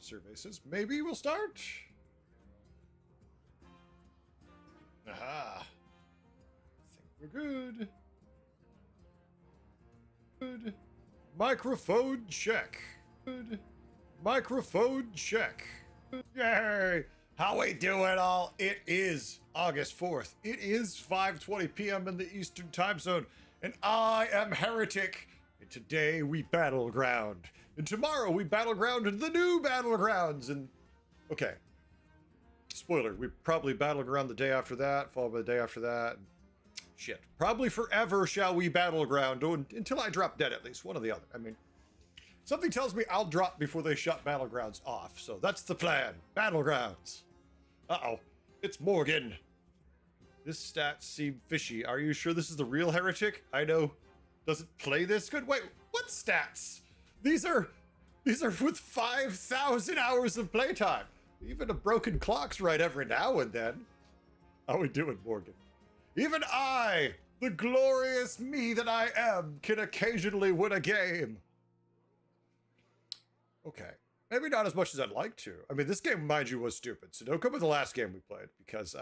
Survey says maybe we'll start. Aha. I think we're good. Good. Microphone check. Good. Microphone check. Yay! How we doing all? It is August 4th. It is 5:20 p.m. in the Eastern Time Zone, and I am Heretic. And today we battleground, and tomorrow we battleground in the new battlegrounds. And okay, spoiler: we probably battleground the day after that, followed by the day after that. Shit, probably forever shall we battleground until I drop dead, at least one or the other. I mean, something tells me I'll drop before they shut Battlegrounds off, so that's the plan. Battlegrounds. Uh-oh, it's Morgan. This stats seem fishy. Are you sure this is the real Heretic? I know doesn't play this good. Wait, what stats? These are with 5,000 hours of playtime. Even a broken clock's right every now and then. How we doing, Morgan? Even I, the glorious me that I am, can occasionally win a game. Okay, maybe not as much as I'd like to. I mean, this game, mind you, was stupid. So don't come with the last game we played, because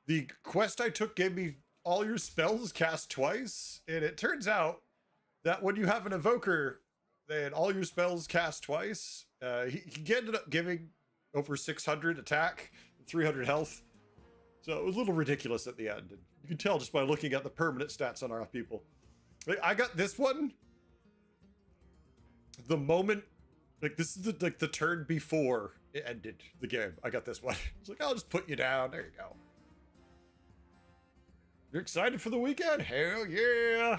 the quest I took gave me all your spells cast twice, and it turns out that when you have an evoker and all your spells cast twice, he ended up giving over 600 attack and 300 health. So it was a little ridiculous at the end. And you can tell just by looking at the permanent stats on our people. I got this one the moment. Like, this is the turn before it ended the game. I got this one. It's like, I'll just put you down. There you go. You're excited for the weekend? Hell yeah.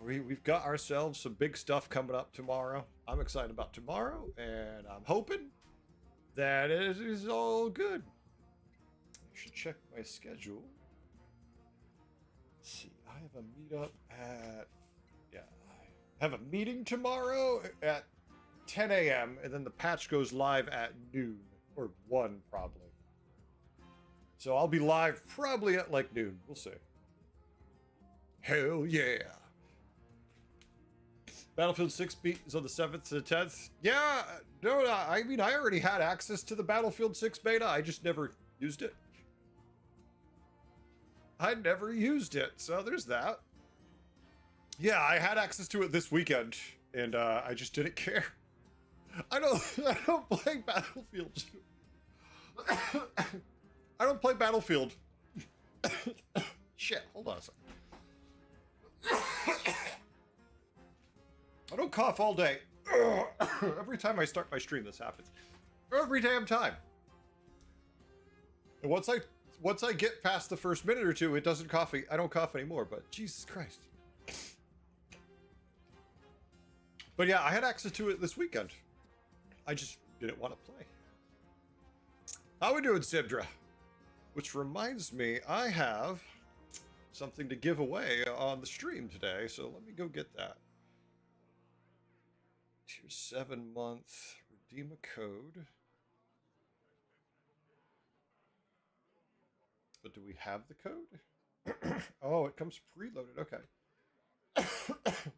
We've got ourselves some big stuff coming up tomorrow. I'm excited about tomorrow, and I'm hoping that it is all good. I should check my schedule. Let's see. I have a meetup at... Yeah. I have a meeting tomorrow at 10 a.m. and then the patch goes live at noon or 1 probably. So I'll be live probably at like noon. We'll see. Hell yeah. Battlefield 6 beat is on the 7th to the 10th. Yeah, no, I mean, I already had access to the Battlefield 6 beta. I just never used it. I never used it, so there's that. Yeah, I had access to it this weekend, and I just didn't care. I don't play Battlefield. I don't play Battlefield. Shit, hold on a second. I don't cough all day. Every time I start my stream, this happens. Every damn time. And once I get past the first minute or two, it doesn't cough. I don't cough anymore, but Jesus Christ. But yeah, I had access to it this weekend. I just didn't want to play. How we doing, Sibdra? Which reminds me, I have something to give away on the stream today, so let me go get that. Tier 7 month, redeem a code. But do we have the code? Oh, it comes preloaded, okay.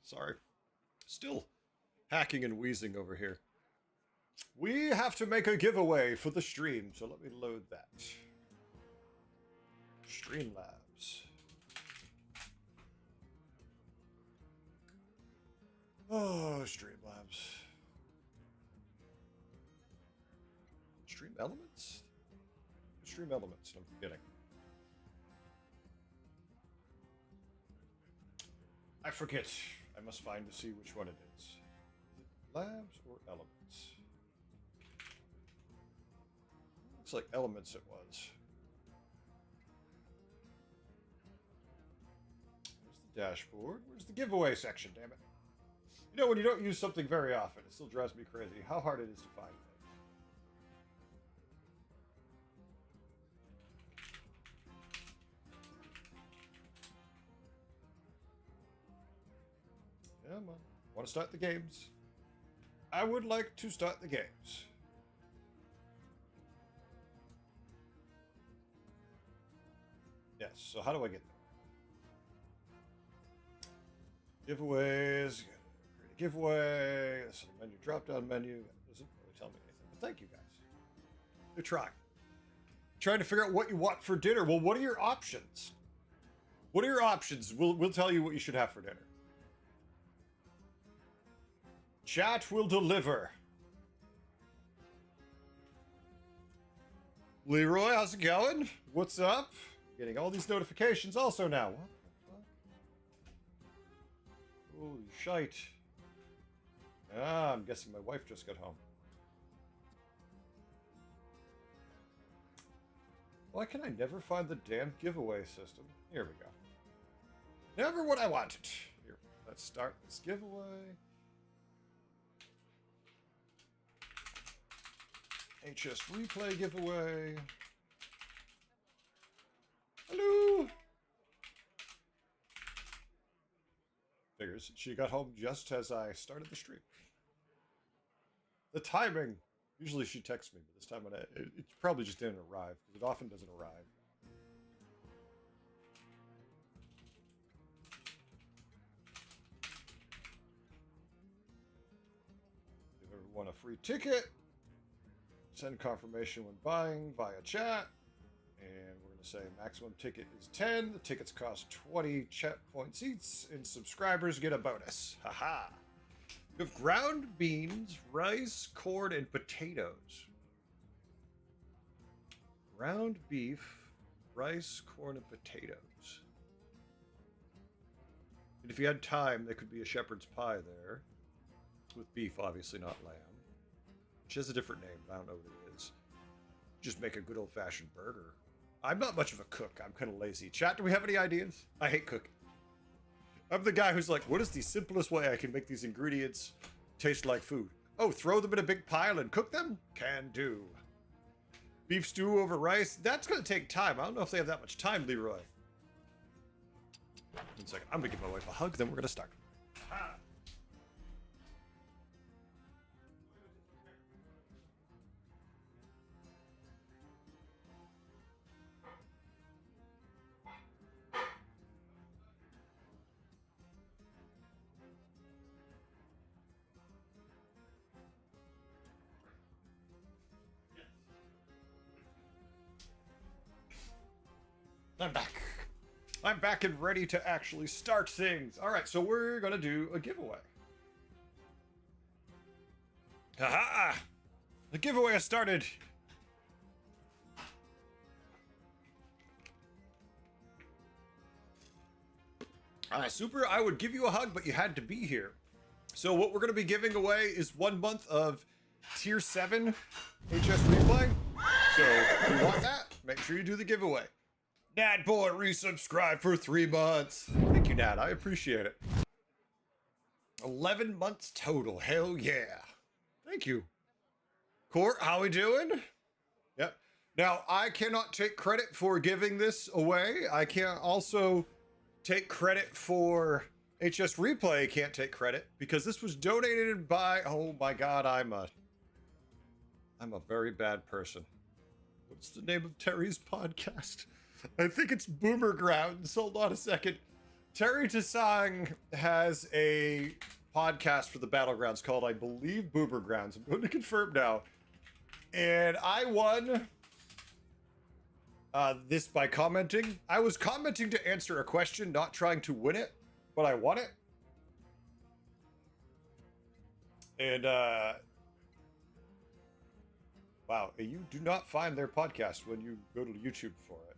Sorry. Still hacking and wheezing over here. We have to make a giveaway for the stream, so let me load that. Streamlabs. Oh, Streamlabs. Stream Elements? Stream Elements, I'm forgetting. I forget. I must find to see which one it is. Is it Labs or Elements? Looks like Elements it was. Where's the dashboard? Where's the giveaway section, damn it? You know, when you don't use something very often, it still drives me crazy how hard it is to find things. Come on. Want to start the games? I would like to start the games. Yes, so how do I get there? Giveaways. Create a giveaway. This is the menu, drop-down menu. That doesn't really tell me anything, but thank you guys. Good try. Trying to figure out what you want for dinner. Well, what are your options? What are your options? We'll tell you what you should have for dinner. Chat will deliver. Leroy, how's it going? What's up? Getting all these notifications also now. What the fuck? Holy shite. Ah, I'm guessing my wife just got home. Why can I never find the damn giveaway system? Here we go. Never what I wanted. Here, let's start this giveaway. HS replay giveaway. Hello. Figures she got home just as I started the stream. The timing. Usually she texts me, but this time it probably just didn't arrive, because it often doesn't arrive. Give everyone a free ticket. Send confirmation when buying via chat. And we're going to say maximum ticket is 10. The tickets cost 20 chat points each, and subscribers get a bonus. Haha. We have ground beans, rice, corn, and potatoes. Ground beef, rice, corn, and potatoes. And if you had time, there could be a shepherd's pie there. With beef, obviously, not lamb. Which has a different name, but I don't know what it is. Just make a good old-fashioned burger. I'm not much of a cook. I'm kind of lazy. Chat, do we have any ideas? I hate cooking. I'm the guy who's like, what is the simplest way I can make these ingredients taste like food? Oh, throw them in a big pile and cook them? Can do. Beef stew over rice? That's going to take time. I don't know if they have that much time, Leroy. 1 second. I'm going to give my wife a hug, then we're going to start. Ah. I'm back. I'm back and ready to actually start things. All right, so we're going to do a giveaway. Haha! The giveaway has started. Super, I would give you a hug, but you had to be here. So what we're going to be giving away is 1 month of Tier 7 HS Replay. So if you want that, make sure you do the giveaway. Nad Boy resubscribed for 3 months. Thank you, Nad. I appreciate it. 11 months total. Hell yeah. Thank you. Court, how we doing? Yep. Now, I cannot take credit for giving this away. I can't also take credit for HS Replay. Can't take credit because this was donated by, oh my God, I'm a very bad person. What's the name of Terry's podcast? I think it's Boomer Grounds. Hold on a second. Terry Tasang has a podcast for the Battlegrounds called, I believe, Boomer Grounds. I'm going to confirm now. And I won this by commenting. I was commenting to answer a question, not trying to win it, but I won it. And, wow, you do not find their podcast when you go to YouTube for it.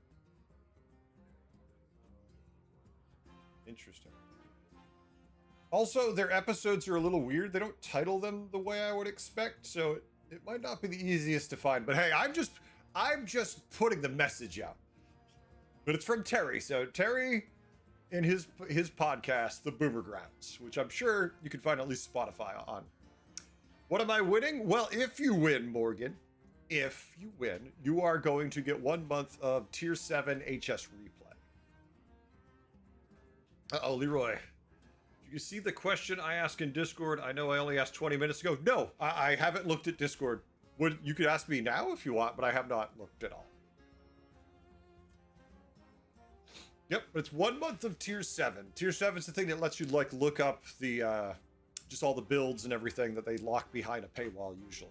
Interesting. Also, their episodes are a little weird. They don't title them the way I would expect, so it might not be the easiest to find. But hey, I'm just putting the message out. But it's from Terry. So Terry in his podcast, The Boomer Grounds, which I'm sure you can find at least Spotify on. What am I winning? Well, if you win, Morgan, if you win, you are going to get 1 month of Tier 7 HS Replay. Uh-oh, Leroy. Did you see the question I asked in Discord? I know I only asked 20 minutes ago. No, I haven't looked at Discord. You could ask me now if you want, but I have not looked at all. Yep, but it's 1 month of Tier 7. Tier 7 is the thing that lets you, like, look up the just all the builds and everything that they lock behind a paywall usually.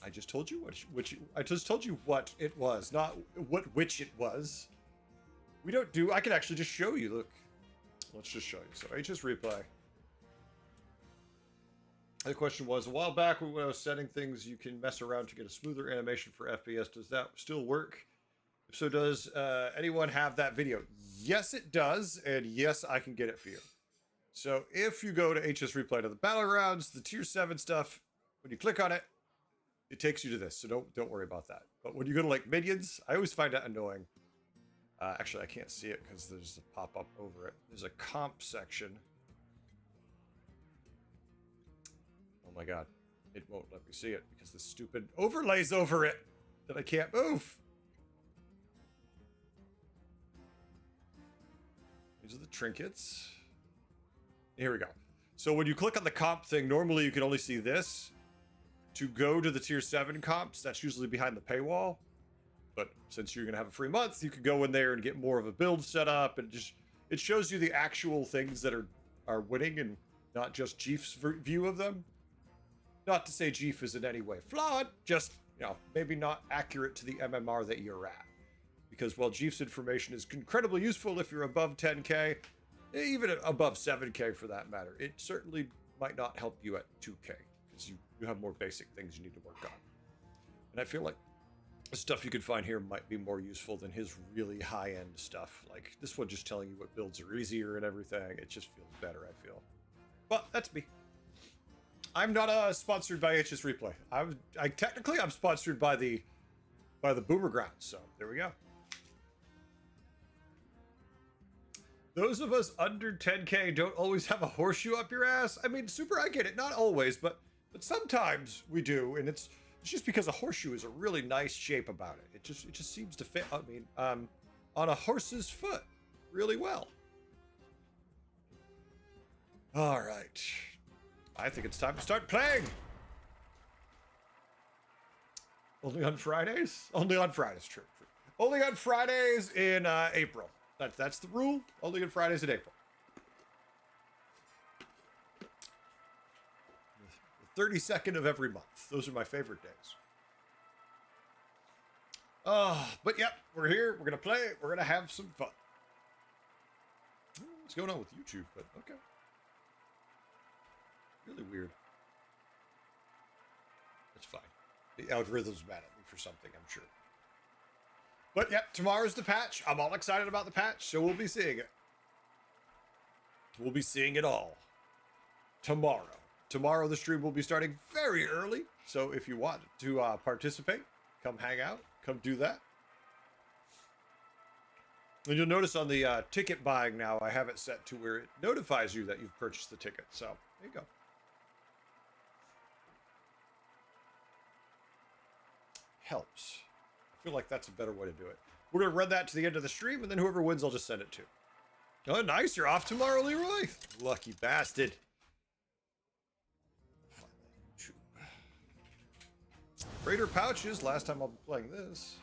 I just told you I just told you what it was, not which it was. We don't do. I can actually just show you. Look, let's just show you. So HS Replay. The question was, a while back when I was setting things, you can mess around to get a smoother animation for FPS. Does that still work? If so, does anyone have that video? Yes, it does, and yes, I can get it for you. So if you go to HS Replay to the Battlegrounds, the Tier 7 stuff, when you click on it, it takes you to this. So don't worry about that. But when you go to like Minions, I always find that annoying. Actually, I can't see it because there's a pop-up over it. There's a comp section. Oh my god. It won't let me see it because the stupid overlays over it that I can't move. These are the trinkets. Here we go. So when you click on the comp thing, normally you can only see this. To go to the Tier 7 comps, that's usually behind the paywall. But since you're going to have a free month, you can go in there and get more of a build set up. And just it shows you the actual things that are winning and not just Jeef's view of them. Not to say Jeef is in any way flawed, just, you know, maybe not accurate to the MMR that you're at. Because while Jeef's information is incredibly useful if you're above 10k, even above 7k for that matter, it certainly might not help you at 2k. Because you have more basic things you need to work on. And I feel like the stuff you can find here might be more useful than his really high-end stuff. Like this one just telling you what builds are easier and everything. It just feels better, I feel. But that's me. I'm not sponsored by HS Replay. Technically I'm sponsored by the Boomer Grounds, so there we go. Those of us under 10k don't always have a horseshoe up your ass. I mean, Super, I get it. Not always, but sometimes we do, and it's just because a horseshoe is a really nice shape about it. It just seems to fit. I mean, on a horse's foot really well. All right, I think it's time to start playing. Only on Fridays? Only on Fridays. True. Only on Fridays in April. That's the rule. Only on Fridays in April. The 32nd of every month. Those are my favorite days. But yep, we're here. We're gonna play. We're gonna have some fun. What's going on with YouTube? But okay. Really weird. It's fine. The algorithm's mad at me for something, I'm sure. But yep, tomorrow's the patch. I'm all excited about the patch, so we'll be seeing it. We'll be seeing it all tomorrow. Tomorrow the stream will be starting very early, so if you want to participate, come hang out, come do that. And you'll notice on the ticket buying now, I have it set to where it notifies you that you've purchased the ticket. So there you go. Helps. I feel like that's a better way to do it. We're going to run that to the end of the stream, and then whoever wins, I'll just send it to. Oh, nice. You're off tomorrow, Leroy. Lucky bastard. Raider pouches. Last time I'll be playing this.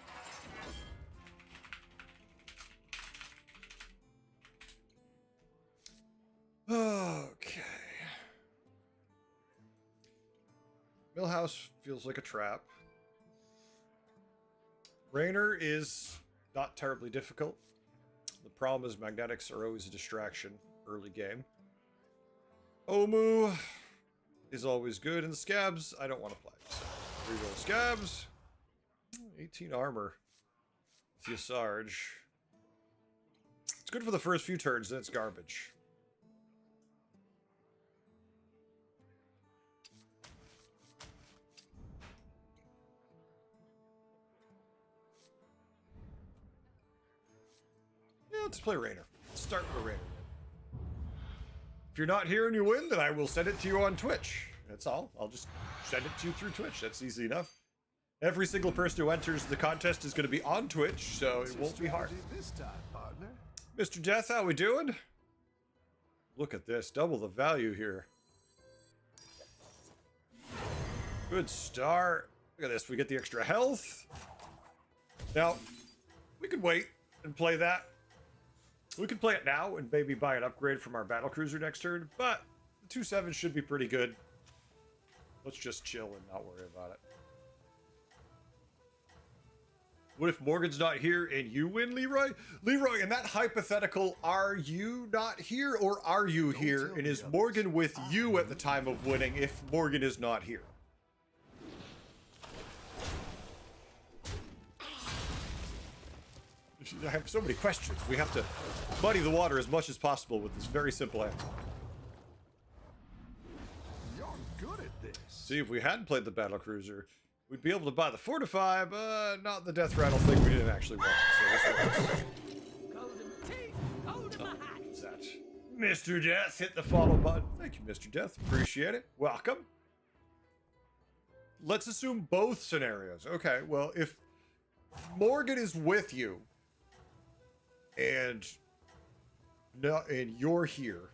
Okay. Millhouse feels like a trap. Rainer is not terribly difficult. The problem is magnetics are always a distraction early game. Omu is always good, and Scabs I don't want to play. So reroll Scabs. 18 armor. Theosarge. It's good for the first few turns, then it's garbage. Let's play Rainer. Let's start with Rainer. If you're not here and you win, then I will send it to you on Twitch. That's all. I'll just send it to you through Twitch. That's easy enough. Every single person who enters the contest is going to be on Twitch, so it won't be hard. This time, partner. Mr. Death, how we doing? Look at this. Double the value here. Good start. Look at this. We get the extra health. Now, we could wait and play that. We can play it now and maybe buy an upgrade from our battlecruiser next turn, but the 2/7 should be pretty good. Let's just chill and not worry about it. What if Morgan's not here and you win, Leroy? Leroy, in that hypothetical, are you not here or are you here? And is Morgan with you at the time of winning if Morgan is not here? I have so many questions. We have to muddy the water as much as possible with this very simple answer. You're good at this. See, if we hadn't played the battlecruiser, we'd be able to buy the Fortify, but not the Death Rattle thing we didn't actually want. So this works. What's that? Mr. Death, hit the follow button. Thank you, Mr. Death. Appreciate it. Welcome. Let's assume both scenarios. Okay, well, if Morgan is with you and you're here,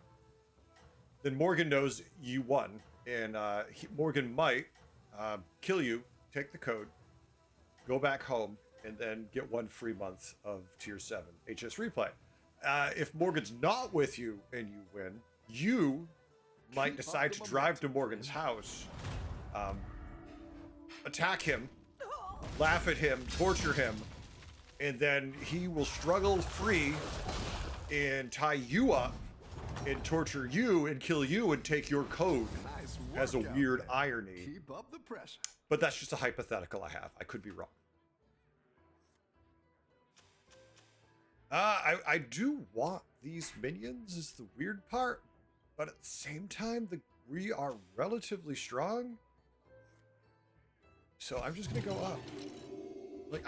then Morgan knows you won, and Morgan might kill you, take the code, go back home, and then get 1 free month of Tier 7 HS Replay. If Morgan's not with you and you win, you might decide to drive to Morgan's house, attack him, laugh at him, torture him, and then he will struggle free and tie you up and torture you and kill you and take your code as a weird irony. Keep up the pressure. But that's just a hypothetical I have. I could be wrong. I do want these minions is the weird part, but at the same time, we are relatively strong. So I'm just gonna go up. Like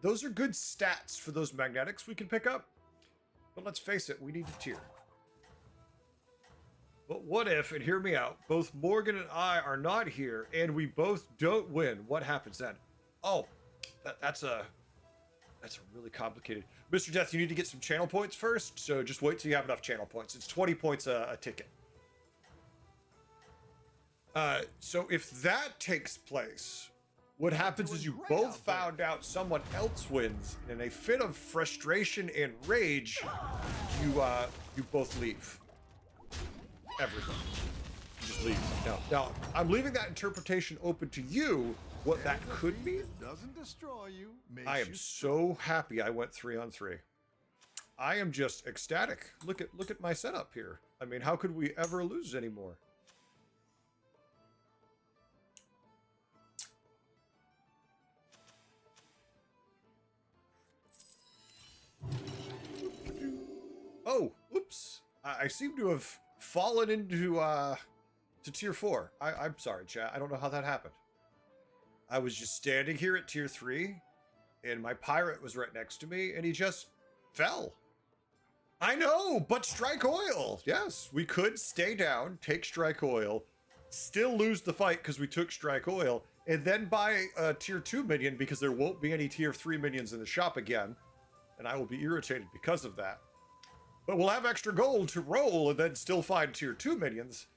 those are good stats for those magnetics we can pick up. But let's face it, we need a tier. But what if, and hear me out, both Morgan and I are not here and we both don't win? What happens then? Oh, that's a really complicated. Mr. Death, you need to get some channel points first, so just wait till you have enough channel points. It's 20 points a ticket. So if that takes place, what happens is you both found out someone else wins, and in a fit of frustration and rage, you both leave. Everything. You just leave. Now, I'm leaving that interpretation open to you, what that could be. Doesn't destroy you. I am so happy I went 3-on-3. I am just ecstatic. Look at my setup here. I mean, how could we ever lose anymore? Oh, oops. I seem to have fallen into to tier 4. I'm sorry, chat. I don't know how that happened. I was just standing here at tier 3, and my pirate was right next to me, and he just fell. I know, but strike oil. Yes, we could stay down, take strike oil, still lose the fight because we took strike oil, and then buy a tier 2 minion because there won't be any tier 3 minions in the shop again, and I will be irritated because of that. But we'll have extra gold to roll and then still find tier 2 minions.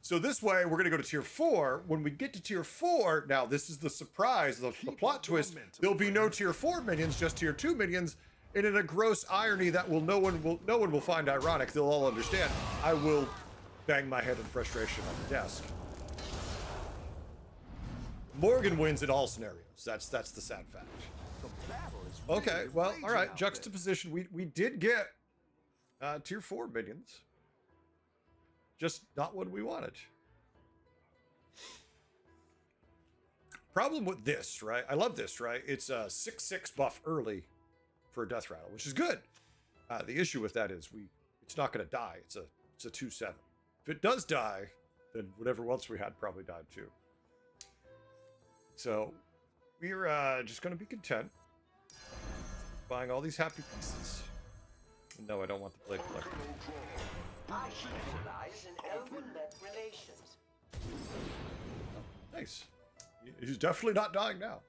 So this way, we're going to go to tier 4. When we get to tier 4, now this is the surprise, the plot twist. There'll be no tier 4 minions, just tier 2 minions. And in a gross irony that no one will find ironic, they'll all understand. I will bang my head in frustration on the desk. Morgan wins in all scenarios. That's the sad fact. Okay, well, all right. Juxtaposition. We did get tier 4 minions. Just not what we wanted. Problem with this, right? I love this, right? It's a 6/6 buff early for a Death Rattle, which is good. The issue with that is it's not going to die. It's a 2/7. If it does die, then whatever else we had probably died too. So we're just going to be content buying all these happy pieces. No, I don't want the Blade Collector. I specialize in elven-met relations. Nice. He's definitely not dying now.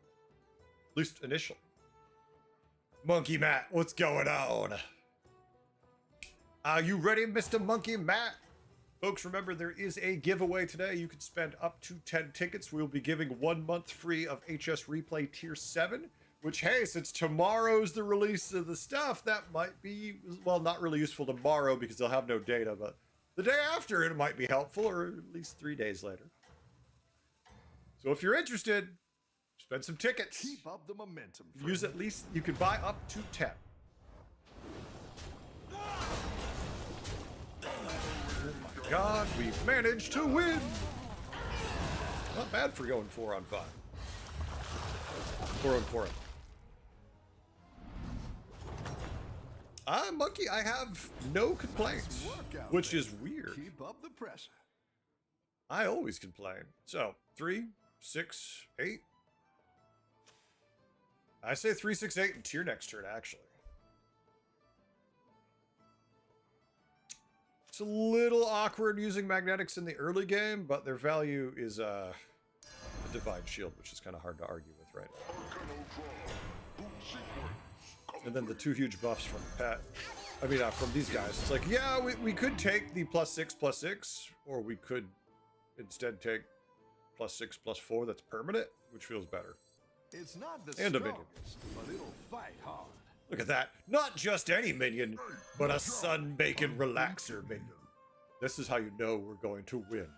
At least initial. Monkey Matt, what's going on? Are you ready, Mr. Monkey Matt? Folks, remember there is a giveaway today. You can spend up to 10 tickets. We'll be giving 1 month free of HS Replay Tier 7 Which, hey, since tomorrow's the release of the stuff, that might be, well, not really useful tomorrow because they'll have no data, but the day after it might be helpful, or at least 3 days later. So if you're interested, spend some tickets. Keep up the momentum. Use at least, you can buy up to 10. Oh my god, we've managed to win! Not bad for going 4 on 5. 4 on 4. Monkey, I have no complaints, which is weird. Keep up the pressure. I always complain. So, 3, 6, 8. I say 3, 6, 8 into your next turn, actually. It's a little awkward using magnetics in the early game, but their value is a divine shield, which is kind of hard to argue with right now. And then the 2 huge buffs from Pat. I mean, from these guys. It's like, yeah, we could take the +6/+6, or we could instead take +6/+4 that's permanent, which feels better. It's not the And a minion. strongest, but it'll fight hard. Look at that. Not just any minion, but a Sun Bacon Relaxer minion. This is how you know we're going to win.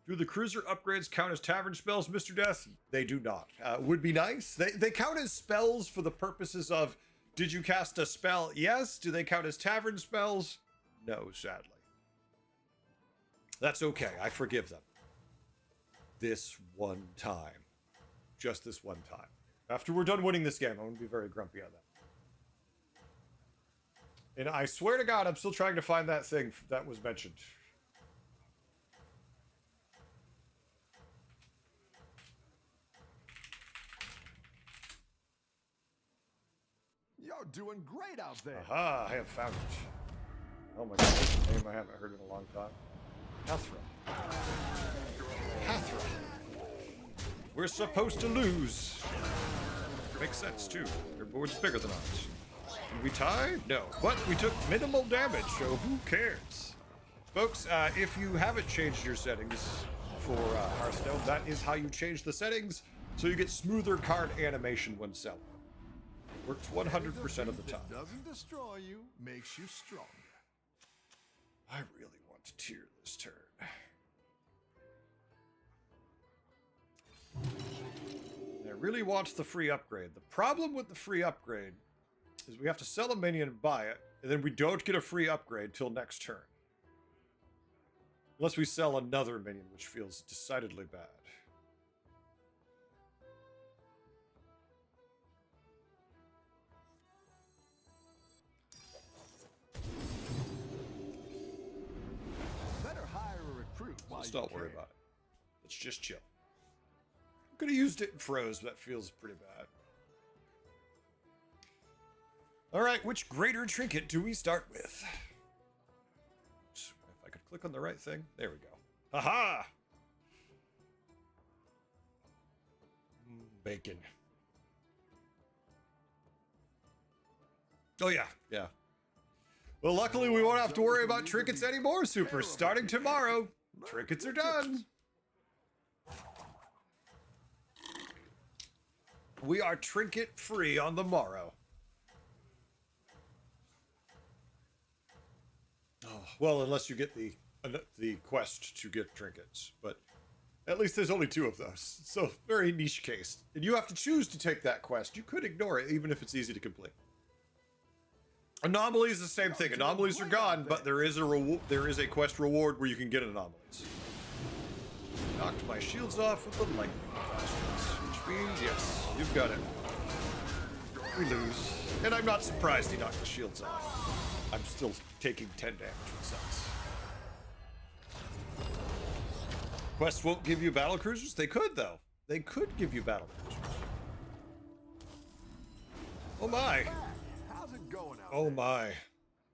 Do the cruiser upgrades count as tavern spells, Mr. Death? They do not. Would be nice. They count as spells for the purposes of, did you cast a spell? Yes. Do they count as tavern spells? No, sadly. That's okay. I forgive them. This one time. Just this one time. After we're done winning this game, I'm going to be very grumpy on that. And I swear to God, I'm still trying to find that thing that was mentioned. You're doing great out there. Aha, I have found it. Oh my god, that's a name I haven't heard in a long time. Hathra. Hathra. We're supposed to lose. Makes sense, too. Their board's bigger than ours. Did we tie? No. But we took minimal damage, so who cares? Folks, if you haven't changed your settings for Hearthstone, that is how you change the settings, so you get smoother card animation when selling. Works 100% of the time. Doesn't destroy you, makes you stronger. I really want to tier this turn. I really want the free upgrade. The problem with the free upgrade is we have to sell a minion and buy it, and then we don't get a free upgrade till next turn. Unless we sell another minion, which feels decidedly bad. Better hire a recruit while Let's you not worry can. about it. Let's just chill. Could have used it in Froze, but that feels pretty bad. Alright, which greater trinket do we start with? If I could click on the right thing. There we go. Haha! Bacon. Oh yeah, yeah. Well, luckily we won't have to worry about trinkets anymore, Super. Starting tomorrow, trinkets are done. We are trinket free on the morrow. Oh, well, unless you get the quest to get trinkets, but at least there's only 2 of those. So very niche case, and you have to choose to take that quest. You could ignore it, even if it's easy to complete. Anomalies is the same thing. Anomalies are gone, but there is a quest reward where you can get anomalies. Knocked my shields off with the lightning bastards, which means yes, you've got it. We lose, and I'm not surprised he knocked the shields off. I'm still taking 10 damage, which sucks. Quests won't give you battle cruisers? They could, though. They could give you battle cruisers. Oh my. How's it going out Oh there? my.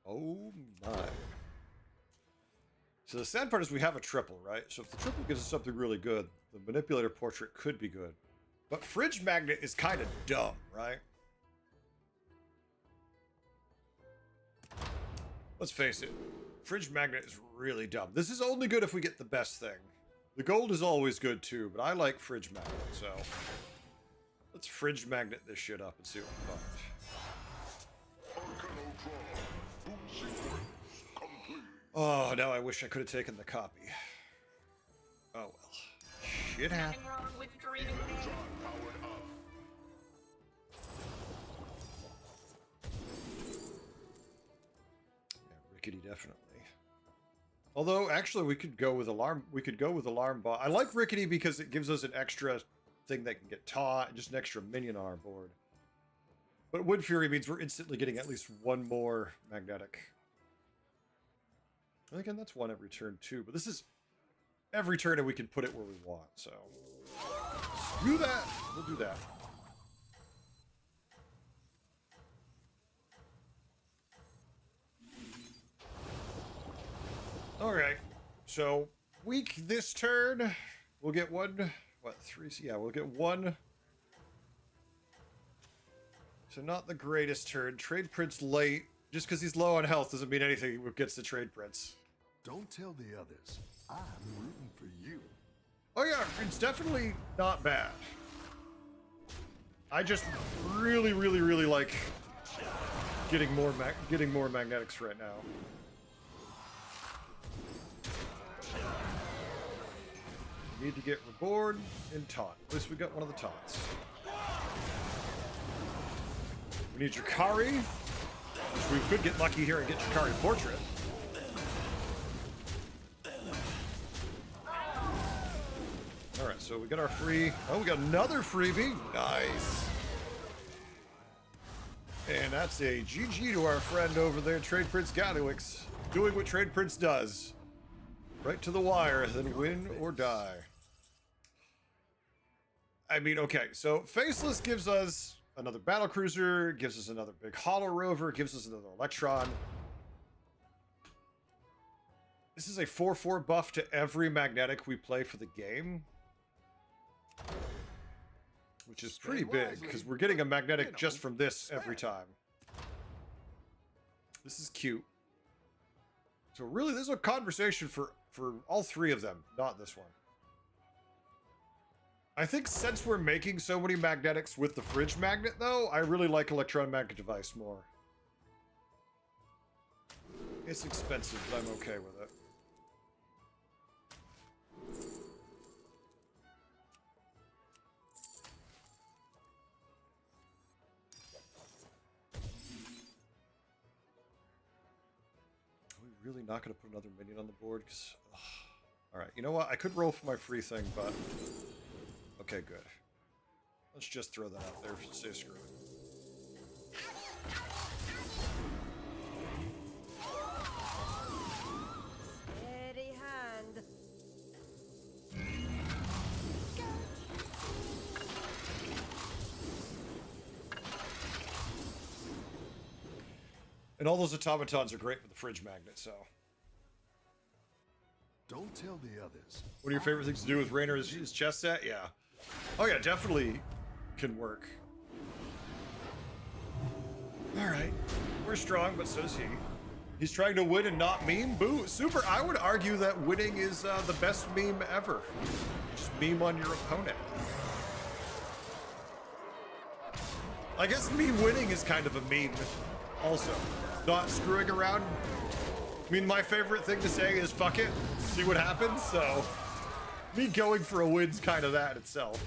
Oh my. So the sad part is we have a triple, right? So if the triple gives us something really good, the manipulator portrait could be good. But fridge magnet is kind of dumb, right? Let's face it. Fridge magnet is really dumb. This is only good if we get the best thing. The gold is always good too, but I like fridge magnet, so let's fridge magnet this shit up and see what we find. Oh, now I wish I could have taken the copy. Oh well. Shit happens. Yeah, Rickety definitely. Although, actually, we could go with alarm. We could go with alarm bot. I like Rickety because it gives us an extra thing that can get taught, just an extra minion on our board. But Wood Fury means we're instantly getting at least one more magnetic. And again, that's one every turn too. But this is every turn, and we can put it where we want. So do that. We'll do that. Alright, so weak this turn. We'll get one, what, 3? Yeah, we'll get one. So not the greatest turn. Trade Prince late. Just because he's low on health doesn't mean anything gets the Trade Prince. Don't tell the others. I'm rooting for you. Oh yeah, it's definitely not bad. I just really like getting more magnetics right now. Need to get Reborn and Taunt. At least we got one of the taunts. We need Drakari, which we could get lucky here and get Drakari Portrait. Alright, so we got our free... Oh, we got another freebie. Nice. And that's a GG to our friend over there, Trade Prince Gadowix. Doing what Trade Prince does. Right to the wire, then win or die. I mean, okay, so Faceless gives us another Battlecruiser, gives us another big Hollow Rover, gives us another Electron. This is a 4/4 buff to every magnetic we play for the game. Which is pretty big, because we're getting a magnetic just from this every time. This is cute. So really, this is a conversation for all three of them, not this one. I think since we're making so many magnetics with the fridge magnet, though, I really like Electron Magnet Device more. It's expensive, but I'm okay with it. Are we really not going to put another minion on the board? Because, all right, you know what? I could roll for my free thing, but okay, good. Let's just throw that out there. Say screw it. Steady hand. And all those automatons are great for the fridge magnet, so. Don't tell the others. One of your favorite things to do with Raynor is chess set? Yeah. Oh yeah, definitely can work. Alright. We're strong, but so is he. He's trying to win and not meme? Boo! Super! I would argue that winning is the best meme ever. Just meme on your opponent. I guess me winning is kind of a meme also. Not screwing around. I mean, my favorite thing to say is fuck it, see what happens, so me going for a win's kind of that itself.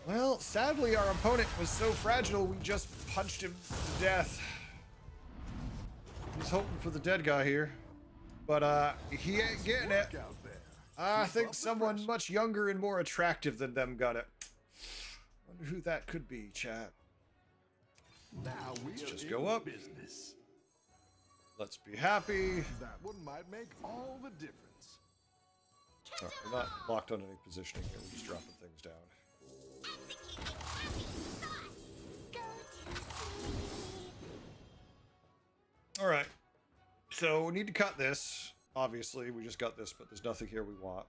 Well, sadly our opponent was so fragile we just punched him to death. He's hoping for the dead guy here, but he ain't getting it. I think someone much younger and more attractive than them got it. Wonder who that could be, chat. Now Let's just in go up. business. Let's be happy. That one might make all the difference. Oh, we're not locked on any positioning here. We're just dropping things down. All right. So we need to cut this. Obviously, we just got this, but there's nothing here we want.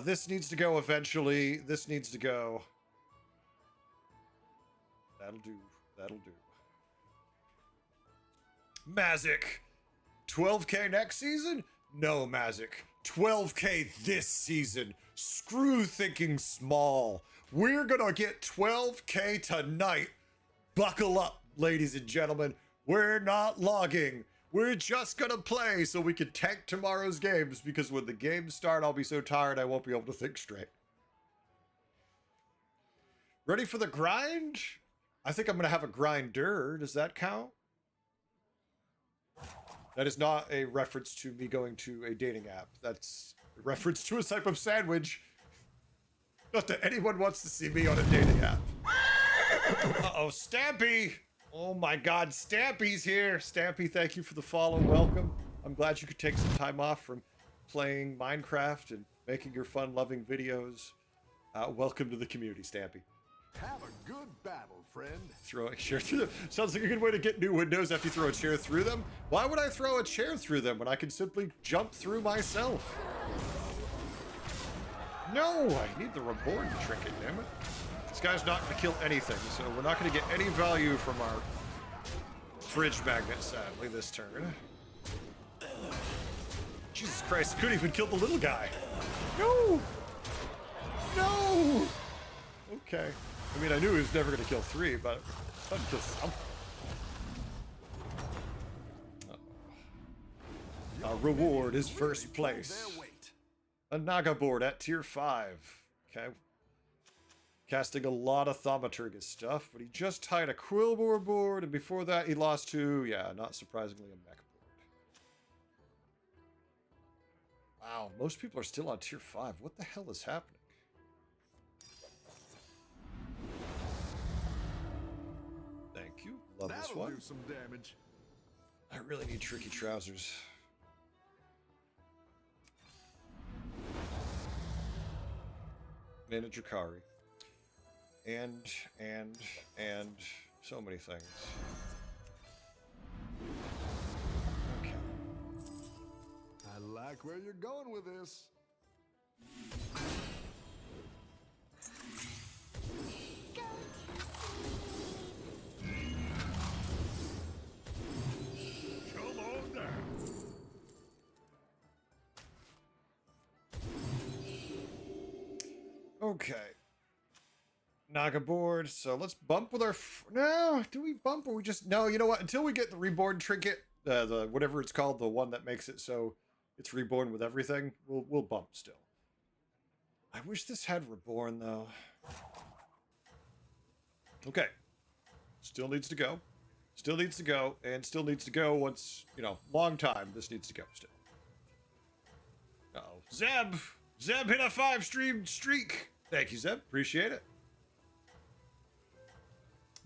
This needs to go eventually. This needs to go. That'll do. That'll do. Mazik. 12K next season? No, Mazik. 12K this season. Screw thinking small. We're gonna get 12K tonight. Buckle up, ladies and gentlemen. We're not logging. We're just gonna play so we can tank tomorrow's games, because when the games start, I'll be so tired I won't be able to think straight. Ready for the grind? I think I'm gonna have a grinder. Does that count? That is not a reference to me going to a dating app. That's a reference to a type of sandwich. Not that anyone wants to see me on a dating app. Uh-oh, Stampy! Oh my god, Stampy's here! Stampy, thank you for the follow. Welcome. I'm glad you could take some time off from playing Minecraft and making your fun-loving videos. Welcome to the community, Stampy. Have a good battle, friend. Throw a chair through them. Sounds like a good way to get new windows after you throw a chair through them. Why would I throw a chair through them when I can simply jump through myself? No, I need the reborn trinket, damn it. This guy's not going to kill anything, so we're not going to get any value from our fridge magnet, sadly, this turn. Jesus Christ, couldn't even kill the little guy. No! No! Okay. I mean, I knew he was never going to kill 3, but I'd kill something. Our reward is first place. A Naga board at tier 5. Okay. Casting a lot of Thaumaturgus stuff, but he just tied a Quillbore board, and before that he lost to, yeah, not surprisingly, a mech board. Wow, most people are still on tier 5. What the hell is happening? Thank you. Love this That'll one. do some damage. I really need tricky trousers. And a Drakari. And so many things. Okay. I like where you're going with this. Come on down. Okay. Naga board. So let's bump with our. No, do we bump or we just no? You know what? Until we get the reborn trinket, the whatever it's called, the one that makes it so it's reborn with everything, we'll bump still. I wish this had reborn though. Okay. Still needs to go. Still needs to go, and still needs to go once, you know, long time. This needs to go still. Uh-oh. Zeb! Zeb hit a 5-stream streak! Thank you, Zeb. Appreciate it.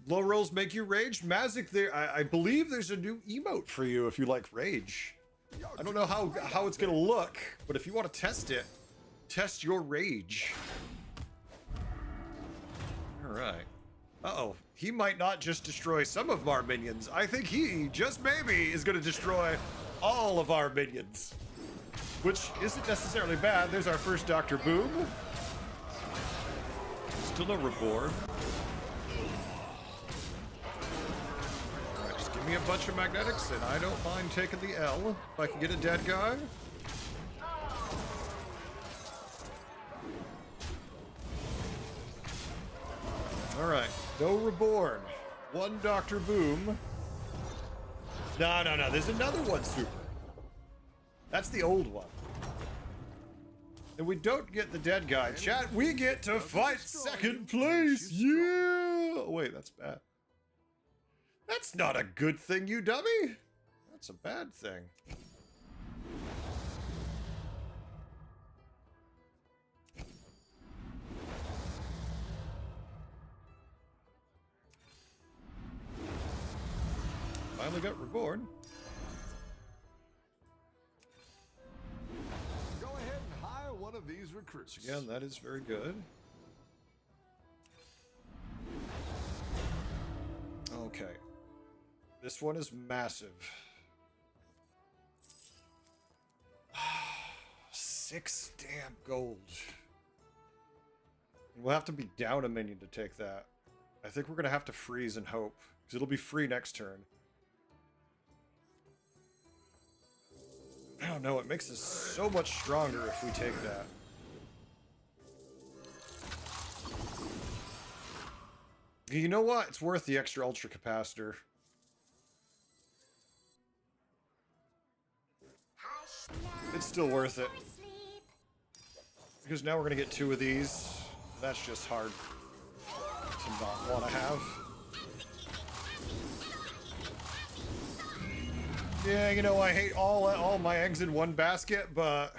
Low rolls make you rage. Mazik, there, I believe there's a new emote for you if you like rage. I don't know how it's gonna look, but if you want to test it, test your rage. All right. Uh-oh. He might not just destroy some of our minions. I think he, just maybe, is going to destroy all of our minions. Which isn't necessarily bad. There's our first Dr. Boom. Still no reborn. Alright, just give me a bunch of magnetics and I don't mind taking the L if I can get a dead guy. Alright, no reborn. One Dr. Boom. No, there's another one super. That's the old one. And we don't get the dead guy. Chat, we get to fight second place. Yeah. Oh, wait, that's bad. That's not a good thing, you dummy. That's a bad thing. Finally got reborn. Go ahead and hire one of these recruits. Again, that is very good. Okay. This one is massive. 6 damn gold. We'll have to be down a minion to take that. I think we're going to have to freeze and hope, because it'll be free next turn. I don't know, it makes us so much stronger if we take that. You know what? It's worth the extra ultra capacitor. It's still worth it. Because now we're gonna get 2 of these. That's just hard to not want to have. Yeah, you know, I hate all my eggs in one basket, but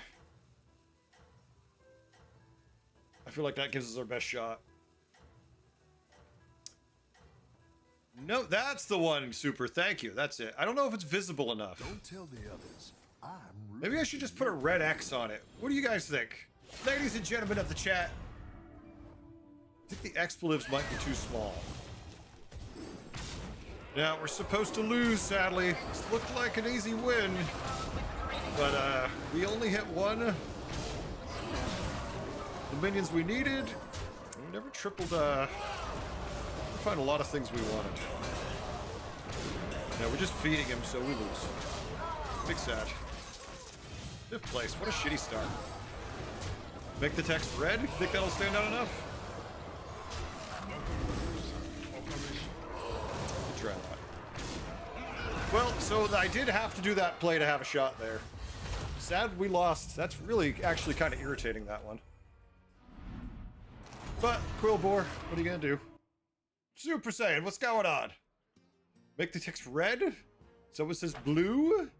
I feel like that gives us our best shot. No, that's the one, Super. Thank you. That's it. I don't know if it's visible enough. Don't tell the others. I'm Maybe I should just put a red X on it. What do you guys think? Ladies and gentlemen of the chat, I think the expletives might be too small. Now, we're supposed to lose, sadly. This looked like an easy win. But, we only hit one. The minions we needed. We never tripled, we find a lot of things we wanted. Yeah, we're just feeding him, so we lose. Big sad. 5th place. What a shitty start. Make the text red? Think that'll stand out enough? We'll try that. Well, so I did have to do that play to have a shot there. Sad we lost. That's really actually kind of irritating, that one. But, Quillbore, what are you gonna do? Super Saiyan, what's going on? Make the text red? So it says blue?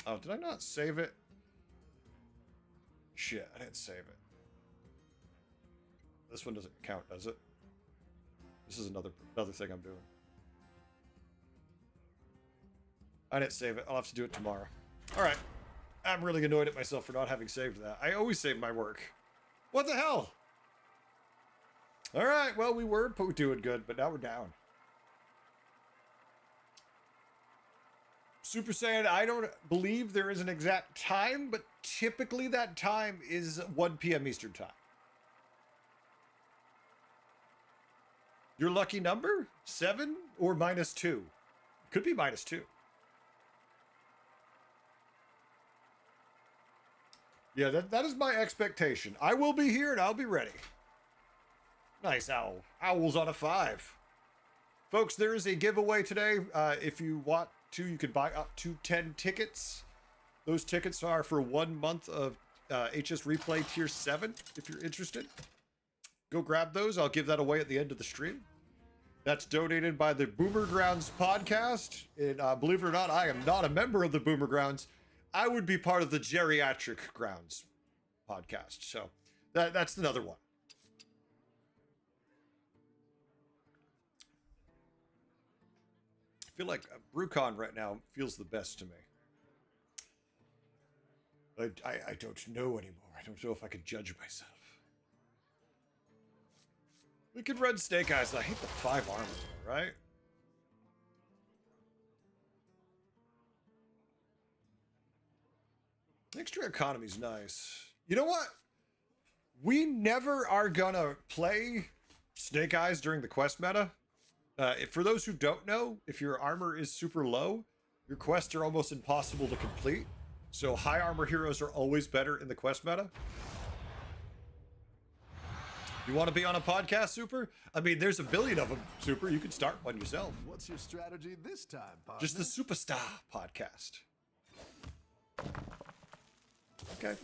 Oh, did I not save it? Shit, I didn't save it. This one doesn't count, does it? This is another thing I'm doing. I didn't save it. I'll have to do it tomorrow. Alright. I'm really annoyed at myself for not having saved that. I always save my work. What the hell? Alright, well, we were doing good, but now we're down. Super Saiyan, I don't believe there is an exact time, but typically that time is 1 p.m. Eastern time. Your lucky number? 7 or -2? Could be -2. Yeah, that is my expectation. I will be here and I'll be ready. Nice owl. Owl's on a 5. Folks, there is a giveaway today. If you want to, you can buy up to 10 tickets. Those tickets are for 1 month of HS Replay Tier 7, if you're interested. Go grab those. I'll give that away at the end of the stream. That's donated by the Boomer Grounds podcast. And believe it or not, I am not a member of the Boomer Grounds. I would be part of the Geriatric Grounds podcast. So that's another one. I feel like BrewCon right now feels the best to me. I don't know anymore. I don't know if I can judge myself. We could run Snake Eyes. I hate the 5 armor, right? Extra economy's nice. You know what? We never are gonna play Snake Eyes during the quest meta. For those who don't know, if your armor is super low, your quests are almost impossible to complete. So high armor heroes are always better in the quest meta. You want to be on a podcast, Super? I mean, there's a billion of them, Super. You can start one yourself. What's your strategy this time, partner? Just the Superstar podcast. Okay,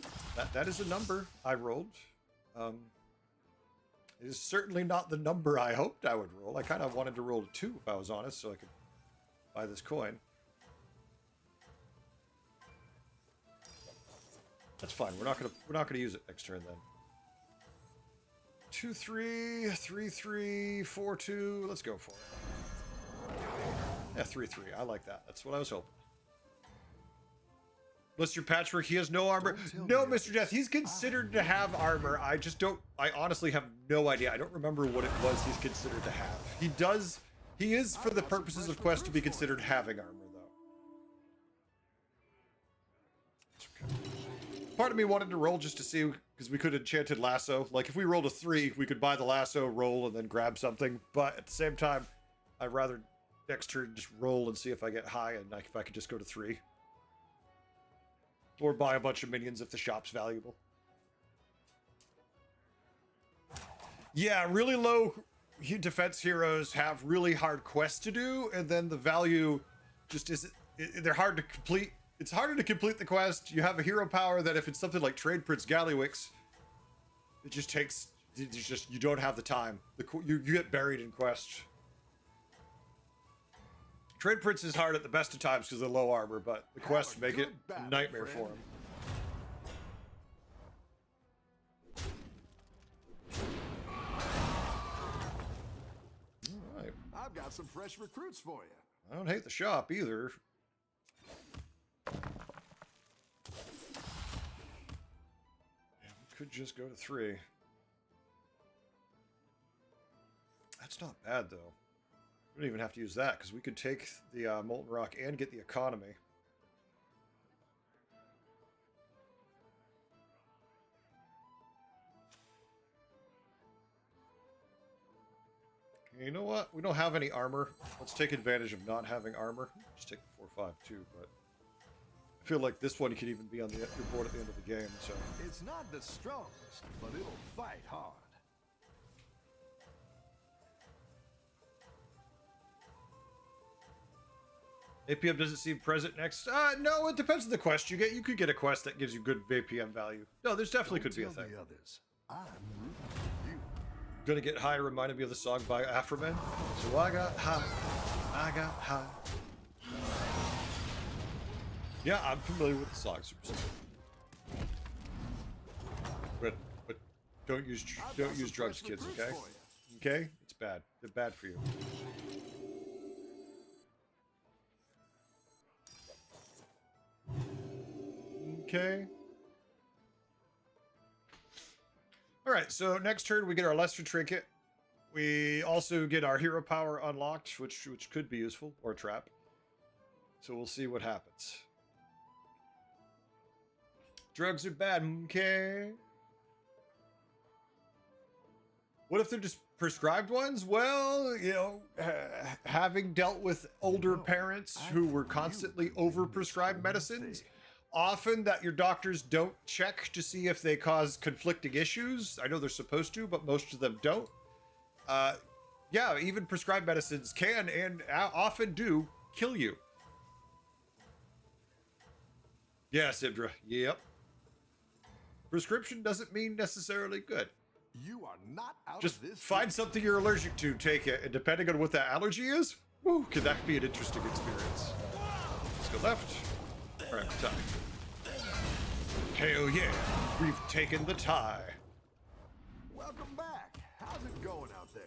that is a number I rolled. It is certainly not the number I hoped I would roll. I kind of wanted to roll a 2, if I was honest, so I could buy this coin. That's fine. We're not gonna use it next turn then. 2, 3, 3, 3, 4, 2. Let's go for it. Yeah, 3, 3. I like that. That's what I was hoping. Mr. Patchwork, he has no armor. No, Mr. Death, he's considered to have armor. I just don't. I honestly have no idea. I don't remember what it was he's considered to have. He does. He is, for the purposes of quest, to be considered having armor, though. It's okay. Part of me wanted to roll just to see, because we could have enchanted lasso. Like, if we rolled a 3, we could buy the lasso, roll, and then grab something. But at the same time, I'd rather next turn just roll and see if I get high, and if I could just go to 3. Or buy a bunch of minions if the shop's valuable. Yeah, really low defense heroes have really hard quests to do, and then the value just isn't. They're hard to complete. It's harder to complete the quest. You have a hero power that if it's something like Trade Prince Gallywix, it just takes. It's just you don't have the time. You get buried in quests. Trade Prince is hard at the best of times because of low armor, but the quests make it a nightmare for him. All right. I've got some fresh recruits for you. I don't hate the shop either. Yeah, we could just go to 3. That's not bad though. We don't even have to use that because we could take the Molten Rock and get the economy. You know what? We don't have any armor. Let's take advantage of not having armor. Just take the 4-5 too, but I feel like this one could even be on your board at the end of the game. So It's not the strongest, but it'll fight hard. APM doesn't seem present next. No, it depends on the quest you get. You could get a quest that gives you good APM value. No, there's definitely could be a Don't thing. tell the others. I'm rooting for you. Gonna Get High reminded me of the song by Afroman. So I got high. I got high. Yeah, I'm familiar with the song. Super simple. But don't use I've got some drugs, fresh kids. recruits Okay. for you. Okay, it's bad. They're bad for you. Okay. All right, so next turn we get our Lesser Trinket. We also get our hero power unlocked, which could be useful, or trap. So we'll see what happens. Drugs are bad, okay? What if they're just prescribed ones? Well, you know, having dealt with older parents who were constantly overprescribed medicines, often that your doctors don't check to see if they cause conflicting issues. I know they're supposed to, but most of them don't. Yeah, even prescribed medicines can and often do kill you. Yes, Ibdra. Yep. Prescription doesn't mean necessarily good. You are not out Just of this. find something you're allergic to, take it, and depending on what that allergy is, woo, could that be an interesting experience? Let's go left. All right, tie. Hell yeah, we've taken the tie. Welcome back. How's it going out there?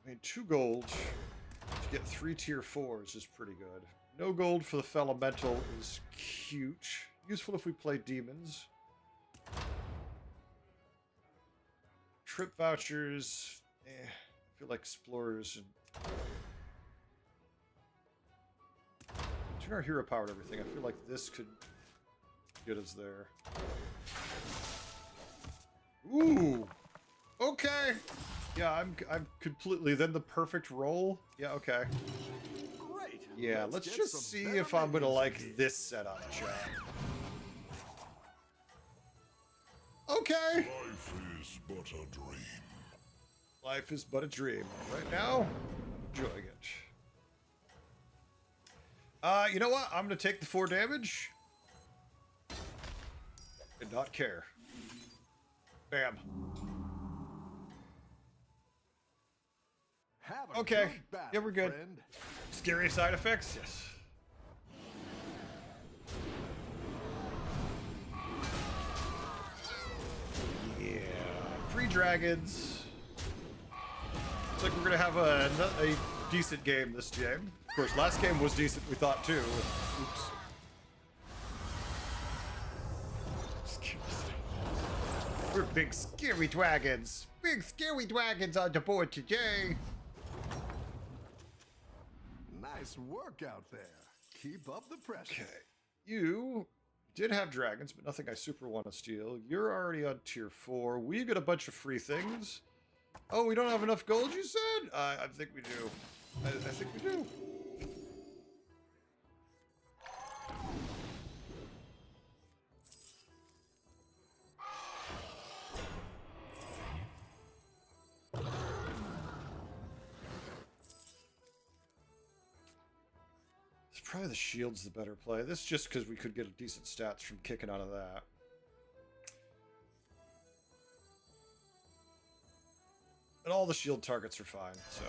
I mean, 2 gold to get 3 tier 4s is pretty good. No gold for the Felemental is cute. Useful if we play demons. Trip vouchers. I feel like explorers and turn our hero power and everything. I feel like this could get us there. Ooh. Okay. Yeah, I'm completely then the perfect roll. Yeah, okay. Great. Yeah, let's get just some see better if I'm gonna menus like in here. this setup, chat. Okay. Life is but a dream. Life is but a dream. Right now, enjoying it. You know what? I'm gonna take the 4 damage and not care. Bam. Have a Okay. good battle, Yeah, we're good. friend. Scary side effects? Yes. Yeah. Free dragons. Looks like we're gonna have a decent game this game. Of course, last game was decent, we thought too. Oops. We're big scary dragons. Big scary dragons on the board today. Nice work out there. Keep up the pressure. Okay. You did have dragons, but nothing I super want to steal. You're already on tier 4. We get a bunch of free things. Oh, we don't have enough gold, you said? I think we do. I think we do. Probably the shield's the better play. This is just because we could get decent stats from kicking out of that. And all the shield targets are fine, so.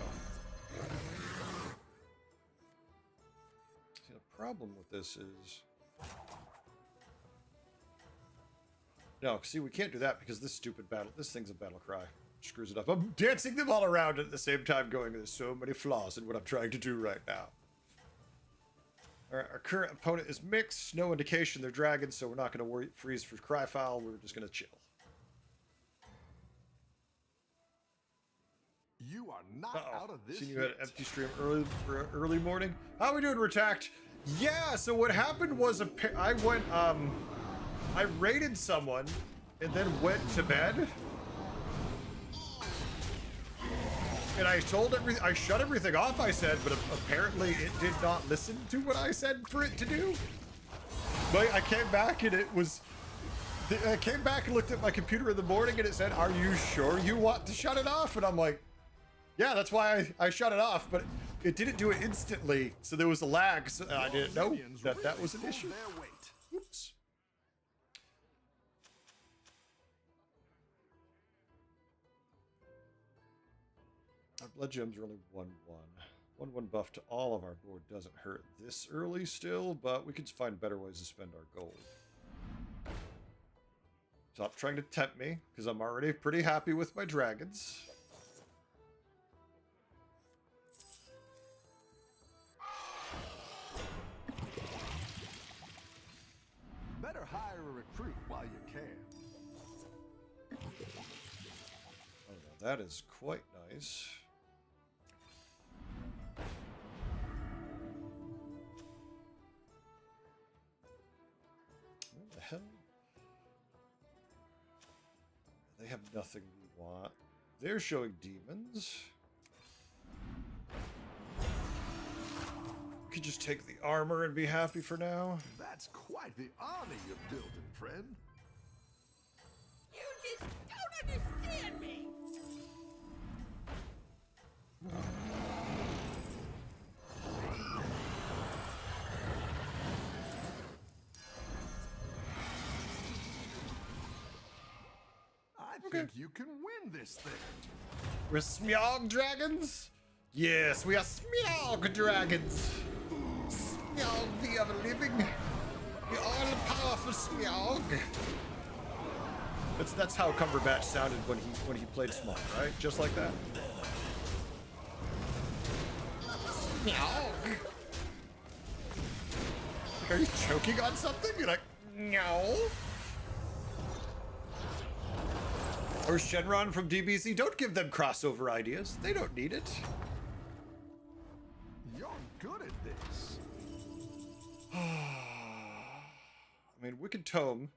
See, the problem with this is... No, see, we can't do that because this stupid battle... This thing's a battle cry. Which screws it up. I'm dancing them all around at the same time going, there's so many flaws in what I'm trying to do right now. Our current opponent is mixed. No indication they're dragons, so we're not going to freeze for Cryfowl. We're just going to chill. You are not out of this. Seen you had an empty stream early morning. How are we doing, Retact? Yeah. So what happened was I went I raided someone and then went to bed. And I shut everything off, I said, but apparently it did not listen to what I said for it to do. But I came back and I came back and looked at my computer in the morning and it said, "Are you sure you want to shut it off?" And I'm like, yeah, that's why I shut it off, but it didn't do it instantly. So there was a lag, so I didn't know that was an issue. Oops. Our blood gems are only 1/1. 1/1 buff to all of our board doesn't hurt this early still, but we could find better ways to spend our gold. Stop trying to tempt me, because I'm already pretty happy with my dragons. Better hire a recruit while you can. Oh, now that is quite nice. What the hell? They have nothing we want. They're showing demons. We could just take the armor and be happy for now. That's quite the army you're building, friend. You just don't understand me! I think you can win this thing. We're Smeog dragons? Yes, we are Smeog dragons. Smeog the ever-living. The all-powerful Smeog. That's how Cumberbatch sounded when he played Smaug, right? Just like that. Smeog. Are you choking on something? You're like, no. Or Shenron from DBZ. Don't give them crossover ideas. They don't need it. You're good at this. I mean, Wicked Tome,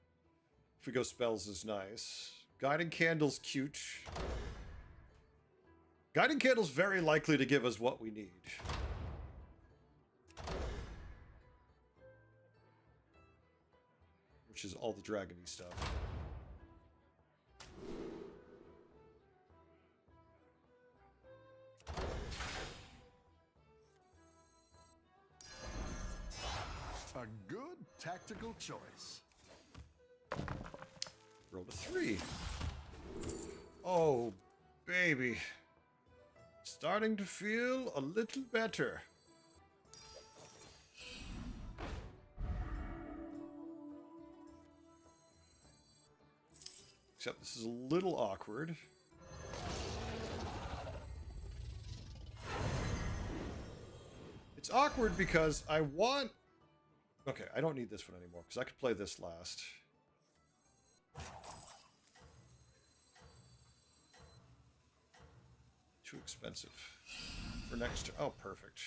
if we go spells, is nice. Guiding Candle's cute. Guiding Candle's very likely to give us what we need. Which is all the dragony stuff. A good tactical choice. Roll a 3. Oh, baby. Starting to feel a little better. Except this is a little awkward. It's awkward because I want... Okay, I don't need this one anymore, because I could play this last. Too expensive. For next turn. Oh, perfect.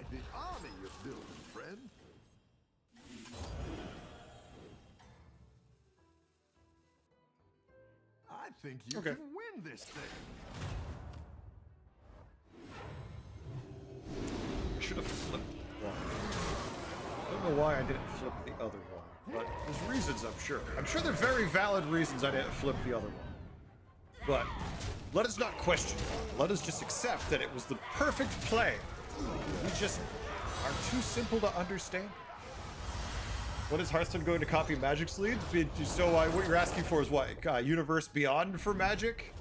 Quite the army you're building, friend. I think you Okay. can win this thing. I should have flipped one. I don't know why I didn't flip the other one, but there's reasons, I'm sure. I'm sure they're very valid reasons I didn't flip the other one. But let us not question it. Let us just accept that it was the perfect play. We just are too simple to understand. What is Hearthstone going to copy Magic's lead? So what you're asking for is what? Universe Beyond for Magic?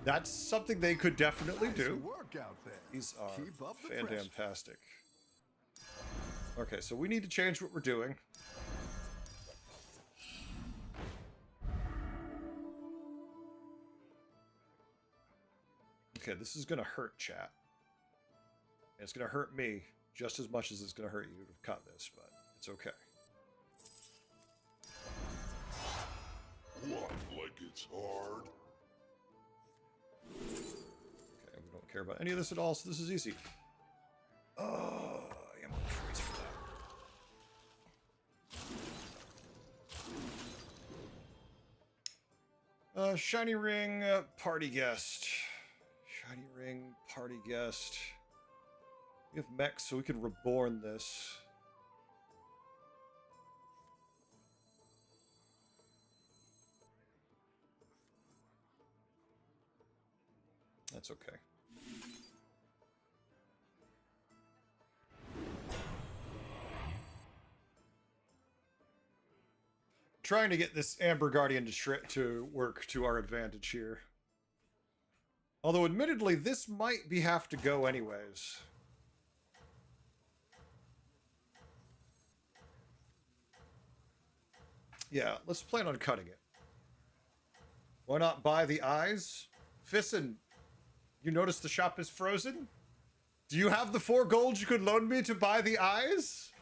That's something they could definitely Nice do. work out there. These are Keep up the pressure. fantastic. Okay, so we need to change what we're doing. Okay, this is gonna hurt chat. And it's gonna hurt me just as much as it's gonna hurt you to cut this, but it's okay. What, like it's hard? Okay, we don't care about any of this at all, so this is easy. Oh, I am on freeze for that. Shiny ring, party guest. Shiny ring, party guest. We have mechs, so we can reborn this. That's okay. Trying to get this Amber Guardian to work to our advantage here. Although, admittedly, this might have to go anyways. Yeah, let's plan on cutting it. Why not buy the eyes? Fissin, you notice the shop is frozen? Do you have the 4 gold you could loan me to buy the eyes?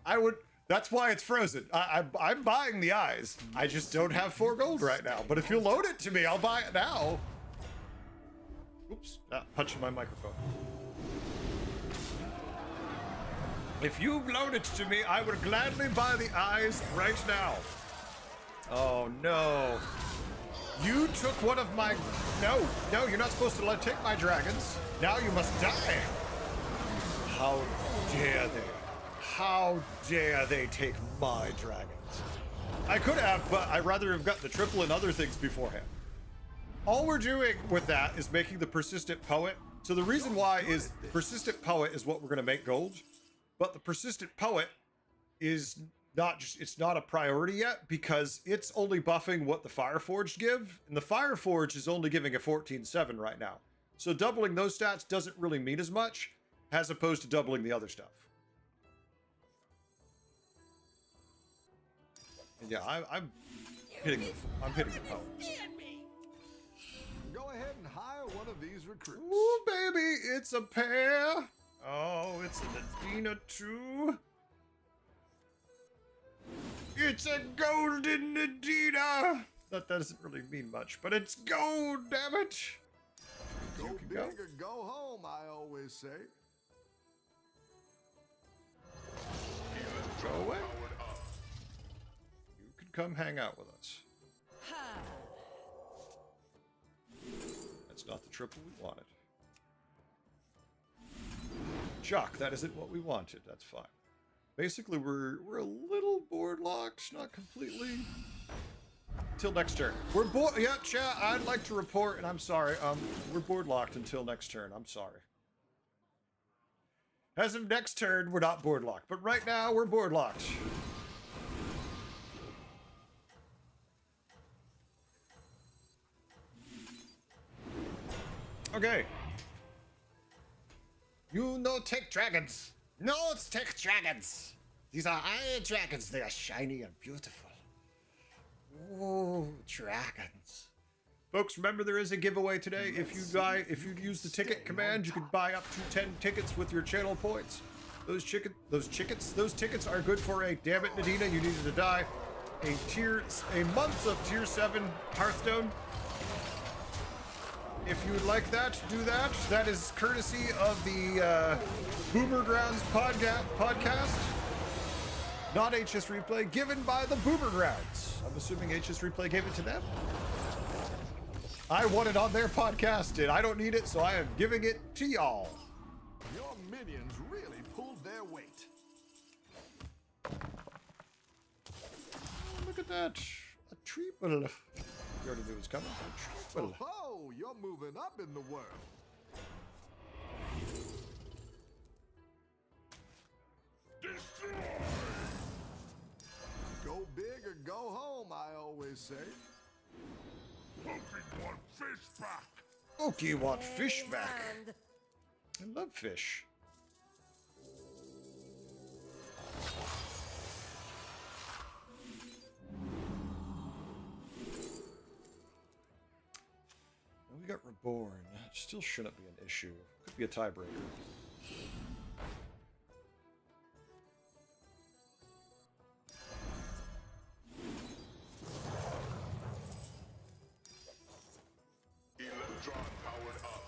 I would... That's why it's frozen. I'm buying the eyes. I just don't have 4 gold right now. But if you loan it to me, I'll buy it now. Oops, punching my microphone. If you loan it to me, I would gladly buy the eyes right now. Oh, no. You took one of my... No, you're not supposed to take my dragons. Now you must die. How dare they? How dare they take my dragons? I could have, but I'd rather have gotten the triple and other things beforehand. All we're doing with that is making the Persistent Poet. So the reason why is Persistent Poet is what we're going to make gold. But the Persistent Poet is not just, it's not a priority yet because it's only buffing what the Fireforged give. And the Fireforged is only giving a 14/7 right now. So doubling those stats doesn't really mean as much as opposed to doubling the other stuff. And yeah, I'm hitting the power. Go ahead and hire one of these recruits. Ooh, baby, it's a pair. Oh, it's an Adina too. It's a golden Adina. That doesn't really mean much, but it's gold, damn it. Go You can big go. or go home, I always say. Go away. You can come hang out with us. That's not the triple we wanted. Jock, that isn't what we wanted. That's fine. Basically, we're a little board locked, not completely. Till next turn. We're board. Yeah, chat. I'd like to report, and I'm sorry. We're board locked until next turn. I'm sorry. As of next turn, we're not board locked, but right now we're board locked. Okay. You no take dragons. No take dragons. These are iron dragons. They are shiny and beautiful. Ooh, dragons. Folks, remember there is a giveaway today. If you use the ticket command, you can buy up to 10 tickets with your channel points. Those tickets are good for a damn it, Nadina, you needed to die. A month of tier 7 Hearthstone. If you would like that, do that. That is courtesy of the Boomer Grounds podcast. Not HS Replay, given by the Boomer Grounds. I'm assuming HS Replay gave it to them. I want it on their podcast, and I don't need it, so I am giving it to y'all. Your minions really pulled their weight. Look at that. A triple. You already knew it was coming. A triple. Oh, you're moving up in the world. Go big or go home, I always say. Want fish back. Okay, want fish back. I love fish. We got Reborn. Still shouldn't be an issue. Could be a tiebreaker. Electron powered up.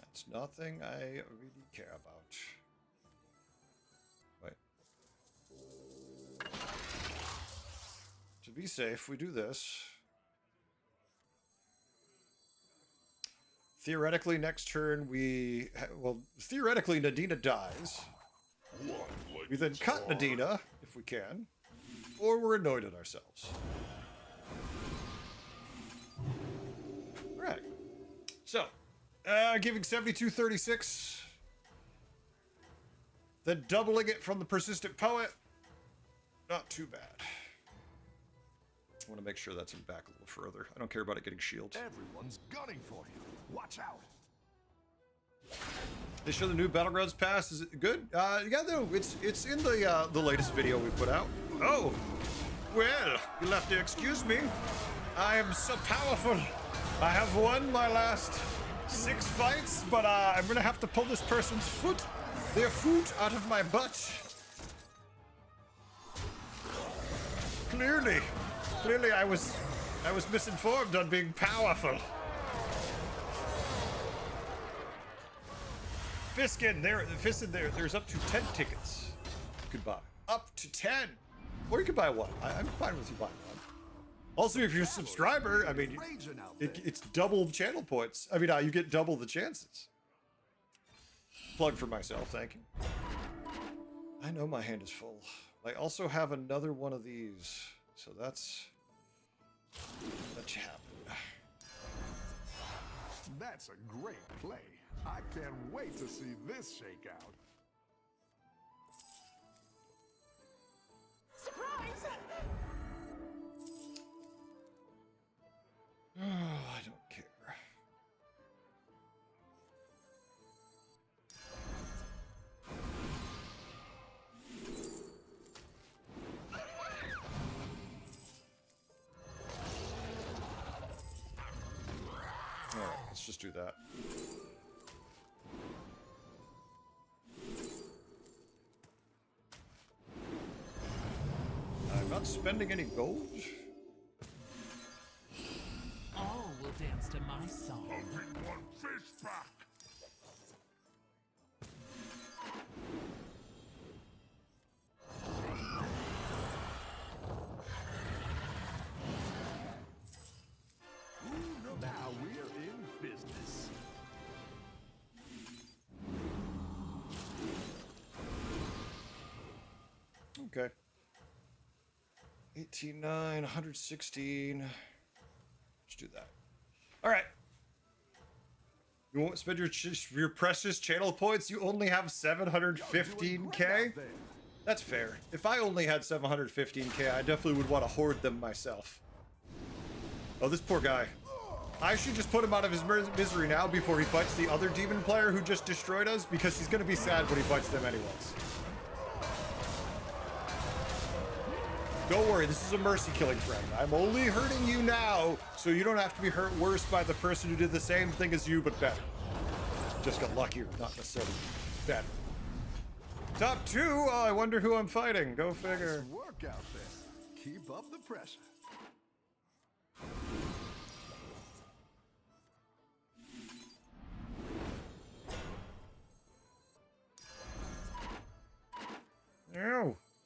That's nothing I really care about. Wait. To be safe, we do this. Theoretically, next turn we... Well, theoretically, Nadina dies. We then cut Nadina, if we can. Or we're annoyed at ourselves. Alright. So, giving 7236. Then doubling it from the Persistent Poet. Not too bad. I want to make sure that's in back a little further. I don't care about it getting shields. Everyone's gunning for you. Watch out. They show the new Battlegrounds pass. Is it good? Yeah, no, it's in the latest video we put out. Oh, well, you'll have to excuse me. I am so powerful. I have won my last 6 fights, but I'm gonna have to pull this person's their foot out of my butt. Clearly, I was misinformed on being powerful. Fiskin, there's up to 10 tickets you could buy. Up to 10. Or you could buy one. I'm fine with you buying one. Also, if you're a subscriber, I mean, it's double channel points. I mean, you get double the chances. Plug for myself, thank you. I know my hand is full. I also have another one of these. So that's happened. That's a great play. I can't wait to see this shake out. Surprise! Oh, I don't care. Alright, let's just do that. I'm not spending any gold. All will dance to my song. Want fish back. Now we're in business. Okay. 189, 116. Let's do that. All right. You won't spend your precious channel points. You only have 715k. That's fair. If I only had 715k, I definitely would want to hoard them myself. Oh, this poor guy. I should just put him out of his misery now before he fights the other demon player who just destroyed us, because he's going to be sad when he fights them anyways. Don't worry, this is a mercy killing friend. I'm only hurting you now, so you don't have to be hurt worse by the person who did the same thing as you, but better. Just got luckier, not necessarily better. Top 2, oh, I wonder who I'm fighting. Go figure. Nice work out there. Keep up the pressure.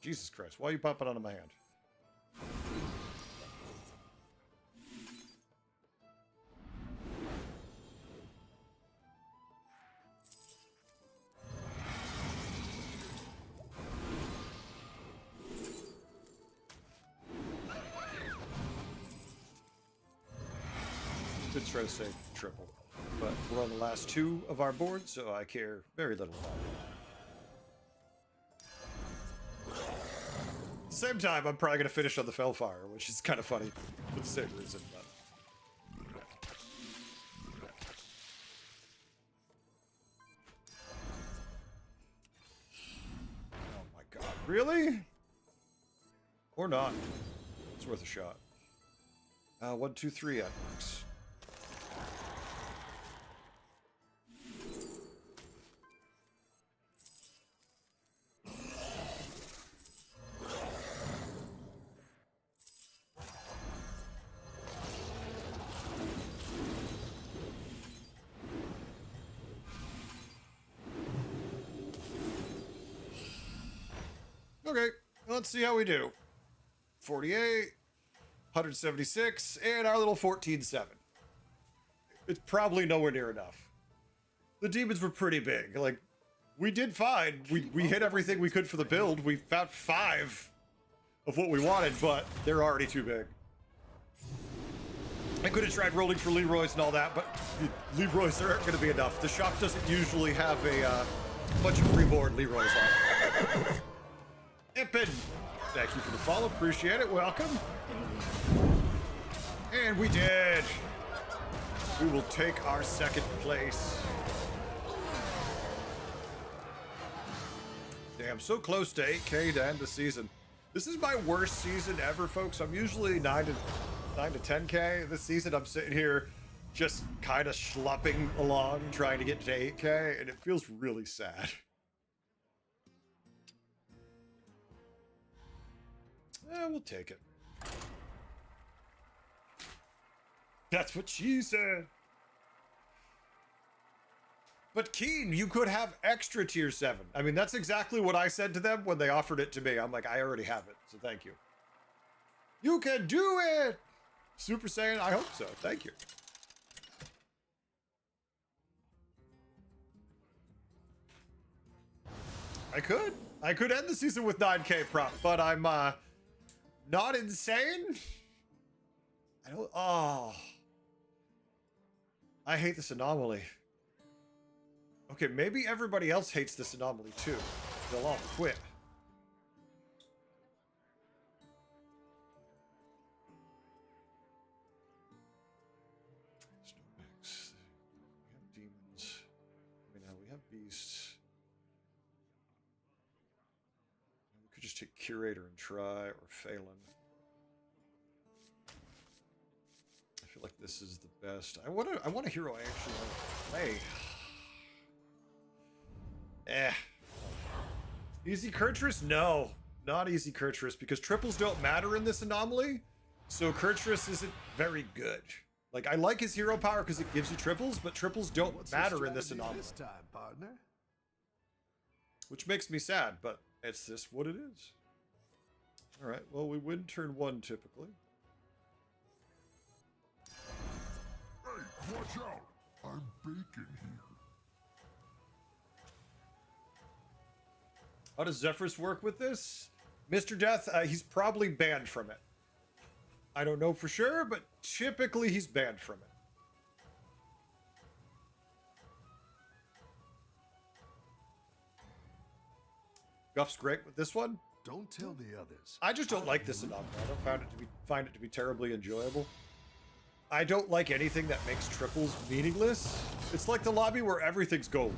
Jesus Christ. Why are you popping out of my hand? Could try to say triple, but we're on the last two of our board, so I care very little about it. At the same time, I'm probably going to finish on the Fellfire, which is kind of funny for the same reason. But... oh my god, really? Or not? It's worth a shot. 1, 2, 3 at max. Okay, let's see how we do. 48, 176, and our little 14-7. It's probably nowhere near enough. The demons were pretty big. Like, we did fine. We hit everything we could for the build. We found 5 of what we wanted, but they're already too big. I could have tried rolling for Leroy's and all that, but Leroy's aren't going to be enough. The shop doesn't usually have a bunch of freeboard Leroy's on. Ippin, thank you for the follow. Appreciate it. Welcome. And we did. We will take our second place. Damn, so close to 8K to end the season. This is my worst season ever, folks. I'm usually 9 to 10K. This season, I'm sitting here just kind of schlupping along, trying to get to 8K, and it feels really sad. We'll take it. That's what she said. But Keen, you could have extra tier 7. I mean, that's exactly what I said to them when they offered it to me. I'm like, I already have it, so thank you. You can do it! Super Saiyan, I hope so. Thank you. I could end the season with 9K prop, but I'm not insane. I don't. Oh, I hate this anomaly. Okay, maybe everybody else hates this anomaly too. They'll all quit. Snowmax. We have demons. I mean, now we have beasts. We could just take Curator and try, or Phelan. I feel like this is the best. I want a hero I actually want to play. Easy Kurtrus? No, not easy Kurtrus, because triples don't matter in this anomaly, so Kurtrus isn't very good. Like, I like his hero power because it gives you triples, but triples don't matter in this anomaly. This time, partner. Which makes me sad, but it's just what it is. Alright, well, we win turn 1 typically. Hey, watch out! I'm baking here. How does Zephyrus work with this? Mr. Death, he's probably banned from it. I don't know for sure, but typically he's banned from it. Guff's great with this one. Don't tell the others. I just don't like this enough. I don't find it to be terribly enjoyable. I don't like anything that makes triples meaningless. It's like the lobby where everything's gold.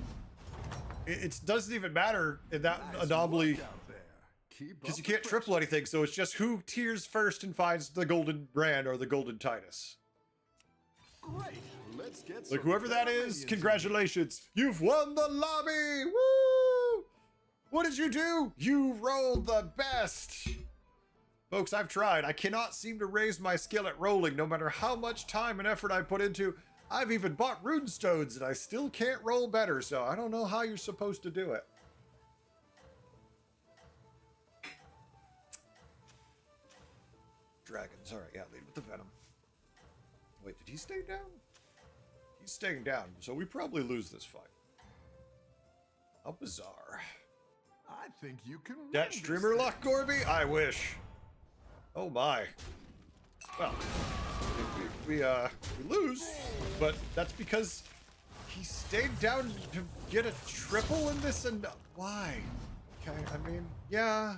It doesn't even matter in that anomaly because you can't triple anything, so it's just who tiers first and finds the golden brand or the golden Titus. Great. Let's get Like some whoever that is, minions congratulations. You've won the lobby. Woo! What did you do? You rolled the best. Folks, I've tried. I cannot seem to raise my skill at rolling no matter how much time and effort I put into. I've even bought runestones and I still can't roll better, so I don't know how you're supposed to do it. dragons. All right, yeah, lead with the venom. Wait, did he stay down? He's staying down, so we probably lose this fight. How bizarre. I think you can win That this streamer thing. luck, Gorby? I wish. Oh my. Well, we lose, but that's because he stayed down to get a triple in this, and why? Okay, I mean, yeah.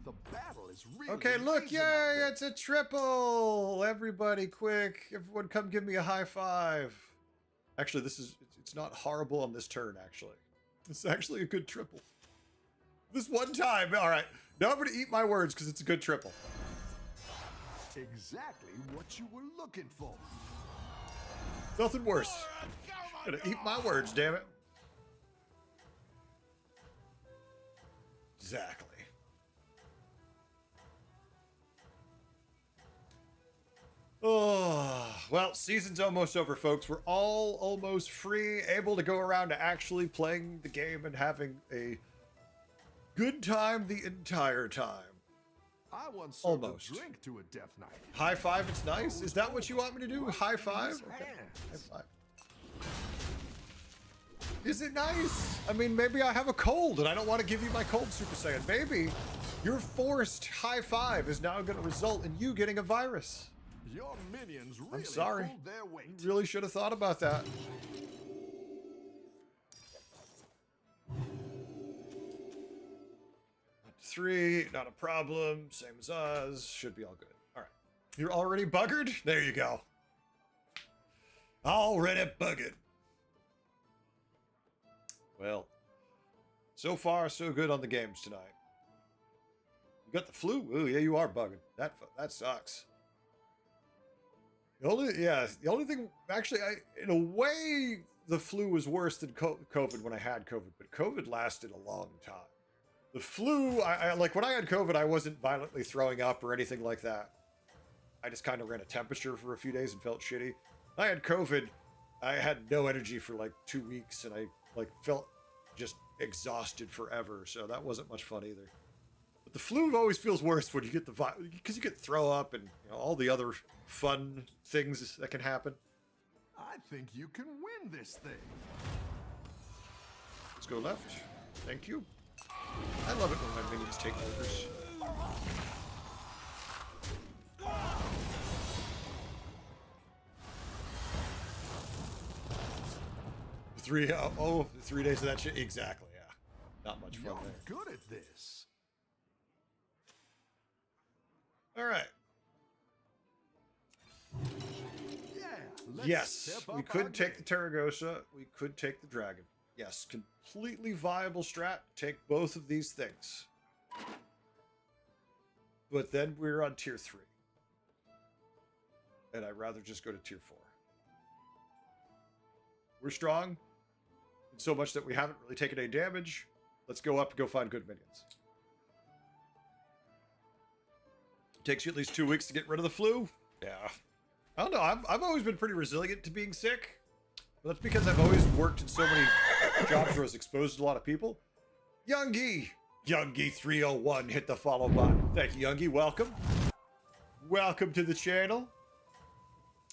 The battle is really Okay, look, raging out there. yay, it's a triple! Everybody, quick! Everyone, come give me a high five. Actually, it's not horrible on this turn. Actually, it's actually a good triple. This one time, all right. Now I'm gonna eat my words because it's a good triple. Exactly what you were looking for. Nothing worse. Gonna eat my words, damn it. Exactly. Oh, well, season's almost over, folks. We're all almost free, able to go around to actually playing the game and having a good time the entire time. I once served Almost. a drink to a death knight. High five, it's nice. Is that what you want me to do? High five? Okay. High five. Is it nice? I mean, maybe I have a cold and I don't want to give you my cold, Super Saiyan. Maybe your forced high five is now going to result in you getting a virus. Your minions really sorry. pulled their weight. Really should have thought about that. Three, not a problem. Same as us. Should be all good. All right. You're already buggered? There you go. Already buggered. Well, so far so good on the games tonight. You got the flu? Oh yeah, you are bugging. That sucks. The only thing, actually, in a way, the flu was worse than COVID when I had COVID, but COVID lasted a long time. The flu, like when I had COVID, I wasn't violently throwing up or anything like that. I just kind of ran a temperature for a few days and felt shitty. I had COVID, I had no energy for like 2 weeks, and I like felt just exhausted forever. So that wasn't much fun either. But the flu always feels worse when you get the because you get throw up and all the other fun things that can happen. I think you can win this thing. Let's go left. Thank you. I love it when my minions take orders. Three, 3 days of that shit. Exactly, yeah. Not much fun You're there. good at this. All right. Yeah. Let's Yes, step we up could our take the game. Terragosa. We could take the dragon. Yes, completely viable strat. Take both of these things. But then we're on tier 3. And I'd rather just go to tier 4. We're strong. In so much that we haven't really taken any damage. Let's go up and go find good minions. Takes you at least 2 weeks to get rid of the flu. Yeah. I don't know. I've always been pretty resilient to being sick. But that's because I've always worked in so many jobs where I was exposed to a lot of people. Youngie! Youngie301, hit the follow button. Thank you, Youngie. Welcome. Welcome to the channel.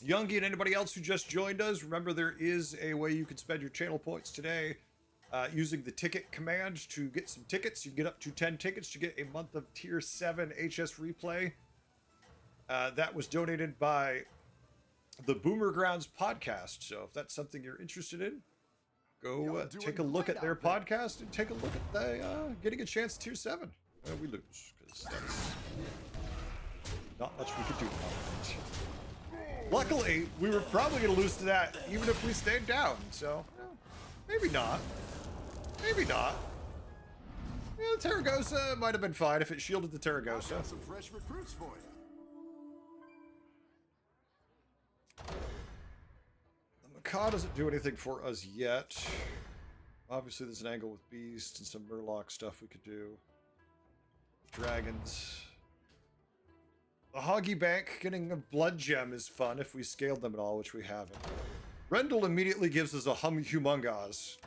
Youngie and anybody else who just joined us, remember there is a way you can spend your channel points today using the ticket command to get some tickets. You can get up to 10 tickets to get a month of tier 7 HS replay. That was donated by the Boomer Grounds podcast. So if that's something you're interested in, go You're take a doing look great at their out there. podcast and take a look at the getting a chance to tier 7. We lose because that's not much we could do about it. Luckily, we were probably going to lose to that even if we stayed down. So maybe not. Maybe not. Yeah, Terragosa might have been fine if it shielded the I've Terragosa. got some fresh recruits for you. The Macaw doesn't do anything for us yet. Obviously, there's an angle with Beast and some Murloc stuff we could do. Dragons. The Hoggy Bank getting a blood gem is fun if we scaled them at all, which we haven't. Rendell immediately gives us a humongous.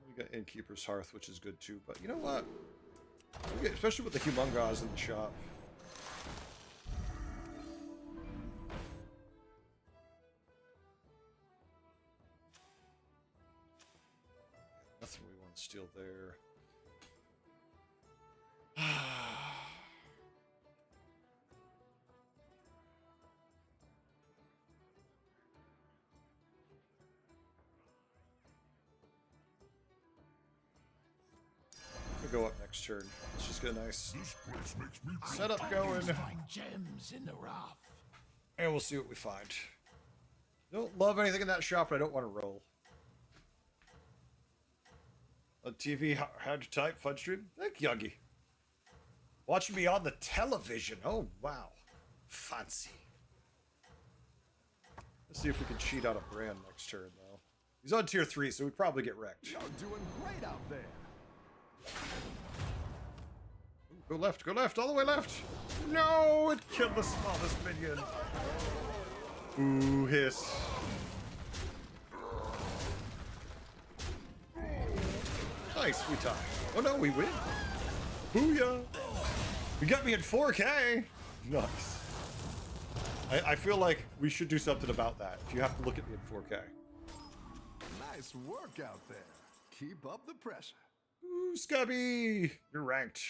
We got Innkeeper's Hearth, which is good too, but you know what? Especially with the Humongous in the shop. Nothing we want to steal there. We'll go up next turn. Let's just get a nice This place makes me setup going, Find gems in the rough. and we'll see what we find. Don't love anything in that shop, but I don't want to roll. On TV, how'd you type? Fun stream? Thank you, Yuggy. Watching me on the television. Oh, wow. Fancy. Let's see if we can cheat out a brand next turn, though. He's on tier 3, so we'd probably get wrecked. You're doing great out there. Ooh, go left, all the way left. No, it killed the smallest minion. Ooh, hiss. Nice, we tie. Oh no, we win. Booyah. You got me in 4K. Nice. I feel like we should do something about that. If you have to look at me in 4K. Nice work out there. Keep up the pressure. Ooh, Scubby. You're ranked.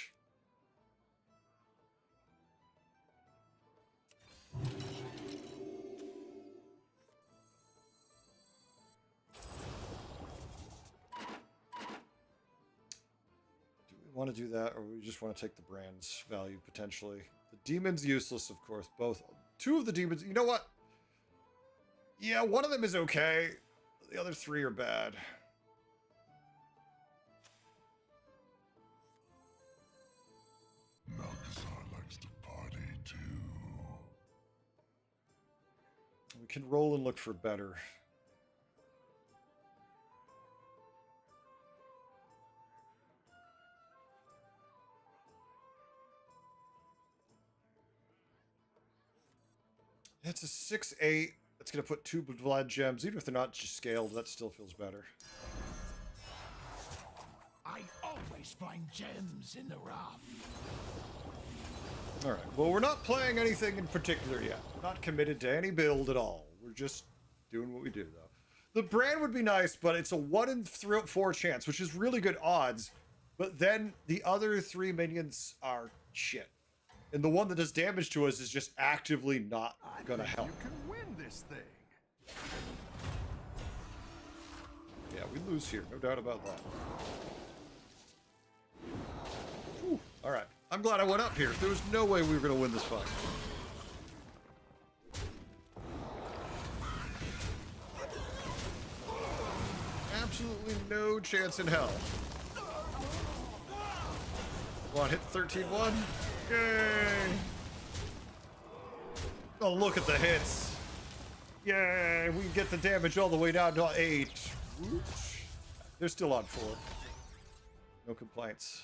Want to do that, or we just want to take the brand's value potentially? The demon's useless, of course. Both. Two of the demons. You know what? Yeah, one of them is okay. The other three are bad. Malkazar likes to party too. We can roll and look for better. It's a 6/8. That's going to put 2 blood gems. Even if they're not just scaled, that still feels better. I always find gems in the rough. All right. Well, we're not playing anything in particular yet. We're not committed to any build at all. We're just doing what we do, though. The brand would be nice, but it's a 1 in 4 chance, which is really good odds. But then the other 3 minions are shit. And the one that does damage to us is just actively not gonna help. You can win this thing. Yeah, we lose here, no doubt about that. Whew. All right, I'm glad I went up here. There was no way we were gonna win this fight. Absolutely no chance in hell. Come on, hit 13-1. Yay! Oh, look at the hits. Yay! We get the damage all the way down to 8. Whoosh. They're still on 4. No complaints.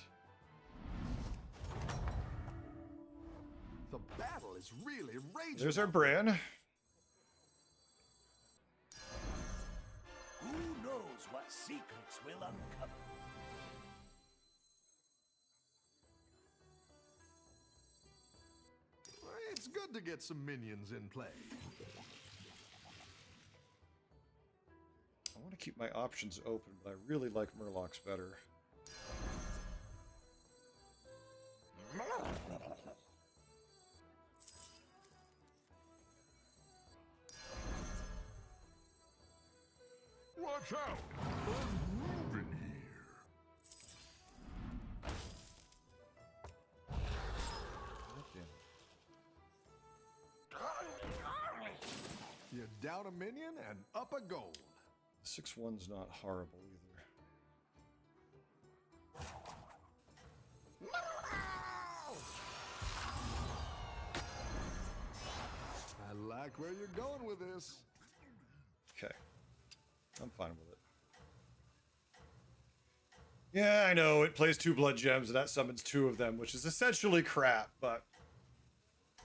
The battle is really raging. There's our Bran. Who knows what secrets will uncover? It's good to get some minions in play. I want to keep my options open, but I really like Murlocs better. Watch out! I'm moving here. You down a minion and up a gold. 6/1's not horrible either. I like where you're going with this. Okay. I'm fine with it. Yeah, I know. It plays 2 blood gems, and that summons 2 of them, which is essentially crap, but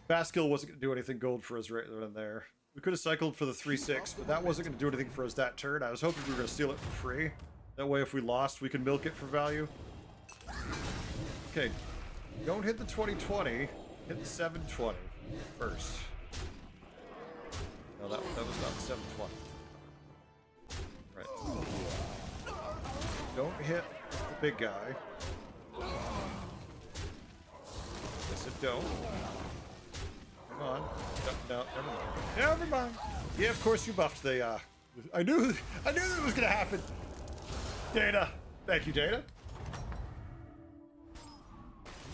Baskill wasn't going to do anything gold for us right then there. We could have cycled for the 3/6, but that wasn't going to do anything for us that turn. I was hoping we were going to steal it for free. That way, if we lost, we can milk it for value. Okay, don't hit the 2020. Hit the 720 first. No, that was not the 720. Right. Don't hit the big guy. Yes, it don't. Come on. No, never mind. Never mind. Yeah, of course you buffed the, I knew that was gonna happen. Data. Thank you, Data.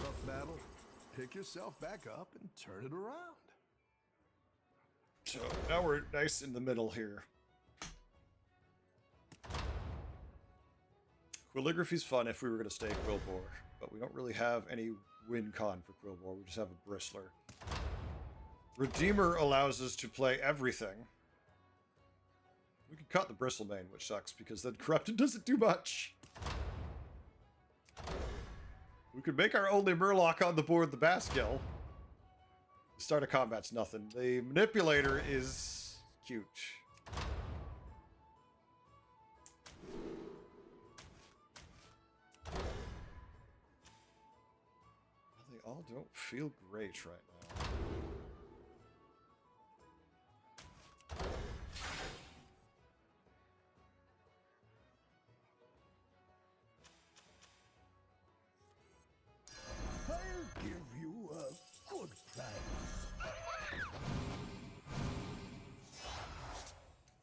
Rough battle. Pick yourself back up and turn it around. So now we're nice in the middle here. Calligraphy's fun if we were going to stay Quillbore, but we don't really have any win con for Quillbore. We just have a Bristler. Redeemer allows us to play everything. We can cut the Bristlemane, which sucks because then Corrupted doesn't do much. We could make our only Murloc on the board the Baskill. The start of combat's nothing. The Manipulator is cute. They all don't feel great right now. I'll give you a good price.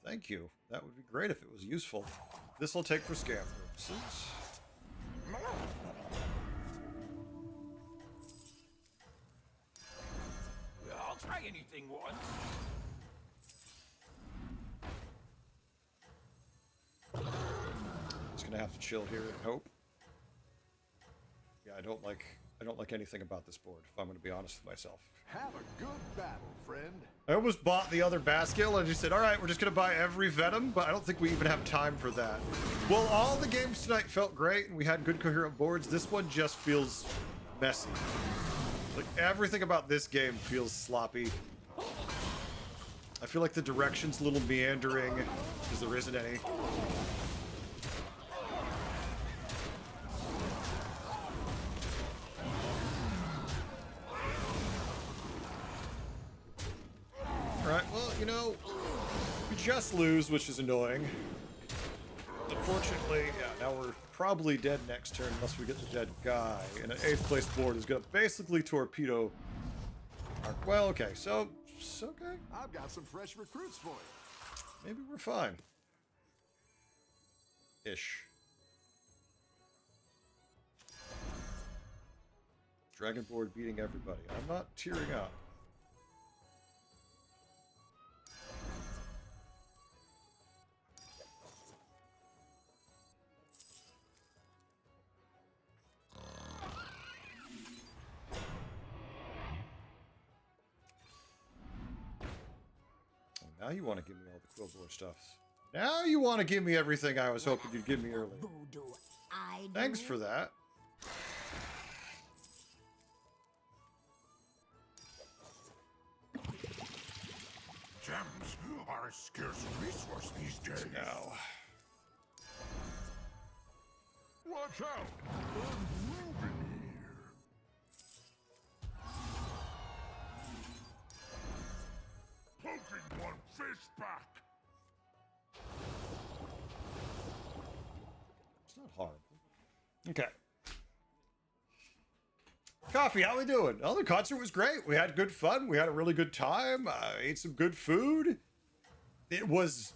Thank you. That would be great if it was useful. This will take for scam purposes. I'll try anything once. Just gonna have to chill here and hope. Yeah, I don't like anything about this board, if I'm gonna be honest with myself. Have a good battle, friend. I almost bought the other Baskill and just said, alright, we're just gonna buy every Venom, but I don't think we even have time for that. Well, all the games tonight felt great and we had good coherent boards. This one just feels messy. Like, everything about this game feels sloppy. I feel like the direction's a little meandering, because there isn't any. Alright, well, you know, we just lose, which is annoying. Unfortunately, yeah, now we're probably dead next turn unless we get the dead guy. And an 8th place board is going to basically torpedo our... Well, okay, so okay. I've got some fresh recruits for you. Maybe we're fine. Ish. Dragon board beating everybody. I'm not tearing up. Now you want to give me all the Quillbore stuff. Now you want to give me everything I was hoping you'd give me earlier. Thanks for that. Gems are a scarce resource these days. Now. Watch out! I'm moving here. Poking one fish back. It's not horrible. Okay. Coffee, how we doing? Oh, the concert was great. We had good fun. We had a really good time. Ate some good food. There was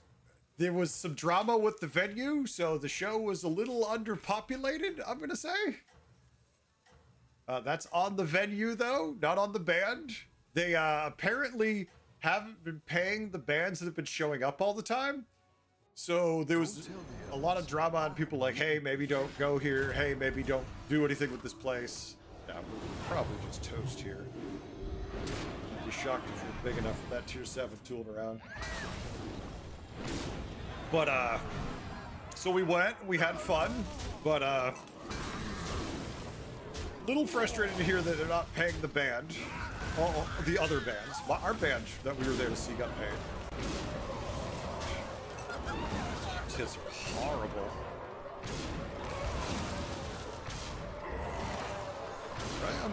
some drama with the venue, so the show was a little underpopulated, I'm going to say. That's on the venue, though, not on the band. They apparently haven't been paying the bands that have been showing up all the time. So there was a lot of drama on people like, hey, maybe don't go here. Hey, maybe don't do anything with this place. Yeah, we're probably just toast here. I'd be shocked if we're big enough for that tier 7 tooling around. But, so we went, we had fun, but, little frustrated to hear that they're not paying the band. Oh, the other bands. Our band that we were there to see got paid. These hits are horrible.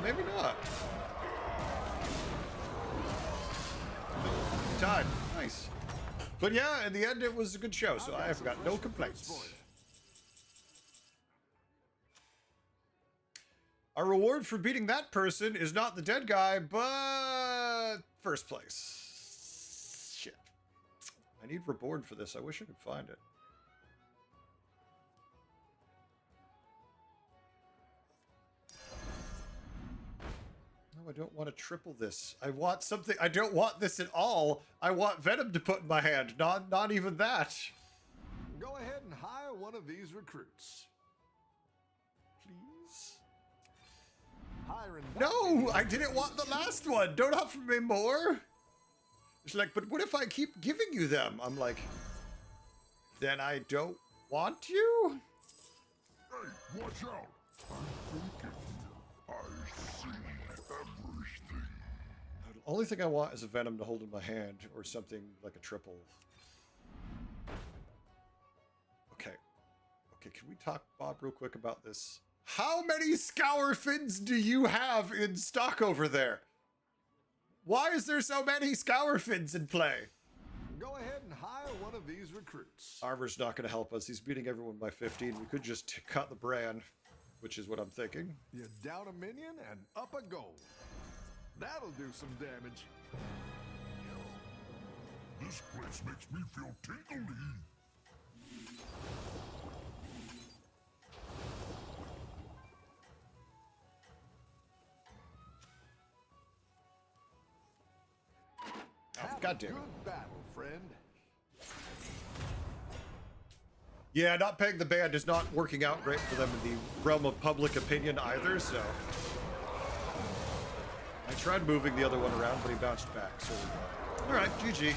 Maybe not. Time. Nice. But yeah, in the end, it was a good show, so I've got no complaints. Our reward for beating that person is not the dead guy, but first place. Shit. I need reward for this. I wish I could find it. No, I don't want to triple this. I want something. I don't want this at all. I want Venom to put in my hand. Not even that. Go ahead and hire one of these recruits. Please. Hiring. No, I didn't want the last one. Don't offer me more. It's like, but what if I keep giving you them? I'm like, then I don't want you? Hey, watch out! I'm thinking here. I see everything. The only thing I want is a Venom to hold in my hand or something like a triple. Okay. Okay, can we talk, Bob, real quick about this? How many Scour Fins do you have in stock over there? Why is there so many Scour Fins in play? Go ahead and hire one of these recruits. Armor's not going to help us. He's beating everyone by 15. We could just cut the brand, which is what I'm thinking. You down a minion and up a goal. That'll do some damage. This place makes me feel tingly. Oh, God damn it. Good battle, friend. Yeah, not paying the band is not working out great for them in the realm of public opinion either, so... I tried moving the other one around, but he bounced back, so... Alright, GG.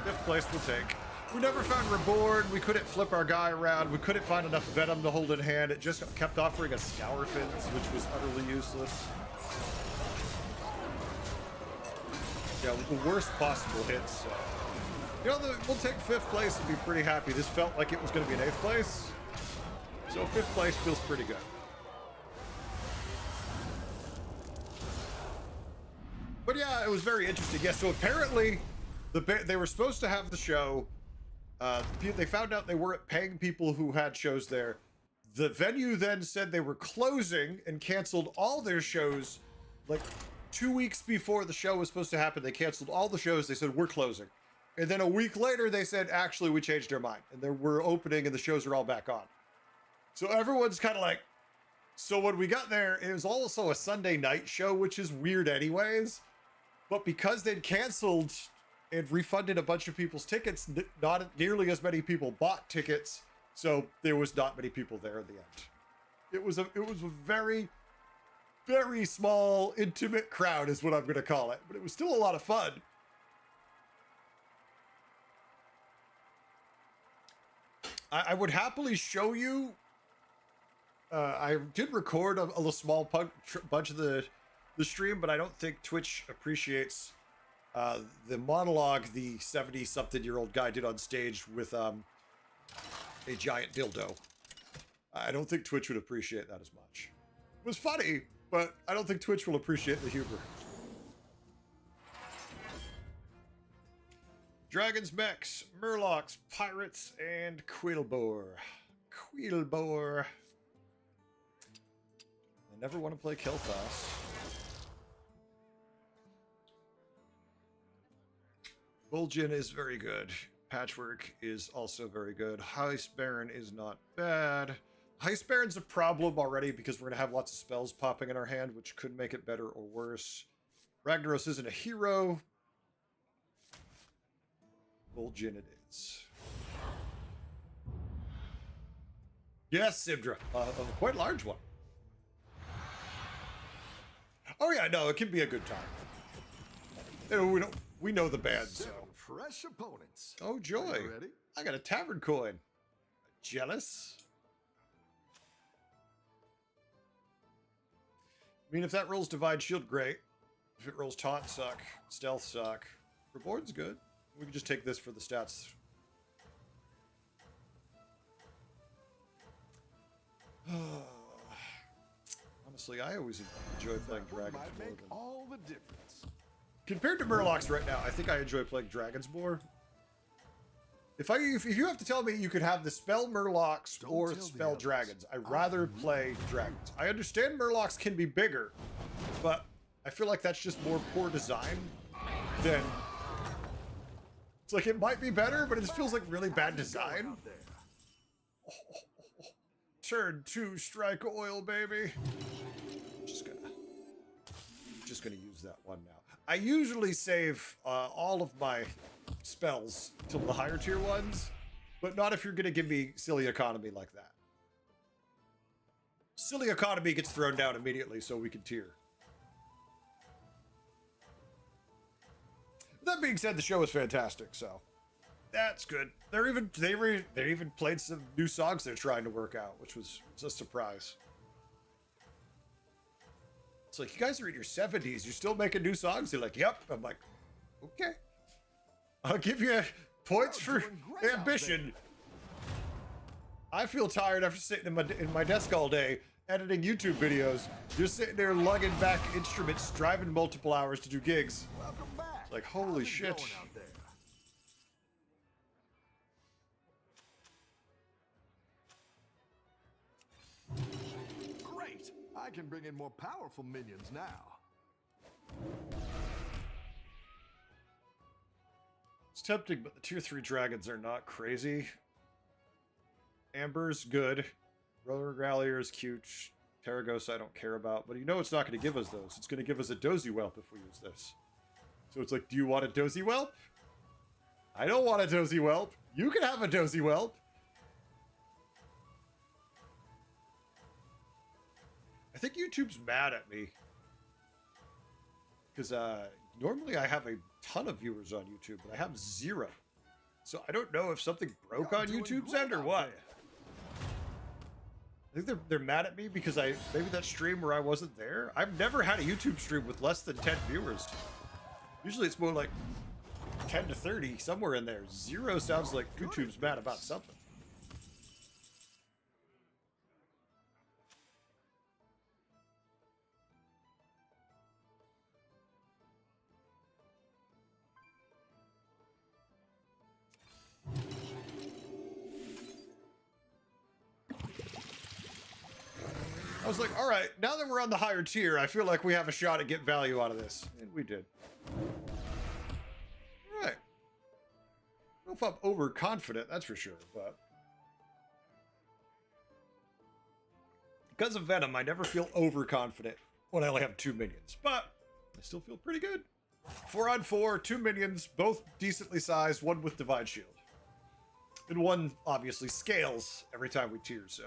5th place we'll take. We never found Reborn, we couldn't flip our guy around, we couldn't find enough Venom to hold in hand, it just kept offering us Scour Fins, which was utterly useless. Yeah, the worst possible hits. You know, we'll take 5th place and be pretty happy. This felt like it was going to be an 8th place. So 5th place feels pretty good. But yeah, it was very interesting. Yeah, so apparently they were supposed to have the show. They found out they weren't paying people who had shows there. The venue then said they were closing and canceled all their shows like 2 weeks before the show was supposed to happen. They canceled all the shows. They said, we're closing. And then a week later, they said, actually, we changed our mind. And we're opening and the shows are all back on. So everyone's kind of like, so when we got there, it was also a Sunday night show, which is weird anyways. But because they'd canceled and refunded a bunch of people's tickets, not nearly as many people bought tickets. So there was not many people there in the end. It was a very, very small, intimate crowd is what I'm going to call it. But it was still a lot of fun. I would happily show you. I did record a small bunch of the stream, but I don't think Twitch appreciates the monologue the 70-something-year-old guy did on stage with a giant dildo. I don't think Twitch would appreciate that as much. It was funny, but I don't think Twitch will appreciate the humor. Dragons, mechs, murlocs, pirates, and Quillbore. Quillbore. I never want to play Kilthas. Vol'jin is very good. Patchwork is also very good. Heist Baron is not bad. Heist Baron's a problem already because we're going to have lots of spells popping in our hand, which could make it better or worse. Ragnaros isn't a hero. Vol'jin it is. Yes, Sibdra. A quite large one. Oh yeah, no, it can be a good time. You know, we know the band, so. Fresh opponents. Oh joy! Are you ready? I got a tavern coin. Jealous? I mean, if that rolls Divine Shield, great. If it rolls Taunt, suck. Stealth, suck. Reward's good. We can just take this for the stats. I'm Honestly, I always enjoy playing That one dragons might more make than... all the difference. Compared to Murlocs right now, I think I enjoy playing dragons more. If you have to tell me you could have the spell Murlocs Don't or tell the spell others. dragons, I'd rather play dragons. I understand Murlocs can be bigger, but I feel like that's just more poor design than... It's like it might be better, but it just feels like really bad design. Out there. Turn 2 strike oil, baby. Just gonna use that one now. I usually save all of my spells till the higher tier ones, but not if you're gonna give me silly economy like that. Silly economy gets thrown down immediately, so we can tier. That being said, the show is fantastic, so that's good. They even played some new songs they're trying to work out, which was a surprise. It's like, you guys are in your 70s, you're still making new songs? They're like, yep. I'm like, okay. I'll give you points for doing great out ambition. I feel tired after sitting in my desk all day editing YouTube videos. You're sitting there lugging back instruments, driving multiple hours to do gigs. Welcome back. Like, holy How's it shit. going out there? Great. I can bring in more powerful minions now. It's tempting, but the tier 3 dragons are not crazy. Amber's good. Roller Rallier is cute. Terragos I don't care about, but you know it's not going to give us those. It's going to give us a Dozy Whelp if we use this. So it's like, do you want a Dozy Whelp? I don't want a Dozy Whelp. You can have a Dozy Whelp. I think YouTube's mad at me. Because normally I have a ton of viewers on YouTube, but I have 0. So I don't know if something broke You're on doing YouTube's great end or out what. there. I think they're mad at me because maybe that stream where I wasn't there. I've never had a YouTube stream with less than 10 viewers. Usually it's more like 10 to 30, somewhere in there. 0 sounds like YouTube's mad about something. I was like, all right, now that we're on the higher tier, I feel like we have a shot at get value out of this. And we did. All right. I don't know if I'm overconfident, that's for sure, but... Because of Venom, I never feel overconfident when I only have 2 minions. But I still feel pretty good. 4 on 4, 2 minions, both decently sized, one with Divine Shield. And one, obviously, scales every time we tier, so...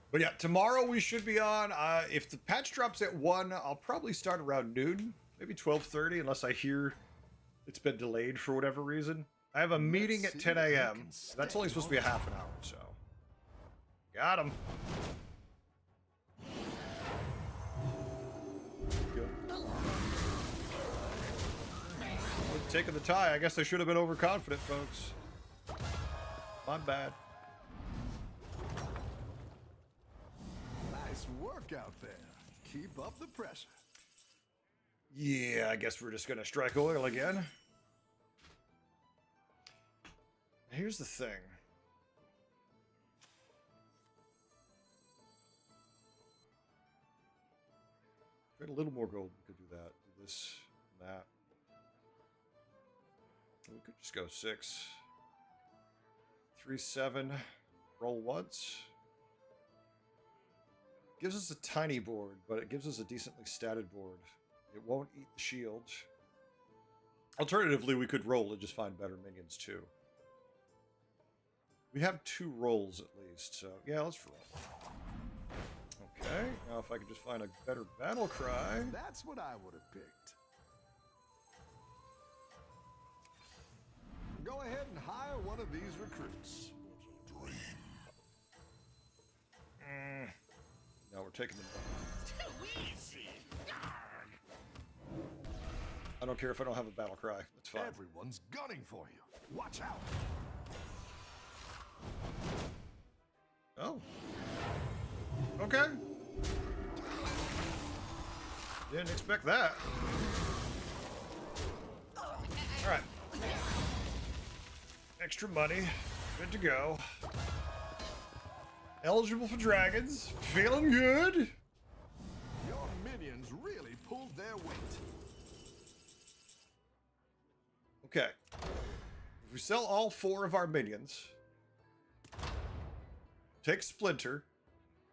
But yeah, tomorrow we should be on. If the patch drops at 1, I'll probably start around noon, maybe 12:30, unless I hear it's been delayed for whatever reason. I have a meeting at 10 a.m. That's only supposed to be a half an hour, so. Got him. Good. Taking the tie. I guess I should have been overconfident, folks. My bad. Nice work out there. Keep up the pressure. Yeah, I guess we're just gonna strike oil again. Here's the thing. If we had a little more gold, we could do that. Do this, and that. We could just go 6. 3, 7. Roll once. Gives us a tiny board, but it gives us a decently statted board. It won't eat the shield. Alternatively, we could roll and just find better minions too. We have 2 rolls at least, so yeah, let's roll. Okay, now if I could just find a better battle cry. That's what I would have picked. Go ahead and hire one of these recruits. No, we're taking them back. Too easy. I don't care if I don't have a battle cry. That's fine. Everyone's gunning for you. Watch out. Oh. Okay. Didn't expect that. Alright. Extra money. Good to go. Eligible for dragons. Feeling good. Your minions really pulled their weight. Okay. If we sell all 4 of our minions, take Splinter,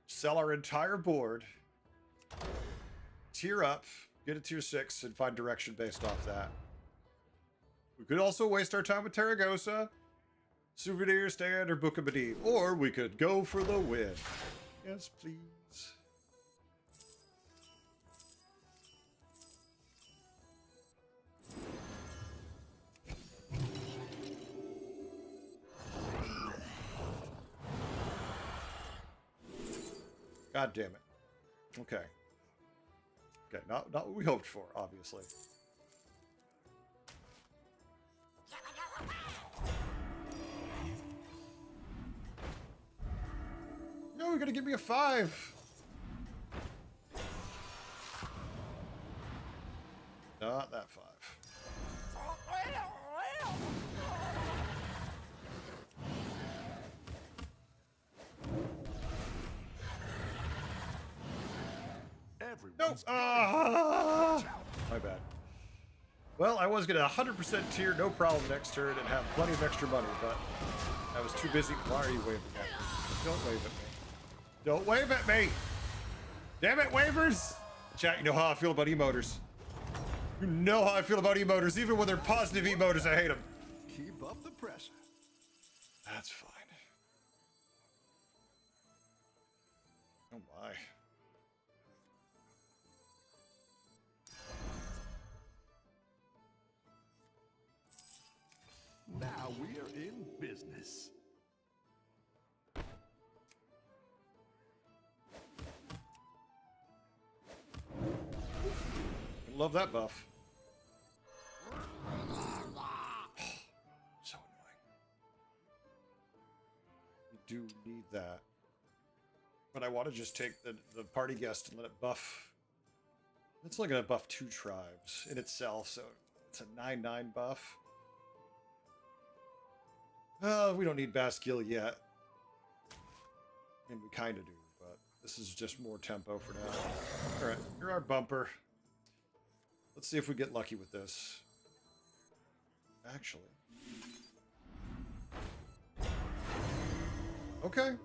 sell our entire board, tier up, get a tier 6, and find direction based off that. We could also waste our time with Taragosa, Souvenir Stand, or Book of Medivh. Or we could go for the win. Yes, please. God damn it. Okay. Okay, not what we hoped for, obviously. No, you're gonna give me a 5. Not that 5. No. My bad. Well, I was gonna 100% tier, no problem next turn, and have plenty of extra money, but I was too busy. Why are you waving at me? Don't wave at me. Don't wave at me! Damn it, waivers! Chat, you know how I feel about emoters. You know how I feel about emoters. Even when they're positive emoters, I hate them. Keep up the pressure. That's fine. Oh my. Now we are in business. Love that buff. So annoying. We do need that. But I want to just take the party guest and let it buff. It's only going to buff 2 tribes in itself, so it's a 9/9 buff. We don't need Bastille yet. And we kind of do, but this is just more tempo for now. Alright, you're our bumper. Let's see if we get lucky with this. Actually. Okay.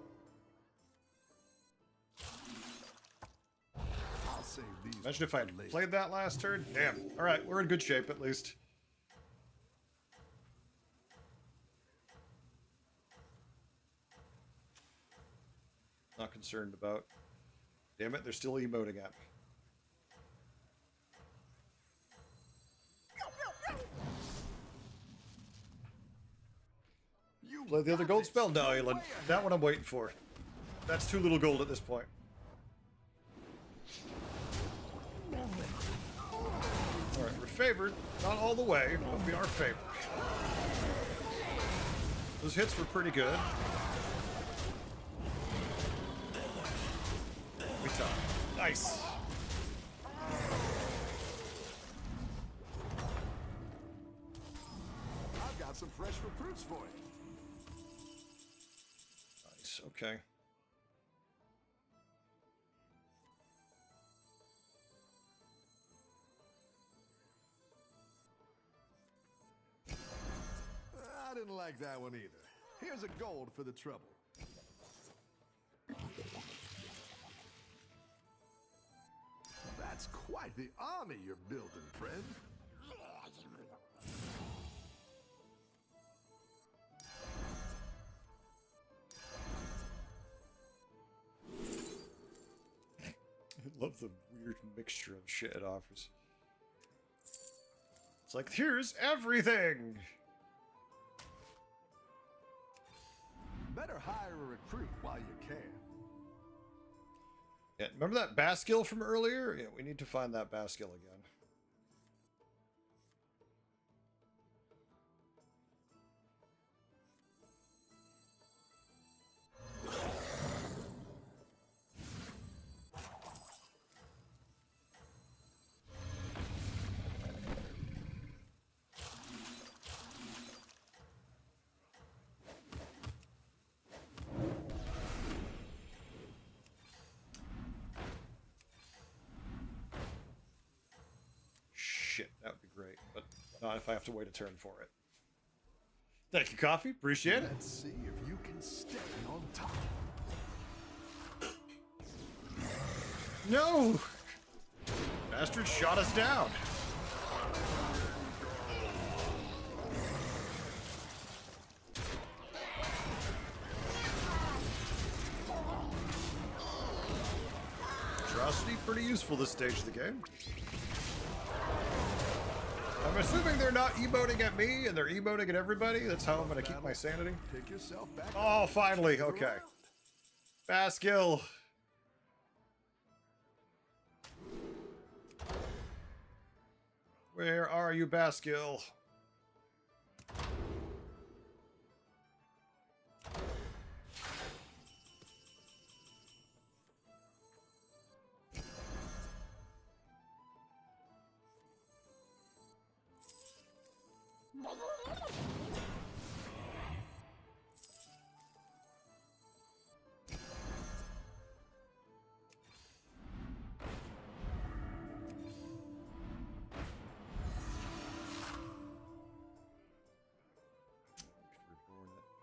I'll save these. Imagine if I for later. played that last turn. Damn. Alright, we're in good shape at least. Not concerned about. Damn it, they're still emoting at me. You Play the other got gold this. spell now, You're Aylan. way That one I'm waiting for. That's 2 little gold at this point. Alright, we're favored. Not all the way, but we are favored. Those hits were pretty good. We top. Nice. I've got some fresh recruits for you. Nice. Okay. I didn't like that one either. Here's a gold for the trouble. That's quite the army you're building, friend. I love the weird mixture of shit it offers. It's like, here's everything! Better hire a recruit while you can. Yeah, remember that Bastille from earlier? Yeah, we need to find that Bastille again. Not if I have to wait a turn for it. Thank you, Coffee. Appreciate it. Let's see if you can stay on top. No! Bastard shot us down. Atrocity, pretty useful this stage of the game. I'm assuming they're not emoting at me and they're emoting at everybody. That's how I'm going to keep my sanity. Pick yourself back Oh, up. finally. Okay. Baskill. Where are you, Baskill?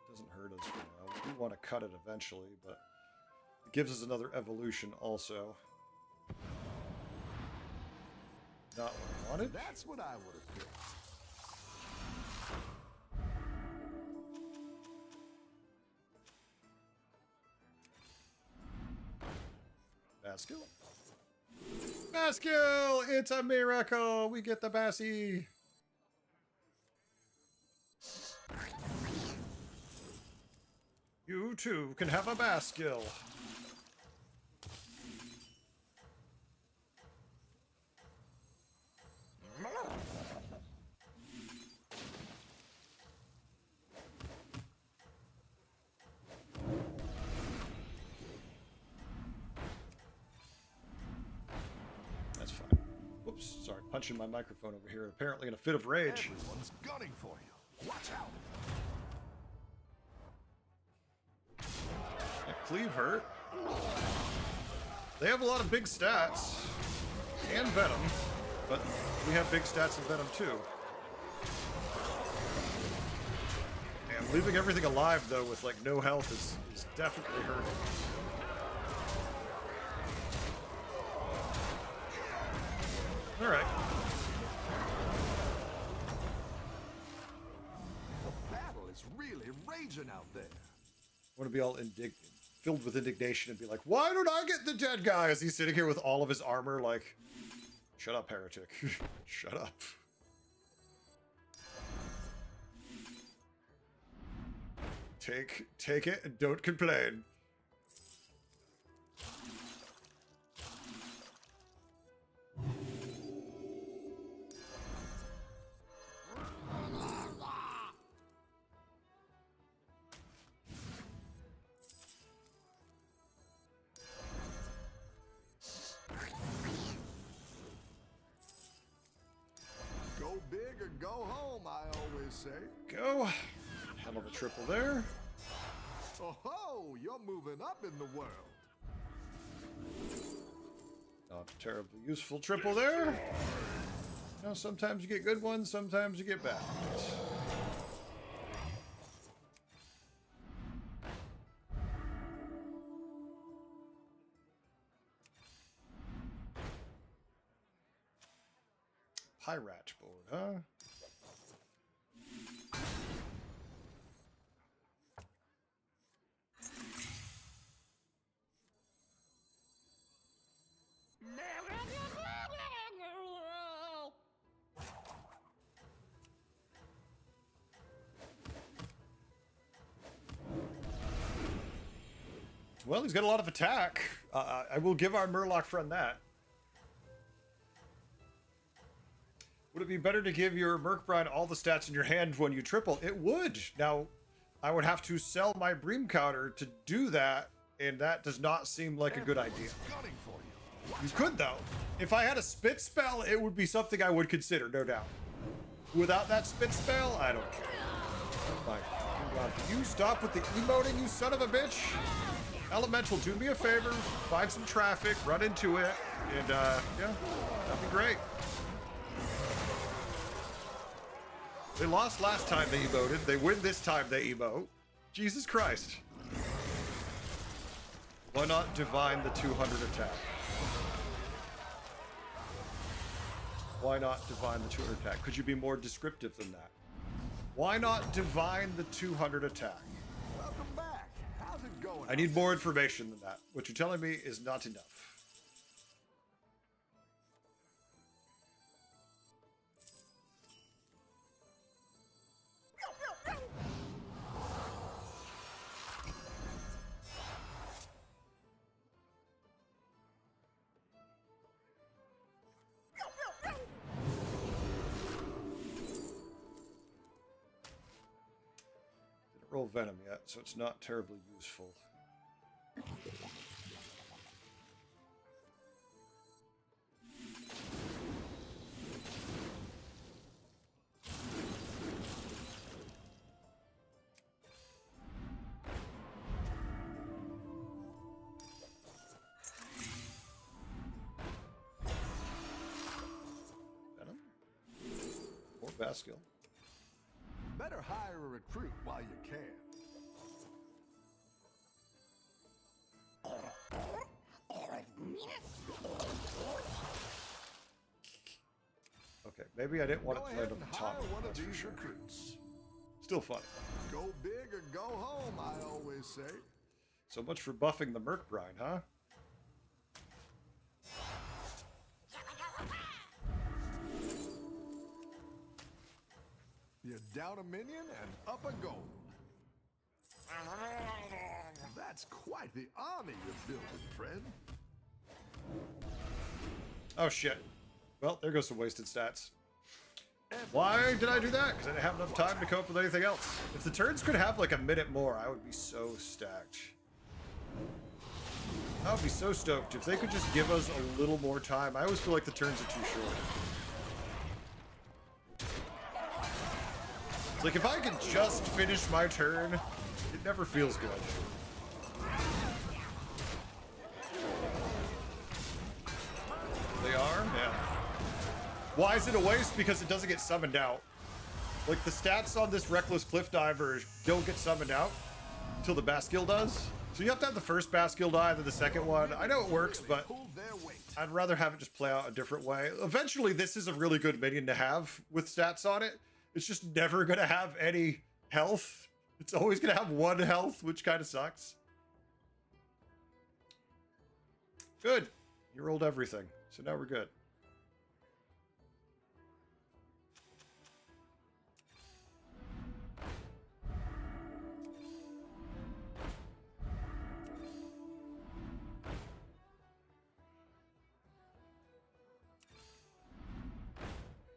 Doesn't hurt us for now. We do want to cut it eventually, but it gives us another evolution also. Not what I wanted. That's what I would have picked. Baskill. Baskill! It's a miracle! We get the Bassie! You too can have a Baskill. That's fine. Whoops, sorry, punching my microphone over here. Apparently in a fit of rage. Everyone's gunning for you. Watch out. Cleave hurt. They have a lot of big stats. And Venom. But we have big stats and Venom too. And leaving everything alive though with like no health is definitely hurting. Alright. The battle is really raging out there. I want to be all filled with indignation and be like, why don't I get the dead guy? As he's sitting here with all of his armor, like, shut up, heretic. Shut up. Take it and don't complain. Go big or go home, I always say. Go. Hell of a triple there. Oh ho, you're moving up in the world. Not a terribly useful triple there. You know, sometimes you get good ones, sometimes you get bad ones. Pyrat board, huh? Well, he's got a lot of attack. I will give our Murloc friend that. Would it be better to give your Murkbrine all the stats in your hand when you triple? It would. Now, I would have to sell my Bream Counter to do that, and that does not seem like a good idea. Gunning for you. You could, though. If I had a spit spell, it would be something I would consider, no doubt. Without that spit spell, I don't care. Oh my God. You stop with the emoting, you son of a bitch. Elemental, do me a favor. Find some traffic, run into it, and, yeah, that'd be great. They lost last time they emoted. They win this time they emote. Jesus Christ. Why not divine the 200 attack? Why not divine the 200 attack? Could you be more descriptive than that? Why not divine the 200 attack? Welcome back. How's it going? I need more information than that. What you're telling me is not enough. Didn't roll venom yet, so it's not terribly useful. Venom? Or Baskill. Better hire a recruit while you can. Okay, maybe I didn't want Go it to ahead land on and the hire top. one of That's for these sure. recruits. Still funny. Go big or go home, I always say. So much for buffing the Merc Brine, huh? You're down a minion and up a gold. That's quite the army you're building, friend. Oh shit. Well, there goes some wasted stats. Why did I do that? Because I didn't have enough time to cope with anything else. If the turns could have like a minute more, I would be so stacked. I would be so stoked if they could just give us a little more time. I always feel like the turns are too short. It's like if I could just finish my turn, it never feels good. They are? Yeah. Why is it a waste? Because it doesn't get summoned out. Like the stats on this Reckless Cliff Diver don't get summoned out until the Baskill does. So you have to have the first Baskill die, then the second one. I know it works, but Pull their weight. I'd rather have it just play out a different way. Eventually, this is a really good minion to have with stats on it. It's just never going to have any health. It's always going to have 1 health, which kind of sucks. Good. You rolled everything. So now we're good.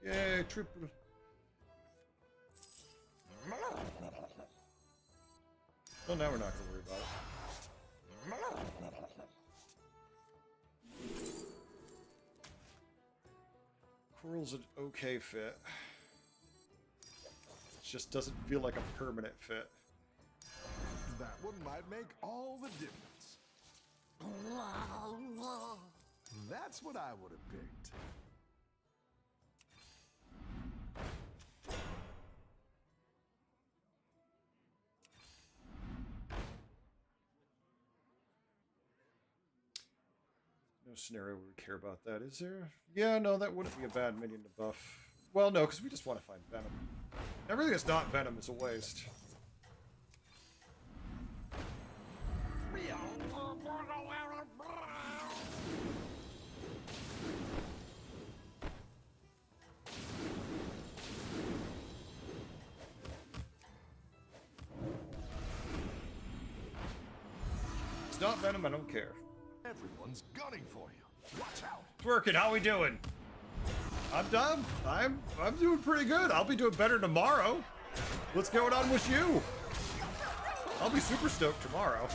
Yay, triple. Well, now we're not going to worry about it. Coral's an okay fit. It just doesn't feel like a permanent fit. That one might make all the difference. That's what I would have picked. No scenario we would care about that, is there? Yeah, no, that wouldn't be a bad minion to buff. Well, no, because we just want to find Venom. Everything that's not Venom is a waste. It's not Venom, I don't care. Everyone's gunning for you. Watch out. It's working. How we doing? I'm done. I'm doing pretty good. I'll be doing better tomorrow. What's going on with you? I'll be super stoked tomorrow.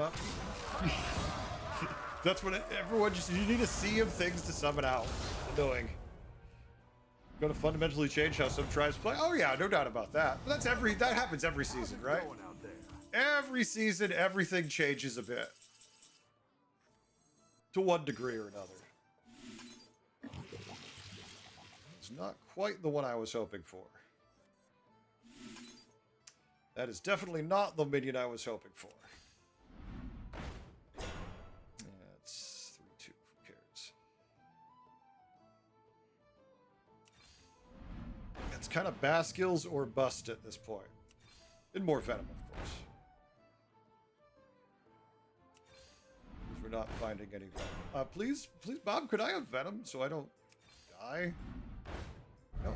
up. That's what everyone just, you need a sea of things to summon out. Annoying. Going to fundamentally change how some tribes play. Oh yeah, no doubt about that. But that happens every season, right? Going out there. Every season, everything changes a bit. To one degree or another. It's not quite the one I was hoping for. That is definitely not the minion I was hoping for. Yeah, it's 3-2. Who cares? It's kind of Baskills or bust at this point. And more Venom, of course. Because we're not finding any Venom. Please, Bob, could I have Venom so I don't die? No,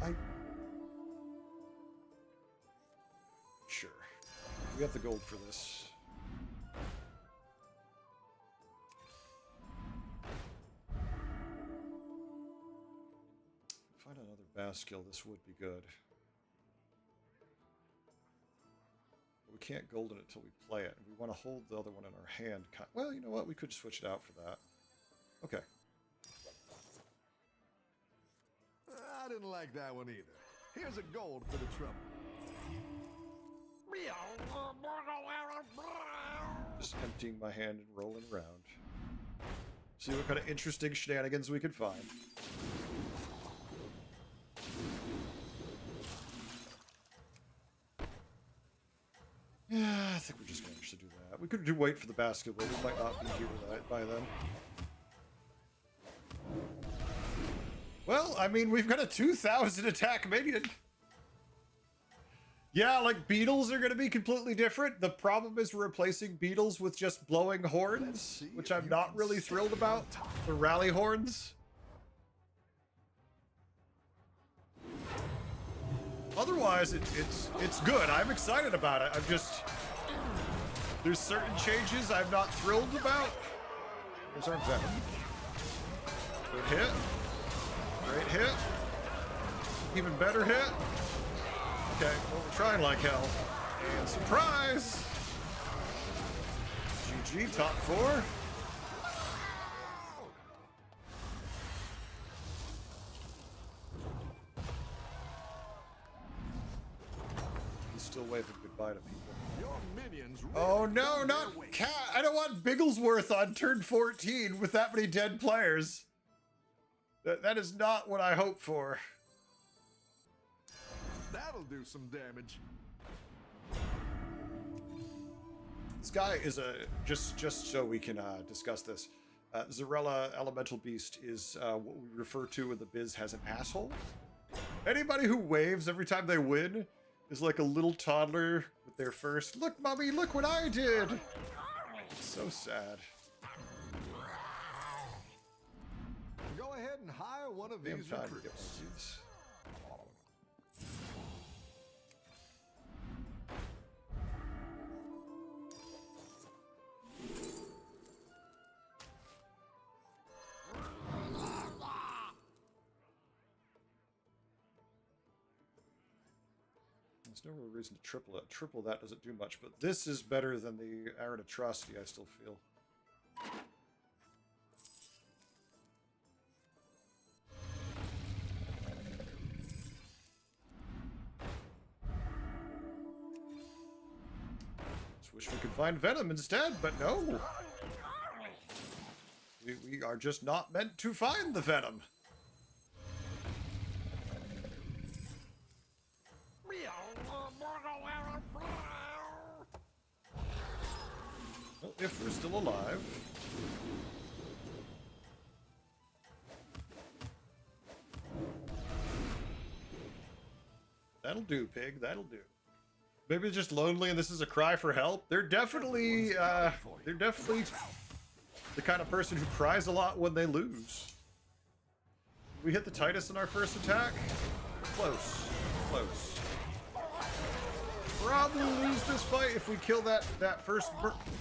Sure. We have the gold for this. Find another Baskill, this would be good. But we can't golden it until we play it. We want to hold the other one in our hand. Well, you know what? We could switch it out for that. Okay. I didn't like that one either. Here's a gold for the trouble. Just emptying my hand and rolling around. See what kind of interesting shenanigans we can find. Yeah, I think we're just going to actually do that. We could do wait for the basketball. We might not be here by then. Well, I mean, we've got a 2,000 attack minion. Yeah, like beetles are going to be completely different. The problem is we're replacing beetles with just blowing horns, which I'm not really thrilled about. The rally horns. Otherwise, it's good. I'm excited about it. There's certain changes I'm not thrilled about. There's our Venom. Good hit. Great hit. Even better hit. Okay, well, we're trying like hell. And surprise! GG, top 4. He's still waving goodbye to people. Your minions Oh really no, pulled not their weight. Cat! I don't want Bigglesworth on turn 14 with that many dead players. That is not what I hoped for. That'll do some damage. This guy is just so we can discuss this. Zarella Elemental Beast is what we refer to in the biz as an asshole. Anybody who waves every time they win is like a little toddler with their first, look, mommy, look what I did. So sad. Go ahead and hire one of Damn these time to get recruits. one of these. There's no real reason to triple it. Triple that doesn't do much, but this is better than the Iron Atrocity, I still feel. Just wish we could find Venom instead, but no. We are just not meant to find the Venom. Well, if we're still alive. That'll do, pig. That'll do. Maybe it's just lonely and this is a cry for help. They're definitely the kind of person who cries a lot when they lose. We hit the Titus in our first attack. Close. Close. Probably lose this fight if we kill that first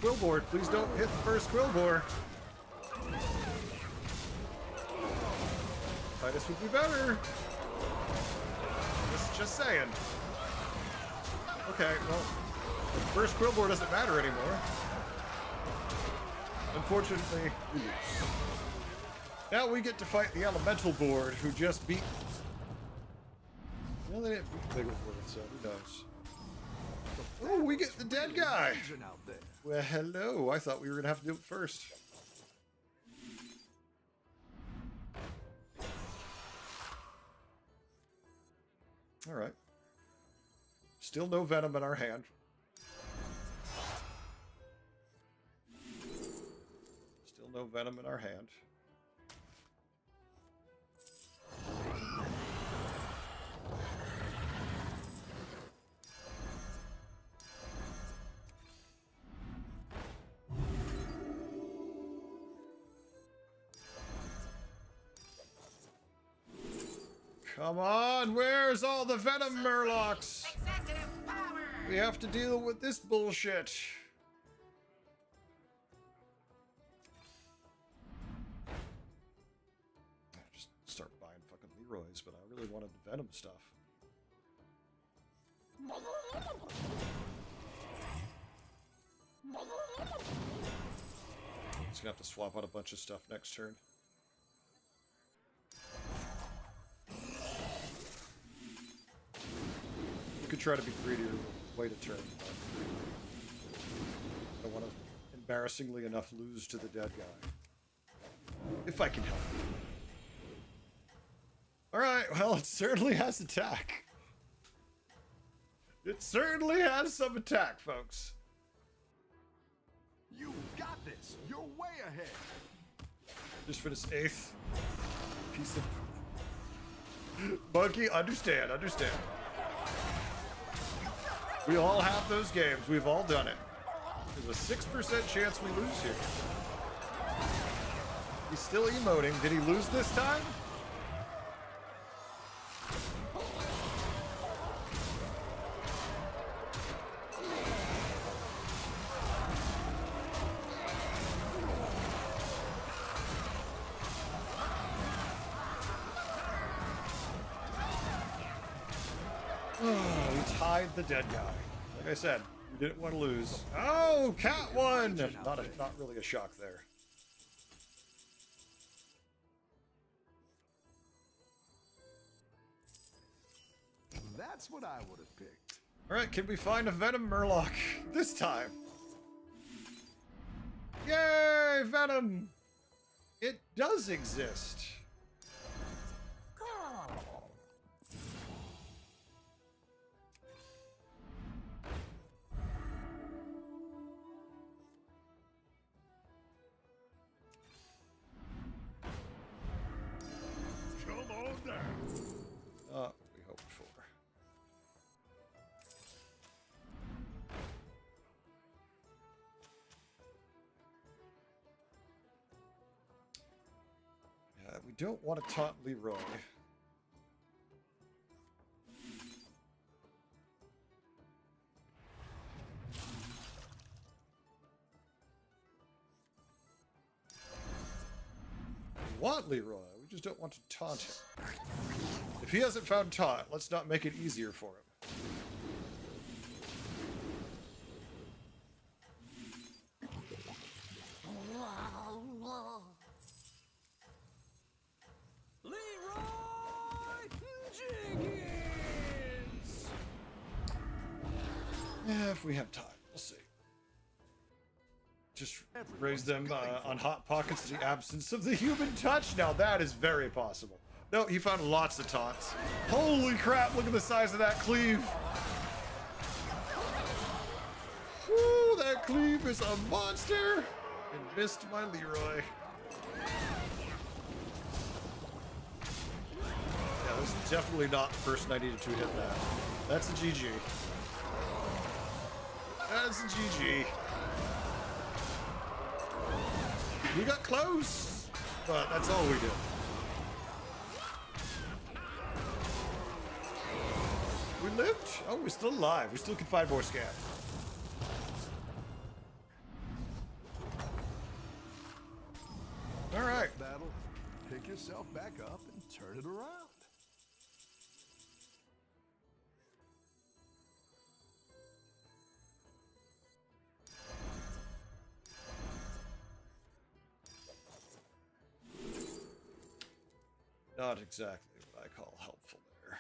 Quillboar. Please don't hit the first Quillboar. Titus would be better. Just saying. Okay, well, the first Quillboar doesn't matter anymore. Unfortunately, we lose. Now we get to fight the Elemental Board, who just beat... Well, they didn't beat Bigglesworth, so who knows. Oh, we get the dead guy! Legion out there. Well, hello. I thought we were going to have to do it first. Alright. Still no venom in our hand. Still no venom in our hand. Come on, where's all the venom murlocs? Executive power! We have to deal with this bullshit. Just start buying fucking Leroy's, but I really wanted the venom stuff. Just gonna have to swap out a bunch of stuff next turn. You could try to be greedier, wait a turn, but I don't want to, embarrassingly enough, lose to the dead guy. If I can help it. Alright, well, it certainly has attack. It certainly has some attack, folks. You got this. You're way ahead. Just for this 8th piece of... Monkey, understand, understand. We all have those games. We've all done it. There's a 6% chance we lose here. He's still emoting. Did he lose this time? We tied the dead guy. Like I said, we didn't want to lose. Oh, cat won! Not really a shock there. That's what I would have picked. Alright, can we find a Venom Murloc this time? Yay, Venom! It does exist. Come on down. We hoped for. Yeah, we don't want to taunt Leroy. We want Leroy, we just don't want to taunt him. If he hasn't found taunt, let's not make it easier for him. Leroy Jenkins! Yeah, if we have time, we'll see. Just raise them on Hot Pockets in the absence of the human touch. Now that is very possible. No, he found lots of taunts. Holy crap, look at the size of that cleave. Woo, that cleave is a monster. And missed my Leroy. Yeah, this is definitely not the person I needed to hit that. That's a GG. That's a GG. We got close, but that's all we did. We lived? Oh, we're still alive. We still can find more scab. All right. Battle. Pick yourself back up and turn it around. not exactly what I call helpful there.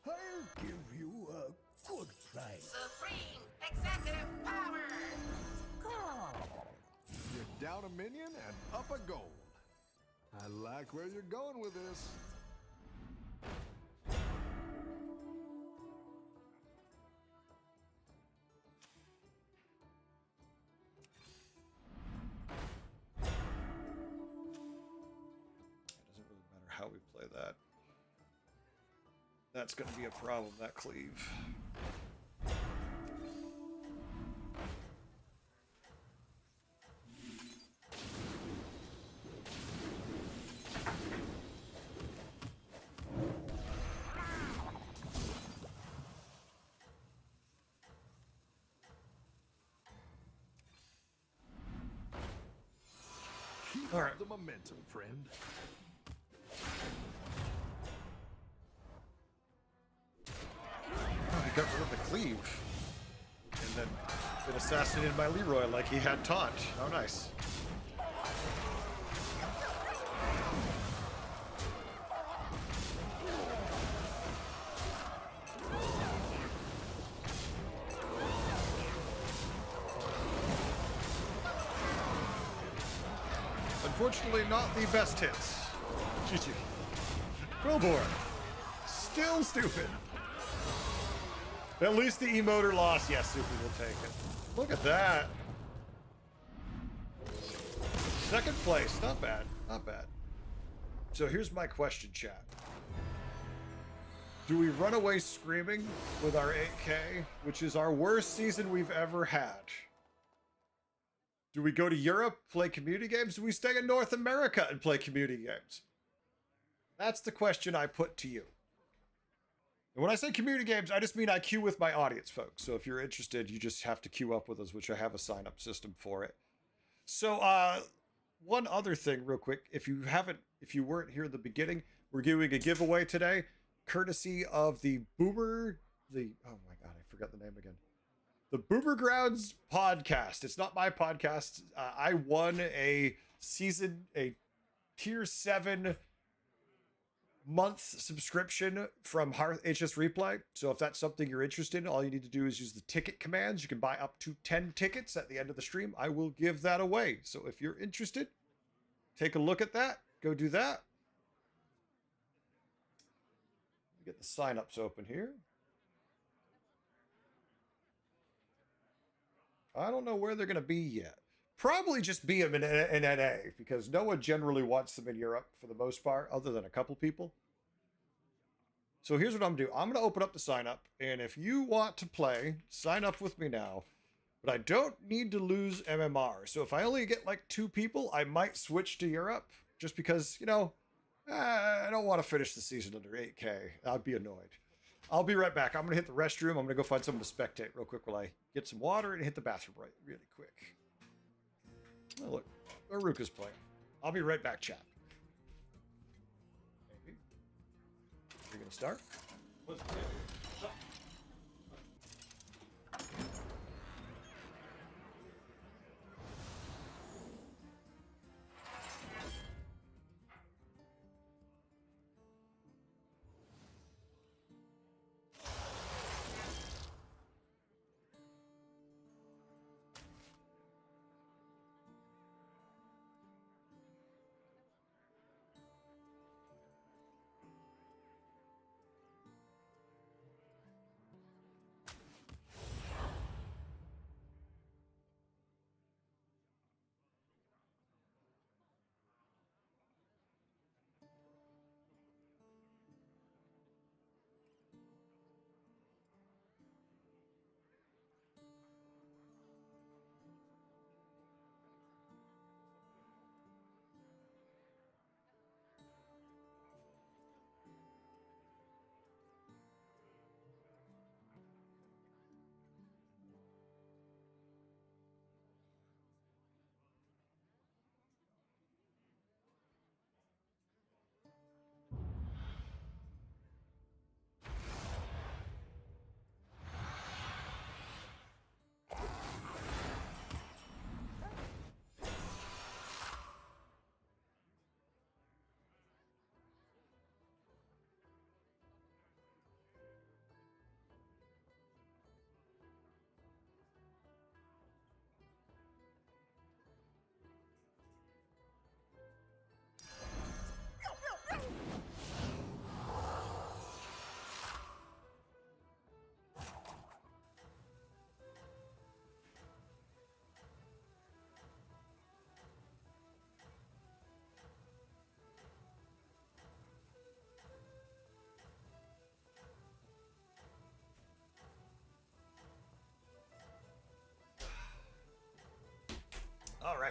I'll give you a good try. Supreme executive power! You're down a minion and up a gold. I like where you're going with this. It doesn't really matter how we play that. That's going to be a problem, that cleave. Keep All up right. the momentum, friend. Oh, he got rid of the cleave. And then been assassinated by Leroy like he had taunt. Oh, nice. Unfortunately, not the best hits. GG. Quillborn. Still stupid. At least the emoter lost. Yes, Super will take it. Look at that. Second place. Not bad. Not bad. So here's my question, chat. Do we run away screaming with our 8K, which is our worst season we've ever had? Do we go to Europe, play community games? Do we stay in North America and play community games? That's the question I put to you. And when I say community games, I just mean I queue with my audience, folks. So if you're interested, you just have to queue up with us, which I have a sign-up system for it. So one other thing real quick. If you weren't here at the beginning, we're doing a giveaway today, courtesy of the oh my God, I forgot the name again. The Boomer Grounds podcast. It's not my podcast. I won a tier 7 month subscription from Hearth HS Replay. So if that's something you're interested in, all you need to do is use the ticket commands. You can buy up to 10 tickets at the end of the stream. I will give that away. So if you're interested, take a look at that. Go do that. Get the signups open here. I don't know where they're going to be yet. Probably just be them in NA, because no one generally wants them in Europe for the most part, other than a couple people. So here's what I'm going to do. I'm going to open up the sign up, and if you want to play, sign up with me now. But I don't need to lose MMR. So if I only get like 2 people, I might switch to Europe, just because, you know, I don't want to finish the season under 8K. I'd be annoyed. I'll be right back. I'm going to hit the restroom. I'm going to go find someone to spectate real quick while I get some water and hit the bathroom really quick. Oh, look, Aruka's playing. I'll be right back, chat. Maybe. You're going to start?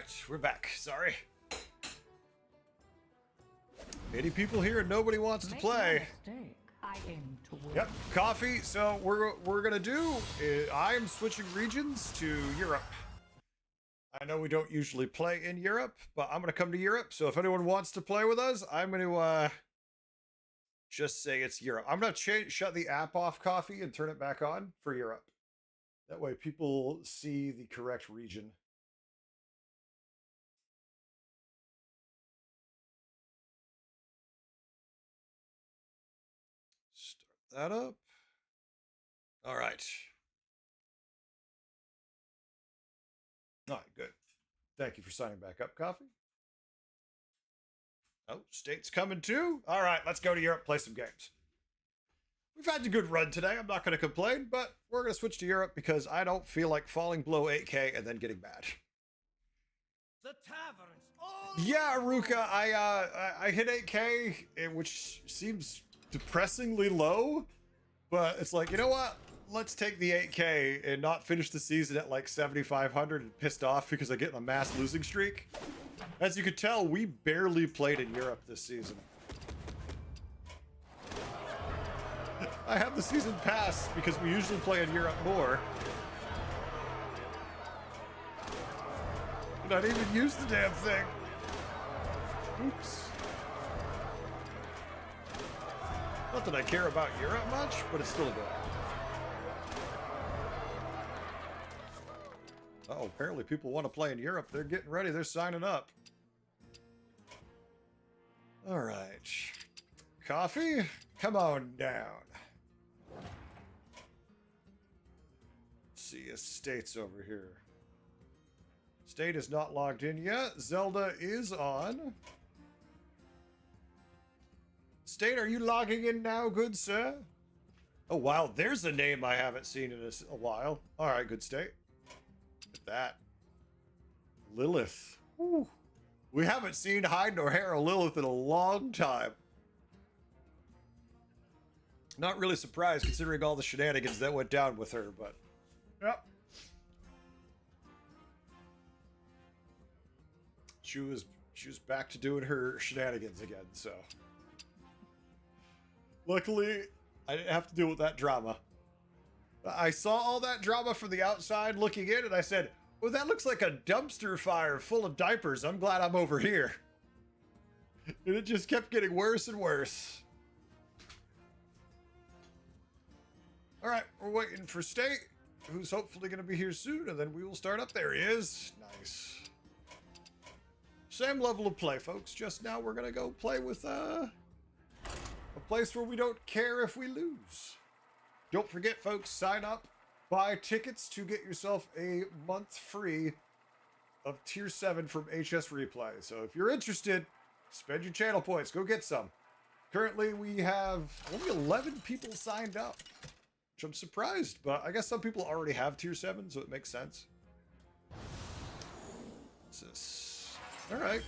right, we're back. Sorry. 80 people here and nobody wants to play. I aim to win. Yep, coffee. So we're gonna do. I am switching regions to Europe. I know we don't usually play in Europe, but I'm gonna come to Europe. So if anyone wants to play with us, I'm gonna just say it's Europe. I'm gonna shut the app off, coffee, and turn it back on for Europe. That way, people see the correct region. Start that up. All right. All right, good. Thank you for signing back up, coffee. Oh, state's coming too. All right, let's go to Europe, play some games. We've had a good run today. I'm not going to complain, but we're going to switch to Europe because I don't feel like falling below 8K and then getting mad. The taverns. Oh, Yeah, Aruka, I hit 8K, which seems depressingly low, but it's like, you know what? Let's take the 8K and not finish the season at like 7,500 and pissed off because I get in a mass losing streak. As you could tell, we barely played in Europe this season. I have the season pass because we usually play in Europe more. And I didn't even use the damn thing. Oops. Not that I care about Europe much, but it's still good. Oh, apparently people want to play in Europe. They're getting ready. They're signing up. All right. Coffee, come on down. Let's see, estate's over here. State is not logged in yet. Zelda is on. State, are you logging in now, good sir? Oh, wow. There's a name I haven't seen in a while. All right, good state. At that. Lilith. Whew. We haven't seen hide nor hair of Lilith in a long time. Not really surprised considering all the shenanigans that went down with her, but... Yep. She was back to doing her shenanigans again, so... Luckily, I didn't have to deal with that drama. I saw all that drama from the outside looking in, and I said, well, that looks like a dumpster fire full of diapers. I'm glad I'm over here. And it just kept getting worse and worse. All right, we're waiting for State, who's hopefully going to be here soon, and then we will start up. There he is. Nice. Same level of play, folks. Just now we're going to go play with a place where we don't care if we lose. Don't forget, folks, sign up, buy tickets to get yourself a month free of Tier 7 from HS Replay. So if you're interested, spend your channel points. Go get some. Currently, we have only 11 people signed up, which I'm surprised, but I guess some people already have Tier 7, so it makes sense. What's this? All right.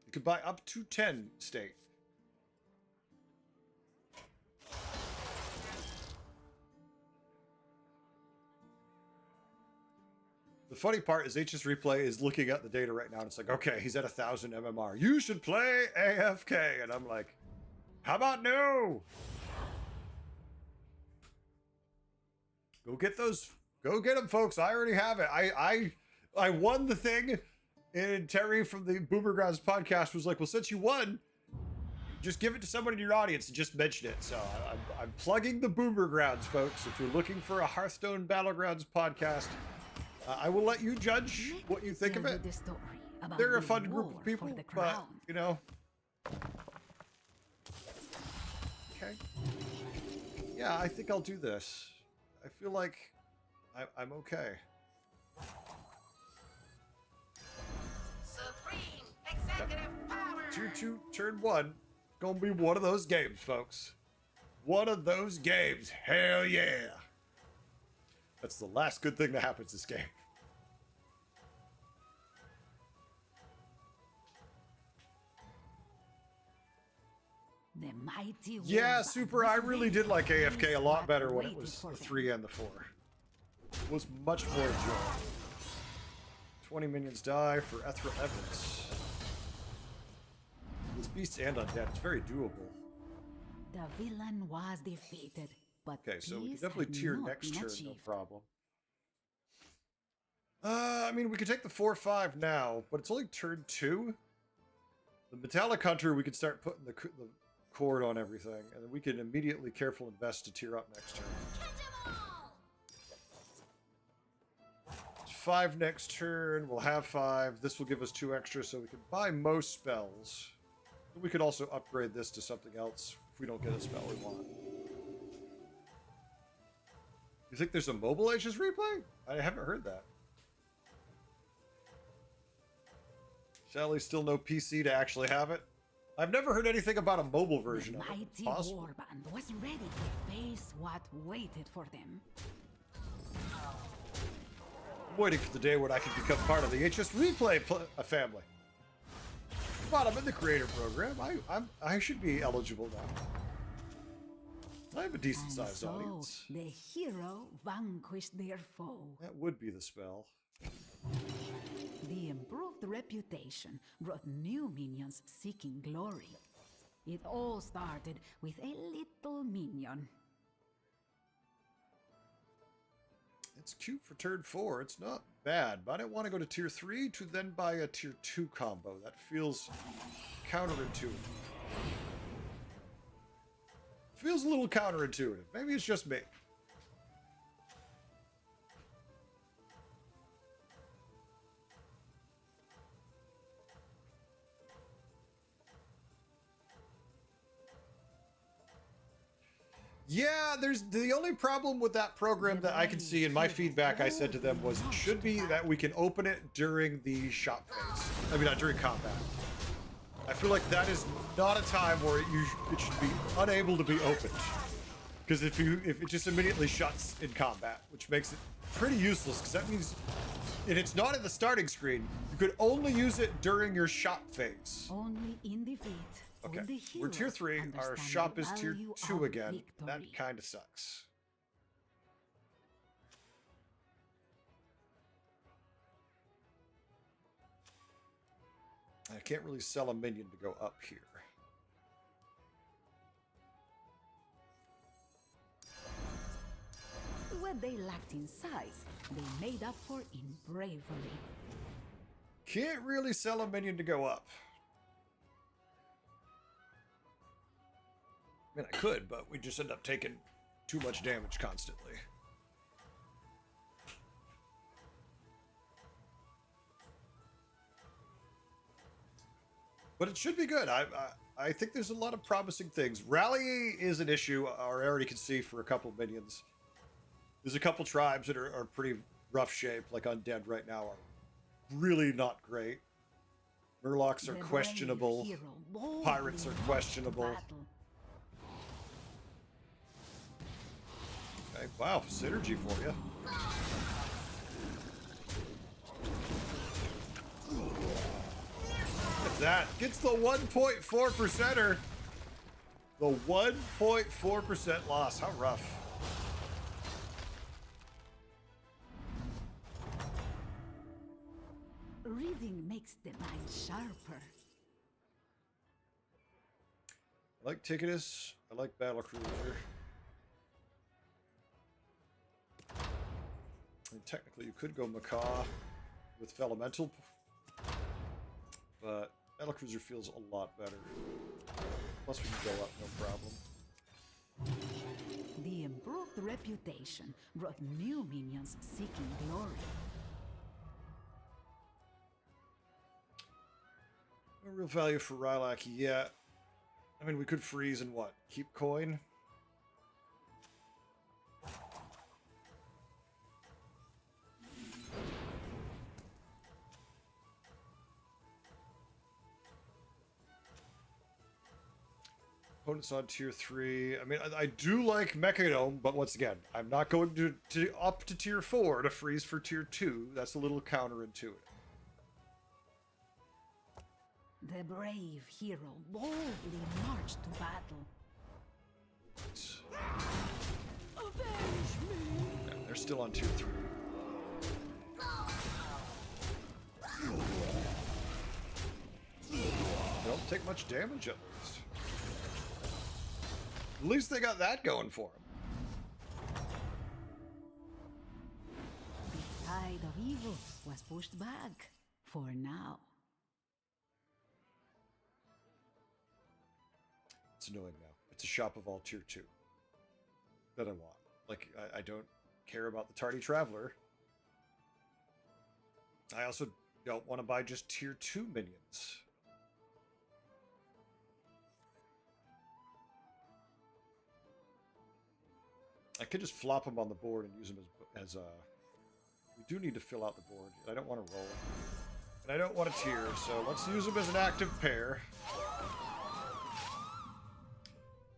You could buy up to 10 State. The funny part is HS Replay is looking at the data right now and it's like, okay, he's at 1,000 MMR. You should play AFK. And I'm like, how about no? Go get those. Go get them, folks. I already have it. I won the thing. And Terry from the Boomer Grounds podcast was like, well, since you won, just give it to somebody in your audience and just mention it. So I'm plugging the Boomer Grounds, folks. If you're looking for a Hearthstone Battlegrounds podcast, I will let you judge what you think of it. They're a fun group of people, but, you know. Okay. Yeah, I think I'll do this. I feel like I'm okay. Supreme executive power. 2-2, turn 1. Gonna be one of those games, folks. One of those games. Hell yeah. That's the last good thing that happens this game. The mighty Yeah, warrior Super, I really did like AFK a lot better when it was the 3 and the 4. was much more enjoyable. 20 minions die for Ethra Evans. This beast and undead, it's very doable. The villain was defeated, but Okay, so we can peace definitely had tier not next been turn, no achieved. problem. I mean, we could take the 4-5 now, but it's only turn 2. The Metallic Hunter, we can start putting the cord on everything, and then we can immediately careful invest to tier up next turn. 5 next turn, we'll have 5. This will give us 2 extra, so we can buy most spells. We could also upgrade this to something else if we don't get a spell we want. You think there's a Mobile Ages replay? I haven't heard that. Sadly, still no PC to actually have it. I've never heard anything about a mobile version The of it. mighty It's possible. warband was ready to face what waited for them. I'm waiting for the day when I can become part of the HS Replay family. Come on, I'm in the creator program. I should be eligible now. I have a decent And sized so audience. the hero vanquished their foe. That would be the spell. The improved reputation brought new minions seeking glory. It all started with a little minion. It's cute for turn 4. It's not bad, but I don't want to go to tier 3 to then buy a tier 2 combo. That feels counterintuitive. Feels a little counterintuitive. Maybe it's just me. Yeah, there's the only problem with that program that I can see in my feedback I said to them was it should be that we can open it during the shop phase. I mean, not during combat. I feel like that is not a time where it should be unable to be opened. Because if it just immediately shuts in combat, which makes it pretty useless, because that means if it's not in the starting screen, you could only use it during your shop phase. Only in defeat. Okay, will the we're tier heroes 3, our understand shop the is tier value 2 of again. That victory. kind of sucks. I can't really sell a minion to go up here. What they lacked in size, they made up for in bravery. Can't really sell a minion to go up. I mean, I could, but we just end up taking too much damage constantly. But it should be good. I think there's a lot of promising things. Rally is an issue, I already can see for a couple minions. There's a couple tribes that are pretty rough shape, like Undead right now are really not great. Murlocs are The brave questionable. hero boldly Pirates are marched to questionable. battle. Okay, wow, synergy for you. Look at that. Gets the 1.4%er. The 1.4% loss. How rough. Reading makes the mind sharper. I like Ticketus. I like Battlecruiser. I mean, technically, you could go Macaw with Elemental, but Battlecruiser feels a lot better. Plus, we can go up, no problem. The improved reputation brought new minions seeking glory. No real value for Rylak yet. I mean, we could freeze and what? Keep coin? Opponents on tier 3. I mean, I do like Mechadome, but once again, I'm not going to up to tier 4 to freeze for tier 2. That's a little counterintuitive. The brave hero boldly marched to battle. Yeah, they're still on tier 3. take much damage at least. At least they got that going for them. The tide of evil was pushed back for now. It's annoying now. It's a shop of all tier 2 that I want. Like, I don't care about the tardy traveler. I also don't want to buy just tier 2 minions. I could just flop them on the board and use them as we do need to fill out the board. I don't want to roll. And I don't want a tier, so let's use them as an active pair.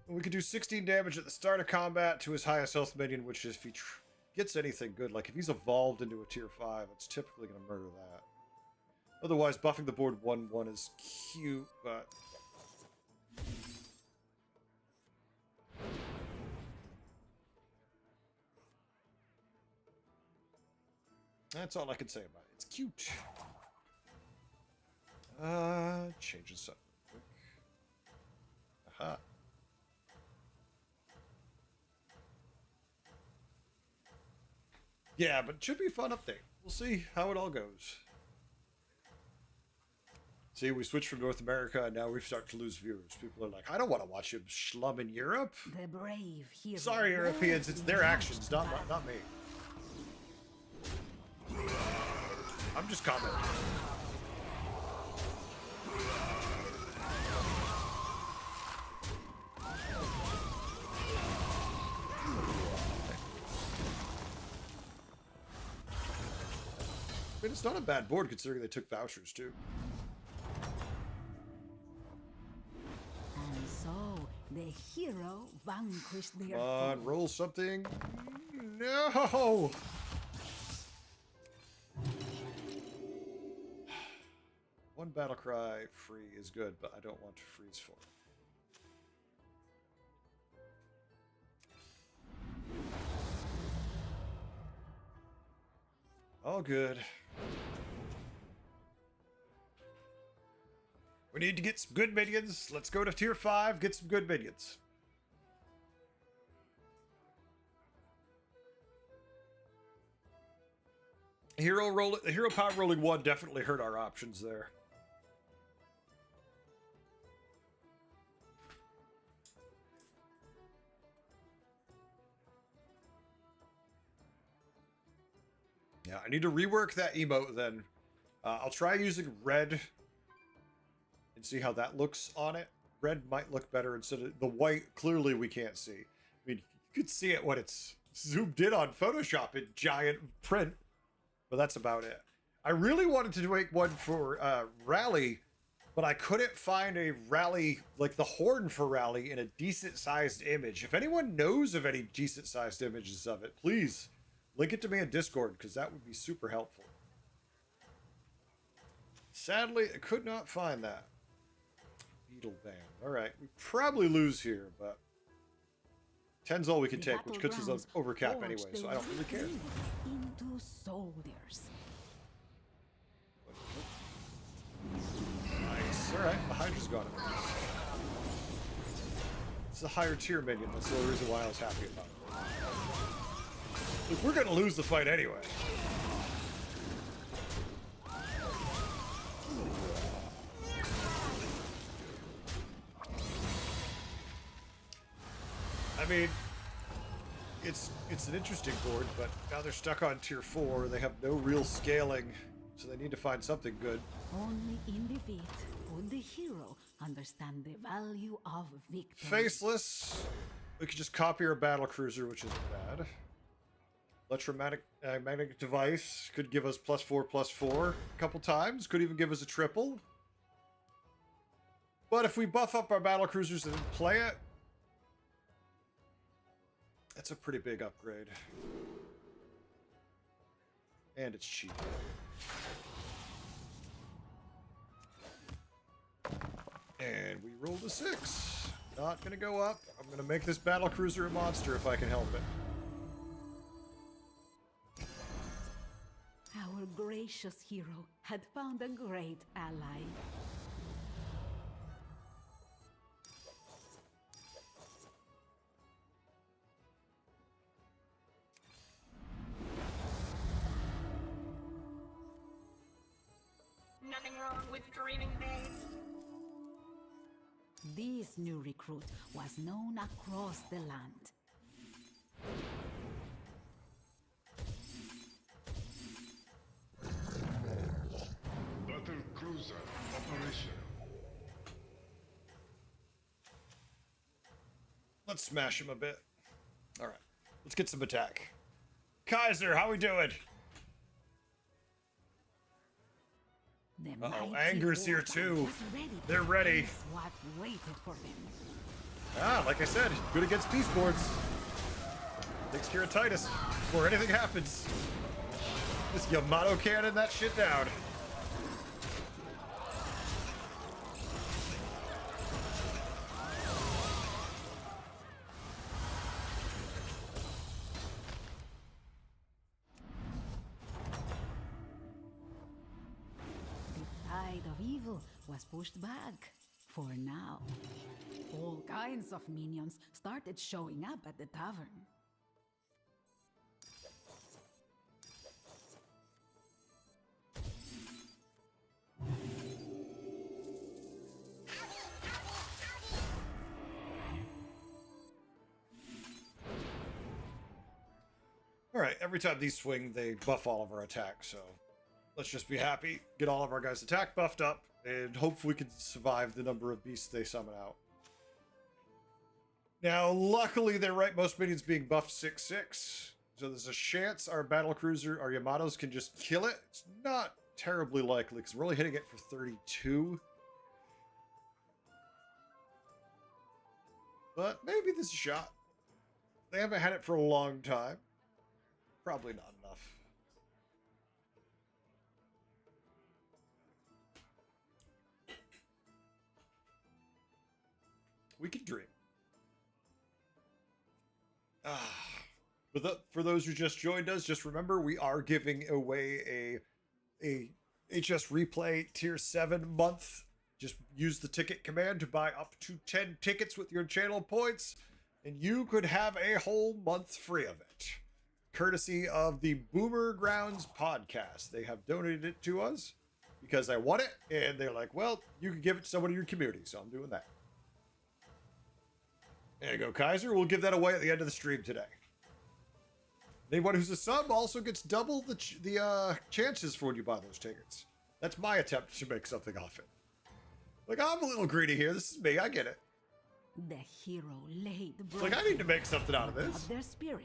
We could do 16 damage at the start of combat to his highest health minion, which is if he gets anything good. Like if he's evolved into a tier 5, it's typically going to murder that. Otherwise, buffing the board 1/1 is cute, but... that's all I can say about it. It's cute. Change this up real quick. Aha. Yeah, but it should be a fun update. We'll see how it all goes. See, we switched from North America, and now we've started to lose viewers. People are like, I don't want to watch him schlum in Europe. The brave hero. Sorry, Europeans. It's their actions, not me. I'm just commenting. I mean, it's not a bad board considering they took vouchers too. And so the hero vanquished their Come on, foe. roll something. No! One battle cry free is good, but I don't want to freeze for it. All good. We need to get some good minions. Let's go to tier 5, get some good minions. Hero power rolling 1 definitely hurt our options there. Yeah, I need to rework that emote then. I'll try using red and see how that looks on it. Red might look better instead of the white. Clearly we can't see. I mean, you could see it when it's zoomed in on Photoshop in giant print, but that's about it. I really wanted to make one for Rally, but I couldn't find a Rally, like the horn for Rally, in a decent sized image. If anyone knows of any decent sized images of it, please link it to me in Discord, because that would be super helpful. Sadly, I could not find that. Beetle Band. Alright, we probably lose here, but 10's all we can take, which puts us on overcap anyway, so I don't really care. Into soldiers. Nice. Alright, the Hydra's gone. It's a higher tier minion. That's the only reason why I was happy about it. Look, we're gonna lose the fight anyway. I mean, it's an interesting board, but now they're stuck on tier 4. They have no real scaling, so they need to find something good. Only in defeat would the hero understand the value of victory. Faceless. We could just copy our battle cruiser, which isn't bad. Electromagnetic device could give us +4/+4 a couple times. Could even give us a triple. But if we buff up our battle cruisers and play it, that's a pretty big upgrade. And it's cheap. And we rolled a 6. Not gonna go up. I'm gonna make this battle cruiser a monster if I can help it. Our gracious hero had found a great ally. wrong with dreaming names? This new recruit was known across the land. Battle cruiser operational. Let's smash him a bit. All right, let's get some attack. Kaiser, how we doing? The Uh-oh, mighty Anger's here warbands too. was ready to They're ready. face what waited for them. Ah, like I said, good against peace boards. Takes care of Titus before anything happens. Just Yamato cannon that shit down. The tide of evil was pushed back. For now, all kinds of minions started showing up at the tavern. All right, every time these swing, they buff all of our attacks, so let's just be happy, get all of our guys' attack buffed up, and hopefully we can survive the number of beasts they summon out. Now, luckily, they're right, most minions being buffed 6/6, so there's a chance our battle cruiser, our Yamatos, can just kill it. It's not terribly likely, because we're only hitting it for 32. But maybe this is a shot. They haven't had it for a long time. Probably not enough. We can dream. For those who just joined us, just remember we are giving away a HS Replay Tier 7 month. Just use the ticket command to buy up to 10 tickets with your channel points, and you could have a whole month free of it. Courtesy of the Boomer Grounds podcast. They have donated it to us because I want it, and they're like, well, you can give it to someone in your community, so I'm doing that. There you go, Kaiser. We'll give that away at the end of the stream today. Anyone who's a sub also gets double the chances for when you buy those tickets. That's my attempt to make something off it. Like, I'm a little greedy here. This is me. I get it. The hero laid It's like, I need to make something out of this. of their spirit.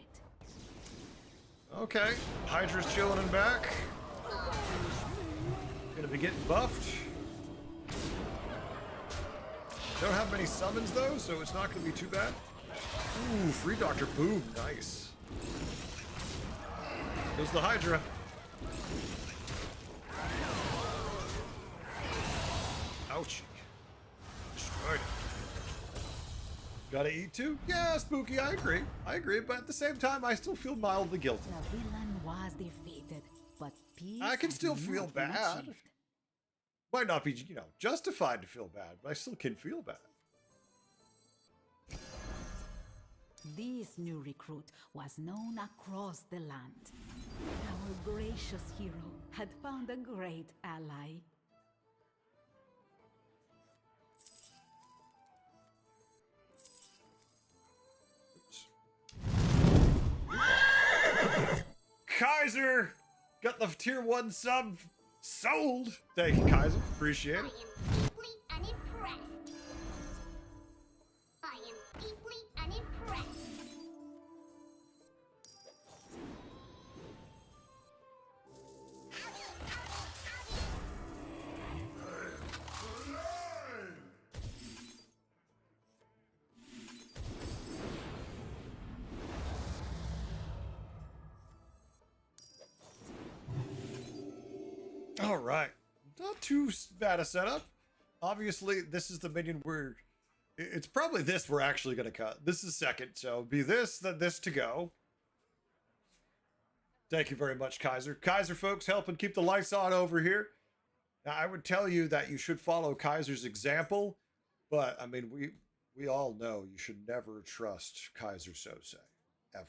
Okay, Hydra's chilling in back. Gonna be getting buffed. Don't have many summons though, so it's not gonna be too bad. Ooh, free Dr. Boom, nice. There's the Hydra. Ouchie. Destroyed it. Gotta eat too? Yeah, Spooky, I agree. I agree, but at the same time, I still feel mildly guilty. The villain was defeated, but peace I can had still not feel been bad. achieved. Might not be, justified to feel bad, but I still can feel bad. This new recruit was known across the land. Our gracious hero had found a great ally. Kaiser! Got the tier 1 sub sold! Thank you, Kaiser. Appreciate it. deeply unimpressed. I am deeply unimpressed. All right. Not too bad a setup. Obviously, this is the minion where it's probably this we're actually going to cut. This is second, so be this, then this to go. Thank you very much, Kaiser. Kaiser folks helping keep the lights on over here. Now, I would tell you that you should follow Kaiser's example, but I mean, we all know you should never trust Kaiser Sose, ever.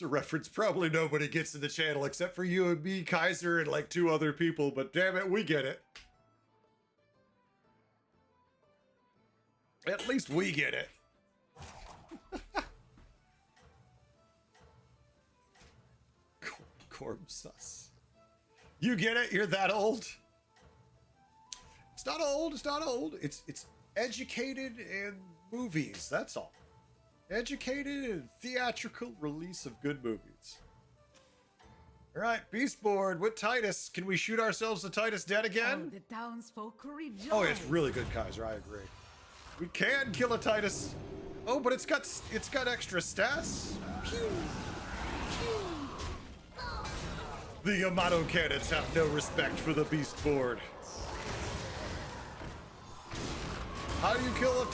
It's a reference probably nobody gets in the channel except for you and me, Kaiser, and like 2 other people, but damn it, we get it. At least we get it. Corpsus. You get it? You're that old? It's not old. It's not old. It's educated in movies. That's all. Educated in theatrical release of good movies. All right, Beast Board with Titus. Can we shoot ourselves to Titus dead again? Oh, the townsfolk rejoice. Oh, it's really good, Kaiser. I agree. We can kill a Titus. Oh, but it's got extra stats. Pew. Pew. The Yamato cannons have no respect for the Beast Board. How do you kill a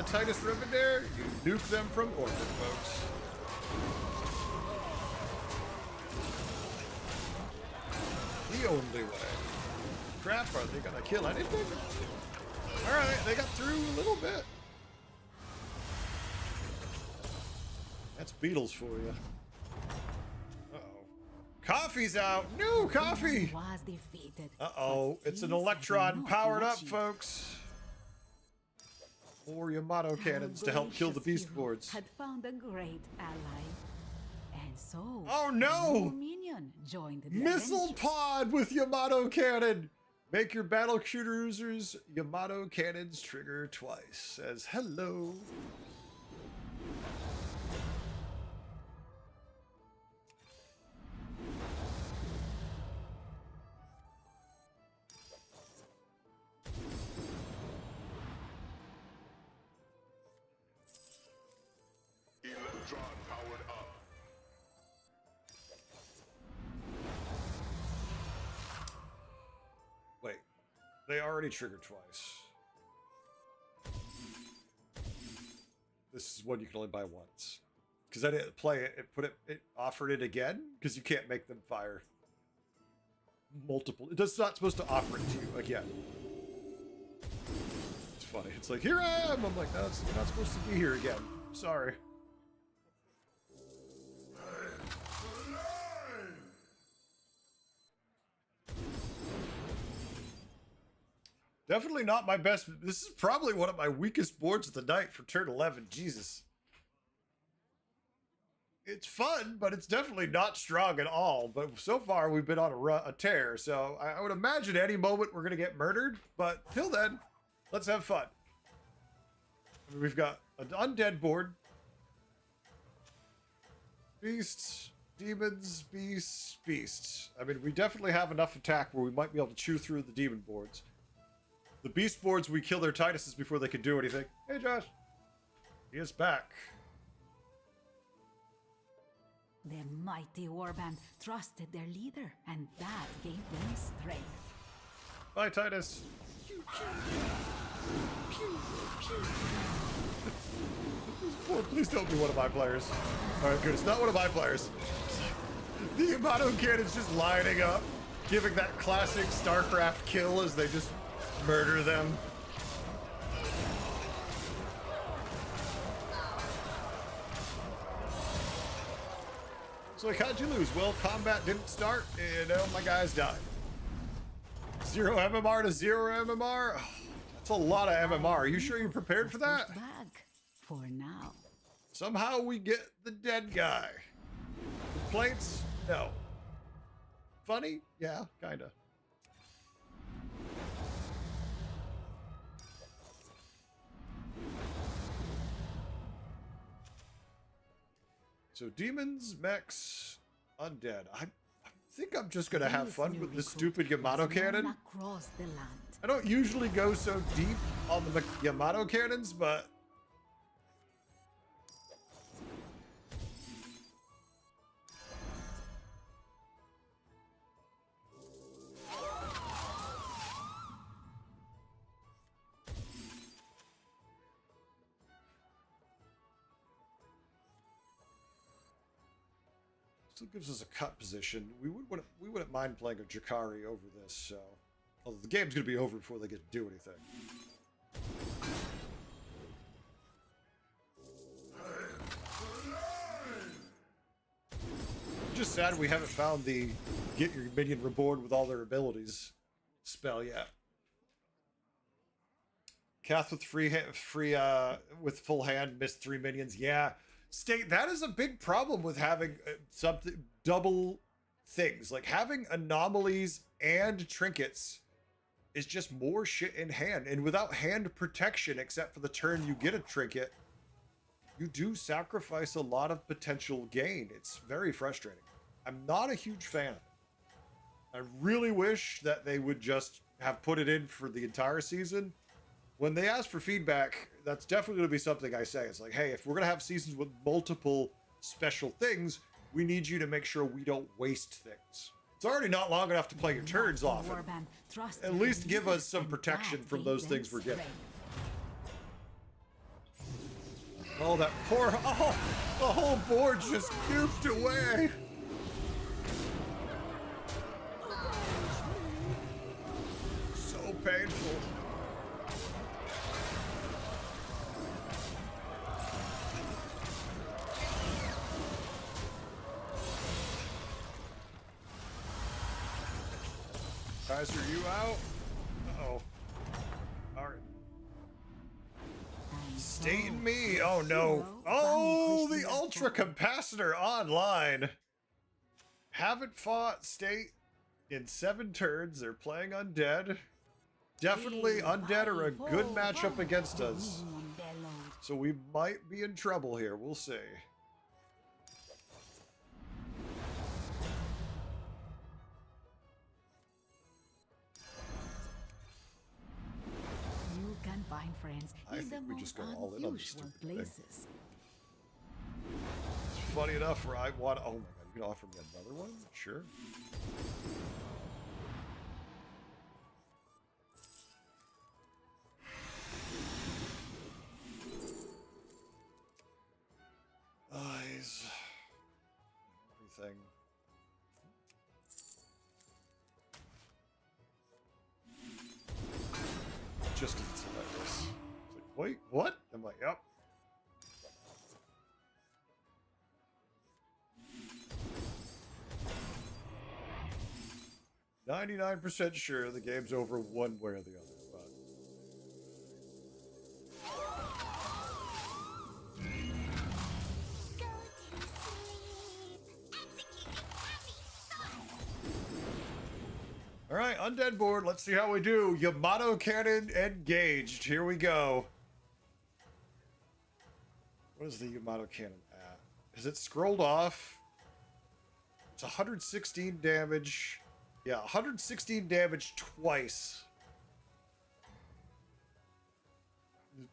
Titus Rivendare? You nuke them from orbit, folks. The only way. Crap, are they gonna kill anything? Alright, they got through a little bit. That's Beatles for you. Uh-oh. Coffee's out! No, Coffee! Was defeated. Uh-oh, it's an Electron powered up, folks. More Yamato cannons to help kill the Beast Boards. Had found a great ally. And so, Oh a no! new minion joined the Missile adventure. pod with Yamato cannon! Make your battle cruisers Yamato cannons trigger twice. Says hello. Electron powered up. Wait, they already triggered twice. This is one you can only buy once. Because I didn't play it, it offered it again, because you can't make them fire multiple. It's not supposed to offer it to you again. It's funny. It's like, here I am! I'm like, no, you're not supposed to be here again. Sorry. Definitely not my best. This is probably one of my weakest boards of the night for turn 11. Jesus. It's fun, but it's definitely not strong at all. But so far, we've been on a tear. So I would imagine any moment we're going to get murdered. But till then, let's have fun. We've got an undead board. Beasts, demons, beasts, beasts. I mean, we definitely have enough attack where we might be able to chew through the demon boards. The beast boards, we kill their Tituses before they can do anything. Hey, Josh. He is back. The mighty warband trusted their leader, and that gave them strength. Bye, Titus. Please don't be one of my players. All right, good. It's not one of my players. The Yamato cannon's just lining up, giving that classic StarCraft kill as they just murder them. So like, how'd you lose? Well, combat didn't start, and oh, my guys died. 0 MMR to 0 MMR? Oh, that's a lot of MMR. Are you sure you're prepared for that? Back for now. Somehow we get the dead guy. Complaints? No. Funny? Yeah, kinda. So demons, mechs, undead. I think I'm just gonna have fun with this stupid Yamato cannon. Across the land. I don't usually go so deep on the Yamato cannons, but still gives us a cut position. We wouldn't mind playing a Jakari over this, so although the game's gonna be over before they get to do anything. just sad we haven't found the get your minion reborn with all their abilities spell yet. Cath with with full hand missed 3 minions. Yeah, State, that is a big problem with having something double things. Like having anomalies and trinkets is just more shit in hand, and without hand protection, except for the turn you get a trinket, you do sacrifice a lot of potential gain. It's very frustrating. I'm not a huge fan of it. I really wish that they would just have put it in for the entire season. When they ask for feedback, that's definitely going to be something I say. It's like, hey, if we're going to have seasons with multiple special things, we need you to make sure we don't waste things. It's already not long enough to play your turns often. At least give us some protection from those things we're getting. Oh, that poor... Oh, the whole board just goofed away. So painful. Guys, are you out? Uh-oh. All right. State and me. Oh, no. Oh, the Ultra Capacitor online. Haven't fought State in 7 turns. They're playing Undead. Definitely Undead are a good matchup against us. So we might be in trouble here. We'll see. Find friends I in the think we just most go all in on this unusual stupid thing. places. It's funny enough where I want... Oh my god, you can offer me another one? Sure. Eyes. Everything. Just because it's hilarious. It's like, wait, what? I'm like, yep. %99 sure the game's over one way or the other. But... Go to sleep. Executing happy thoughts. All right, Undead board. Let's see how we do. Yamato Cannon engaged. Here we go. What is the Yamato Cannon at? Is it scrolled off? It's 116 damage. Yeah, 116 damage twice.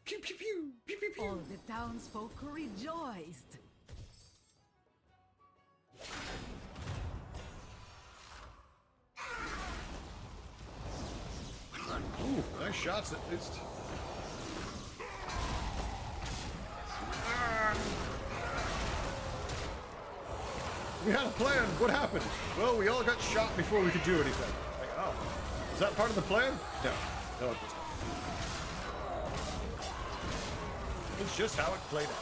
Pew, pew, pew, pew, pew, pew. All the townsfolk rejoiced. Ooh, nice shots at least. We had a plan. What happened? Well, we all got shot before we could do anything. Like, oh, is that part of the plan? No, no, it wasn't. It's just how it played out.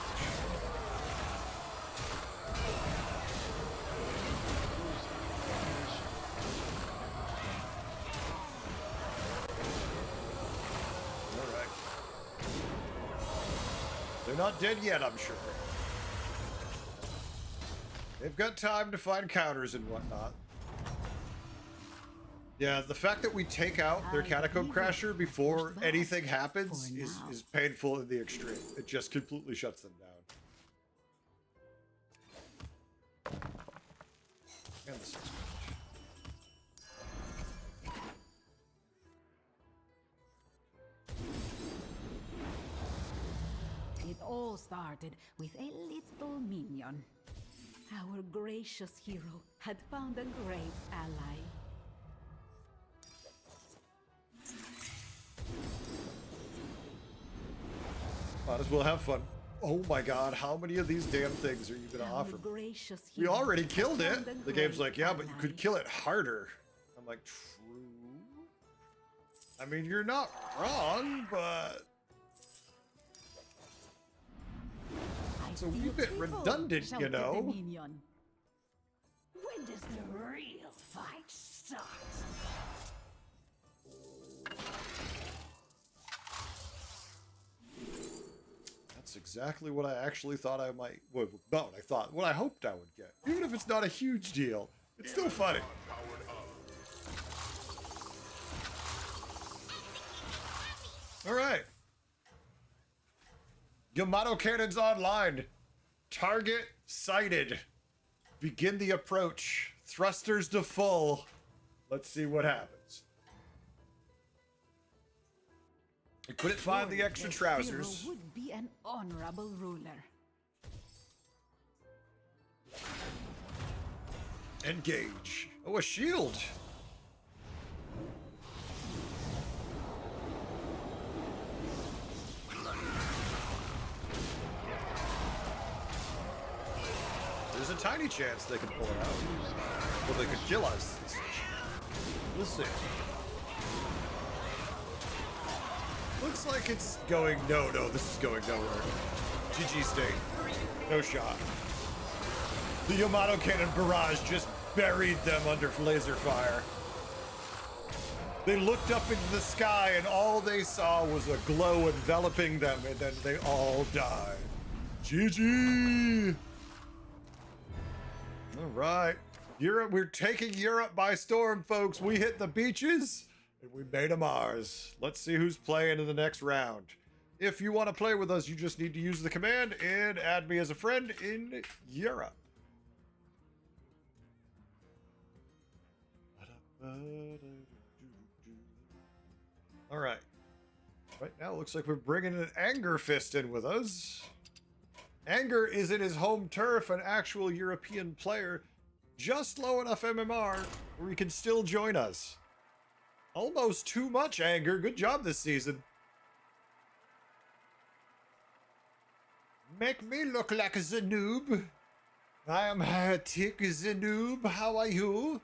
All right. They're not dead yet, I'm sure. They've got time to find counters and whatnot. Yeah, the fact that we take out their Catacomb Crasher before anything happens is painful in the extreme. It just completely shuts them down. And the 6 It all started with a little minion. Our gracious hero had found a great ally. Might as well have fun. Oh my god, how many of these damn things are you going to offer me? We already killed it. The game's like, yeah, but you could kill it harder. I'm like, true. I mean, you're not wrong, but... It's a wee bit redundant, you know? When does the real fight start? That's exactly what I actually thought I might. Well, not what I thought. What I hoped I would get. Even if it's not a huge deal, it's still funny. All right. Yamato cannons online. Target sighted. Begin the approach. Thrusters to full. Let's see what happens. I couldn't find the extra trousers. Hero would be an honorable ruler. Engage. Oh, a shield. There's a tiny chance they can pull it out. Well, they could kill us. We'll see. Looks like it's going. No, this is going nowhere. GG State. No shot. The Yamato Cannon barrage just buried them under laser fire. They looked up into the sky and all they saw was a glow enveloping them, and then they all died. GG! All right. Europe, we're taking Europe by storm, folks. We hit the beaches and we made them ours. Let's see who's playing in the next round. If you want to play with us, you just need to use the command and add me as a friend in Europe. All right. Right now, it looks like we're bringing an Anger Fist in with us. Anger is in his home turf, an actual European player, just low enough MMR where he can still join us. Almost too much Anger. Good job this season. Make me look like a noob. I am Heretic Noob. How are you?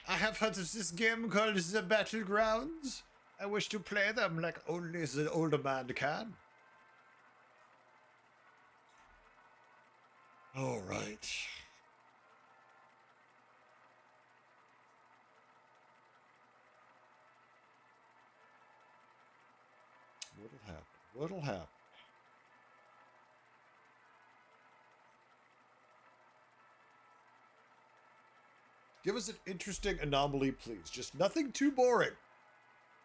I have heard of this game called the Battlegrounds. I wish to play them like only the older man can. All right. What'll happen? What'll happen? Give us an interesting anomaly, please. Just nothing too boring.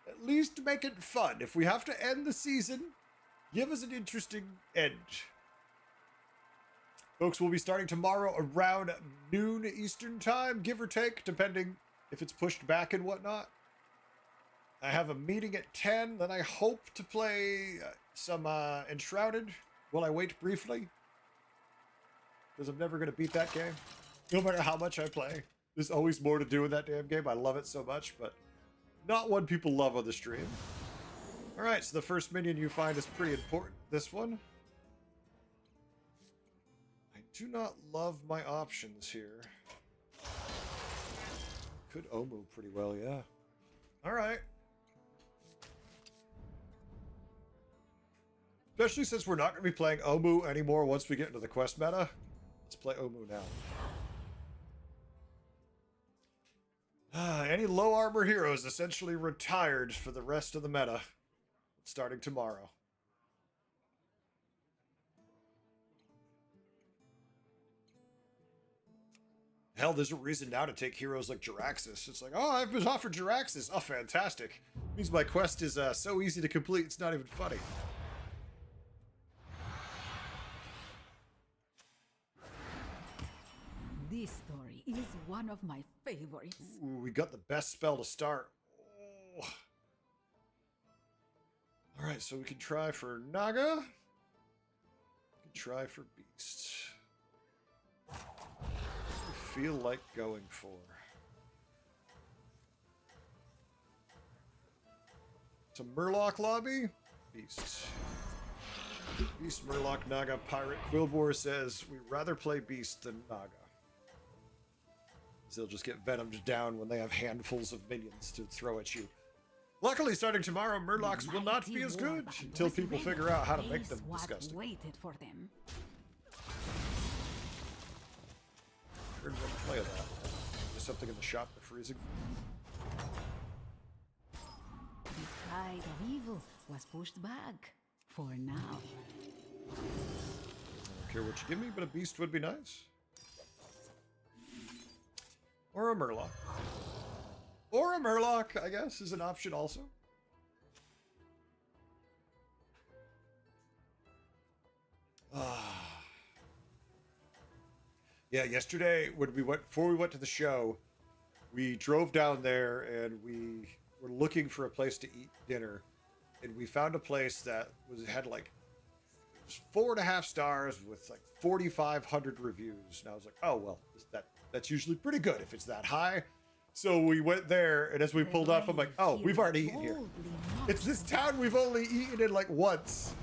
At least make it fun. If we have to end the season, give us an interesting end. Folks, we'll be starting tomorrow around noon Eastern time, give or take, depending if it's pushed back and whatnot. I have a meeting at 10, then I hope to play some Enshrouded while I wait briefly. Because I'm never going to beat that game, no matter how much I play. There's always more to do in that damn game. I love it so much, but not one people love on the stream. All right, so the first minion you find is pretty important. This one. I do not love my options here. Could Omu pretty well, yeah. All right. Especially since we're not going to be playing Omu anymore once we get into the quest meta. Let's play Omu now. Any low armor heroes essentially retired for the rest of the meta, starting tomorrow. Hell, there's a reason now to take heroes like Jiraxis. It's like, oh, I've been offered Jiraxis. Oh, fantastic. Means my quest is so easy to complete, it's not even funny. This story is one of my favorites. Ooh, we got the best spell to start. Oh. All right, so we can try for Naga. We can try for Beast. What do you feel like going for? It's a Murloc lobby? Beast. Beast, Murloc, Naga, Pirate. Quilboar says, we'd rather play Beast than Naga. They'll just get venomed down when they have handfuls of minions to throw at you. Luckily, starting tomorrow, Murlocs will not be as good until people figure out how to make them disgusting. Waited for them. We're gonna play that. There's something in the shop they're freezing. The pride of evil was pushed back. For now. I don't care what you give me, but a beast would be nice. Or a Murloc. Or a Murloc, I guess, is an option also. Yeah, yesterday when before we went to the show, we drove down there and we were looking for a place to eat dinner, and we found a place that had like 4.5 stars with like 4,500 reviews, and I was like, oh well, that's usually pretty good if it's that high. So we went there, and as we pulled up, I'm like, oh, we've already eaten here. It's this town we've only eaten in like once.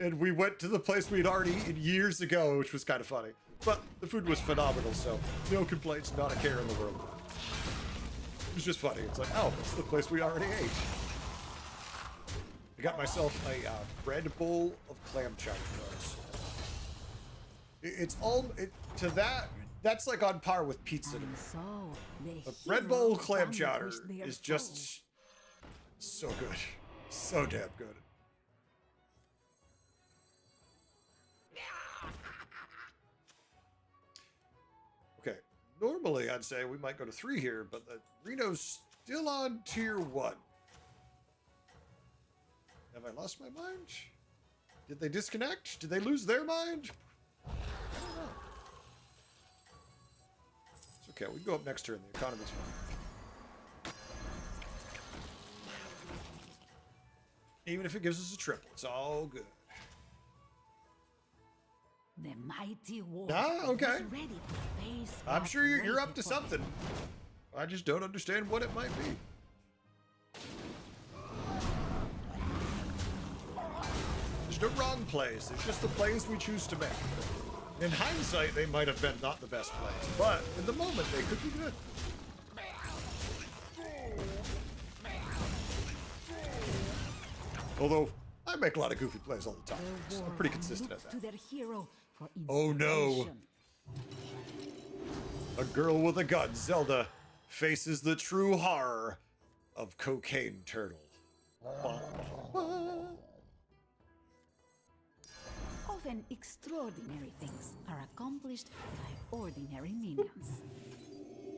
And we went to the place we'd already eaten years ago, which was kind of funny. But the food was phenomenal, so no complaints, not a care in the world. It was just funny. It's like, oh, it's the place we already ate. I got myself a bread bowl of clam chowder fries. It's all that's like on par with pizza to me. So A bread bowl clam chowder is just so good. So damn good. Okay, normally I'd say we might go to 3 here, but the Reno's still on tier 1. Have I lost my mind? Did they disconnect? Did they lose their mind? I don't know. It's okay, we can go up next turn. The economy's fine. Even if it gives us a triple, it's all good. The mighty war okay. is ready to face I'm what sure you're up waited to for something. I just don't understand what it might be. There's no wrong plays. It's just the plays we choose to make. In hindsight, they might have been not the best plays, but in the moment, they could be good. Although, I make a lot of goofy plays all the time. The I'm war pretty consistent at looked to that. their hero for Oh no. inspiration. A girl with a gun, Zelda, faces the true horror of Cocaine Turtle. Often extraordinary things are accomplished by ordinary minions.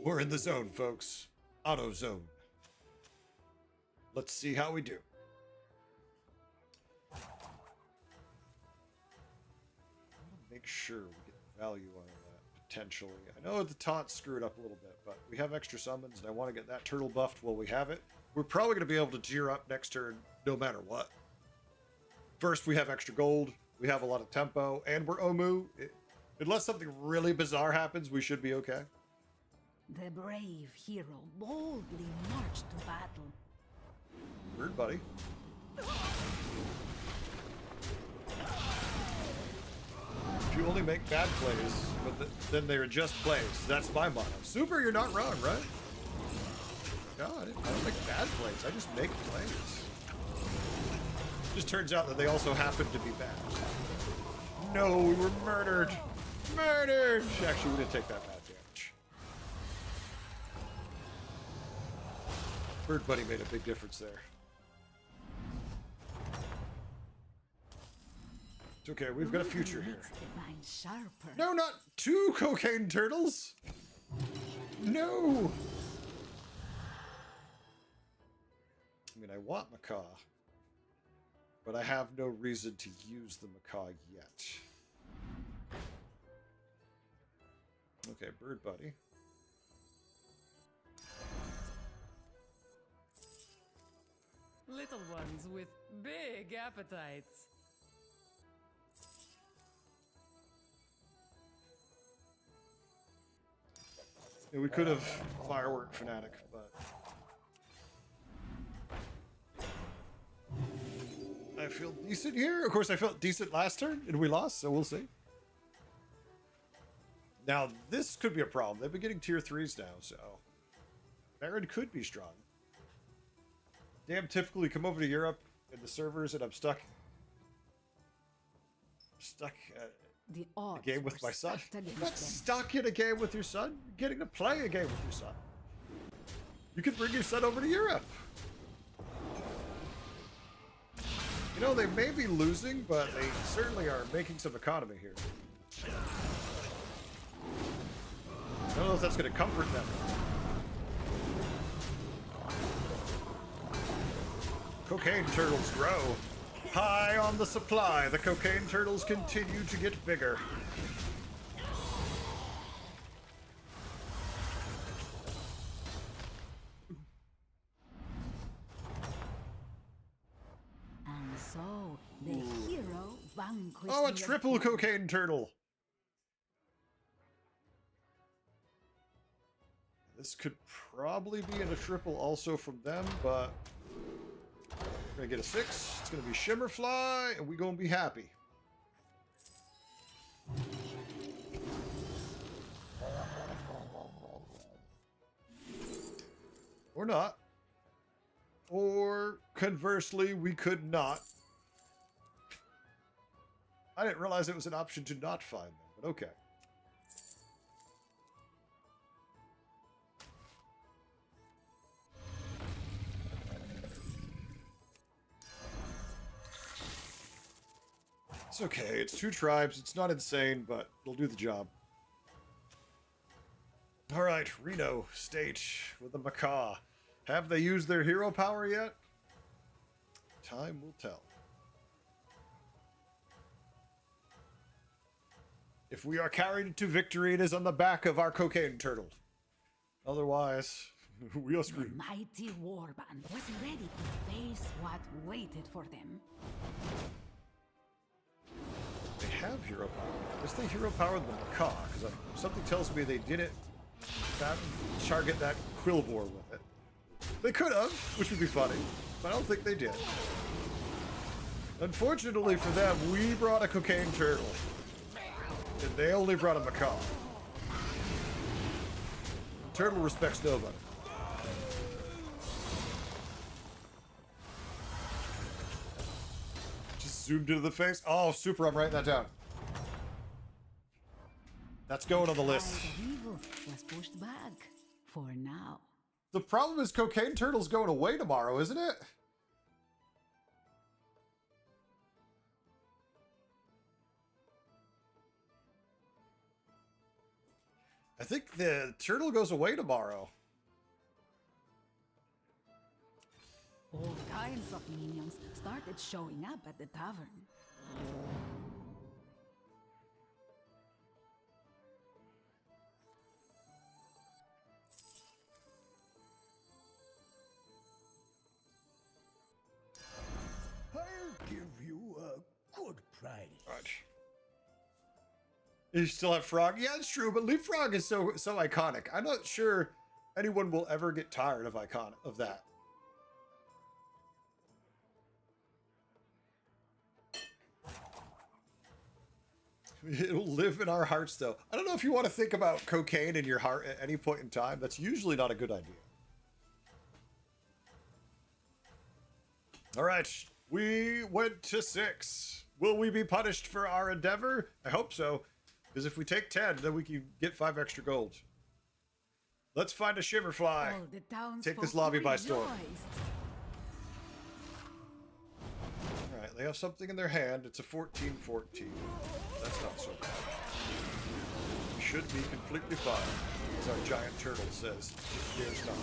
We're in the zone, folks. Auto zone. Let's see how we do. Make sure we get the value out of that, potentially. I know the taunt screwed up a little bit, but we have extra summons, and I want to get that turtle buffed while we have it. We're probably going to be able to tier up next turn no matter what. First, we have extra gold, we have a lot of tempo, and we're Omu. Unless something really bizarre happens, we should be okay. The brave hero boldly marched to battle. Weird, buddy. If you only make bad plays, but then they're just plays. That's my motto. Super, you're not wrong, right? No, I don't make bad plays. I just make plays. Just turns out that they also happen to be bad. No, we were murdered. Murdered! Actually, we didn't take that bad damage. Bird Buddy made a big difference there. It's okay, we've got a future here. Makes the mind sharper. No, not 2 cocaine turtles! No! I mean, I want Macaw, but I have no reason to use the Macaw yet. Okay, Bird Buddy. Little ones with big appetites. Yeah, we could have Firework Fanatic, but I feel decent here. Of course, I felt decent last turn, and we lost, so we'll see. Now, this could be a problem. They've been getting tier 3s now, so Baron could be strong. Damn, typically come over to Europe and the servers, and I'm stuck The odds A game with were my son? stacked against Not them. stuck in a game with your son. You're getting to play a game with your son. You can bring your son over to Europe. You know, they may be losing, but they certainly are making some economy here. I don't know if that's going to comfort them. Cocaine turtles grow. High on the supply, the cocaine turtles continue to get bigger. And so, the hero vanquished Oh, a the triple foe. cocaine turtle. This could probably be in a triple also from them, but we're gonna get a 6. It's gonna be Shimmerfly, and we're gonna be happy. Or not. Or conversely, we could not. I didn't realize it was an option to not find them, but okay. It's okay. It's 2 tribes. It's not insane, but it'll do the job. All right, Reno State with the Macaw. Have they used their hero power yet? Time will tell. If we are carried to victory, it is on the back of our cocaine turtle. Otherwise, we are The screwed. mighty warband was ready to face what waited for them. They have hero power. Is they hero power the Macaw? Because something tells me they didn't target that Quillbore with it. They could have, which would be funny, but I don't think they did. Unfortunately for them, we brought a cocaine turtle, and they only brought a Macaw. Turtle respects nobody. Just zoomed into the face. Oh, super, I'm writing that down. That's going on the list. Tide of evil was pushed back for now. The problem is Cocaine Turtle's going away tomorrow, isn't it? I think the turtle goes away tomorrow. All kinds of minions started showing up at the tavern. I'll give you a good price. Right. You still have Frog? Yeah, it's true, but Leapfrog is so iconic. I'm not sure anyone will ever get tired of that. It'll live in our hearts, though. I don't know if you want to think about cocaine in your heart at any point in time. That's usually not a good idea. All right, we went to 6. Will we be punished for our endeavor? I hope so, because if we take 10, then we can get 5 extra gold. Let's find a Shimmerfly. All the townsfolk Take this lobby by storm. rejoiced. All right, they have something in their hand. It's a 14-14. That's not so bad. We should be completely fine, as our giant turtle says. There's not.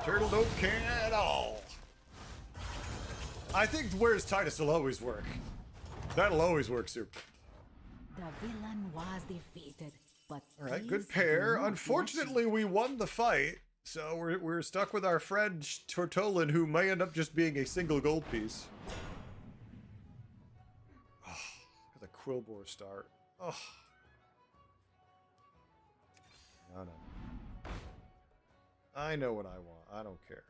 Turtle don't care at all. I think Where's Titus will always work. That'll always work, Super. The villain was defeated, but All right, this good pair. did not Unfortunately, we won the fight, so we're stuck with our friend Tortolin, who may end up just being a single gold piece. Oh, look at the Quillbore start. Oh. No, no. I know what I want. I don't care.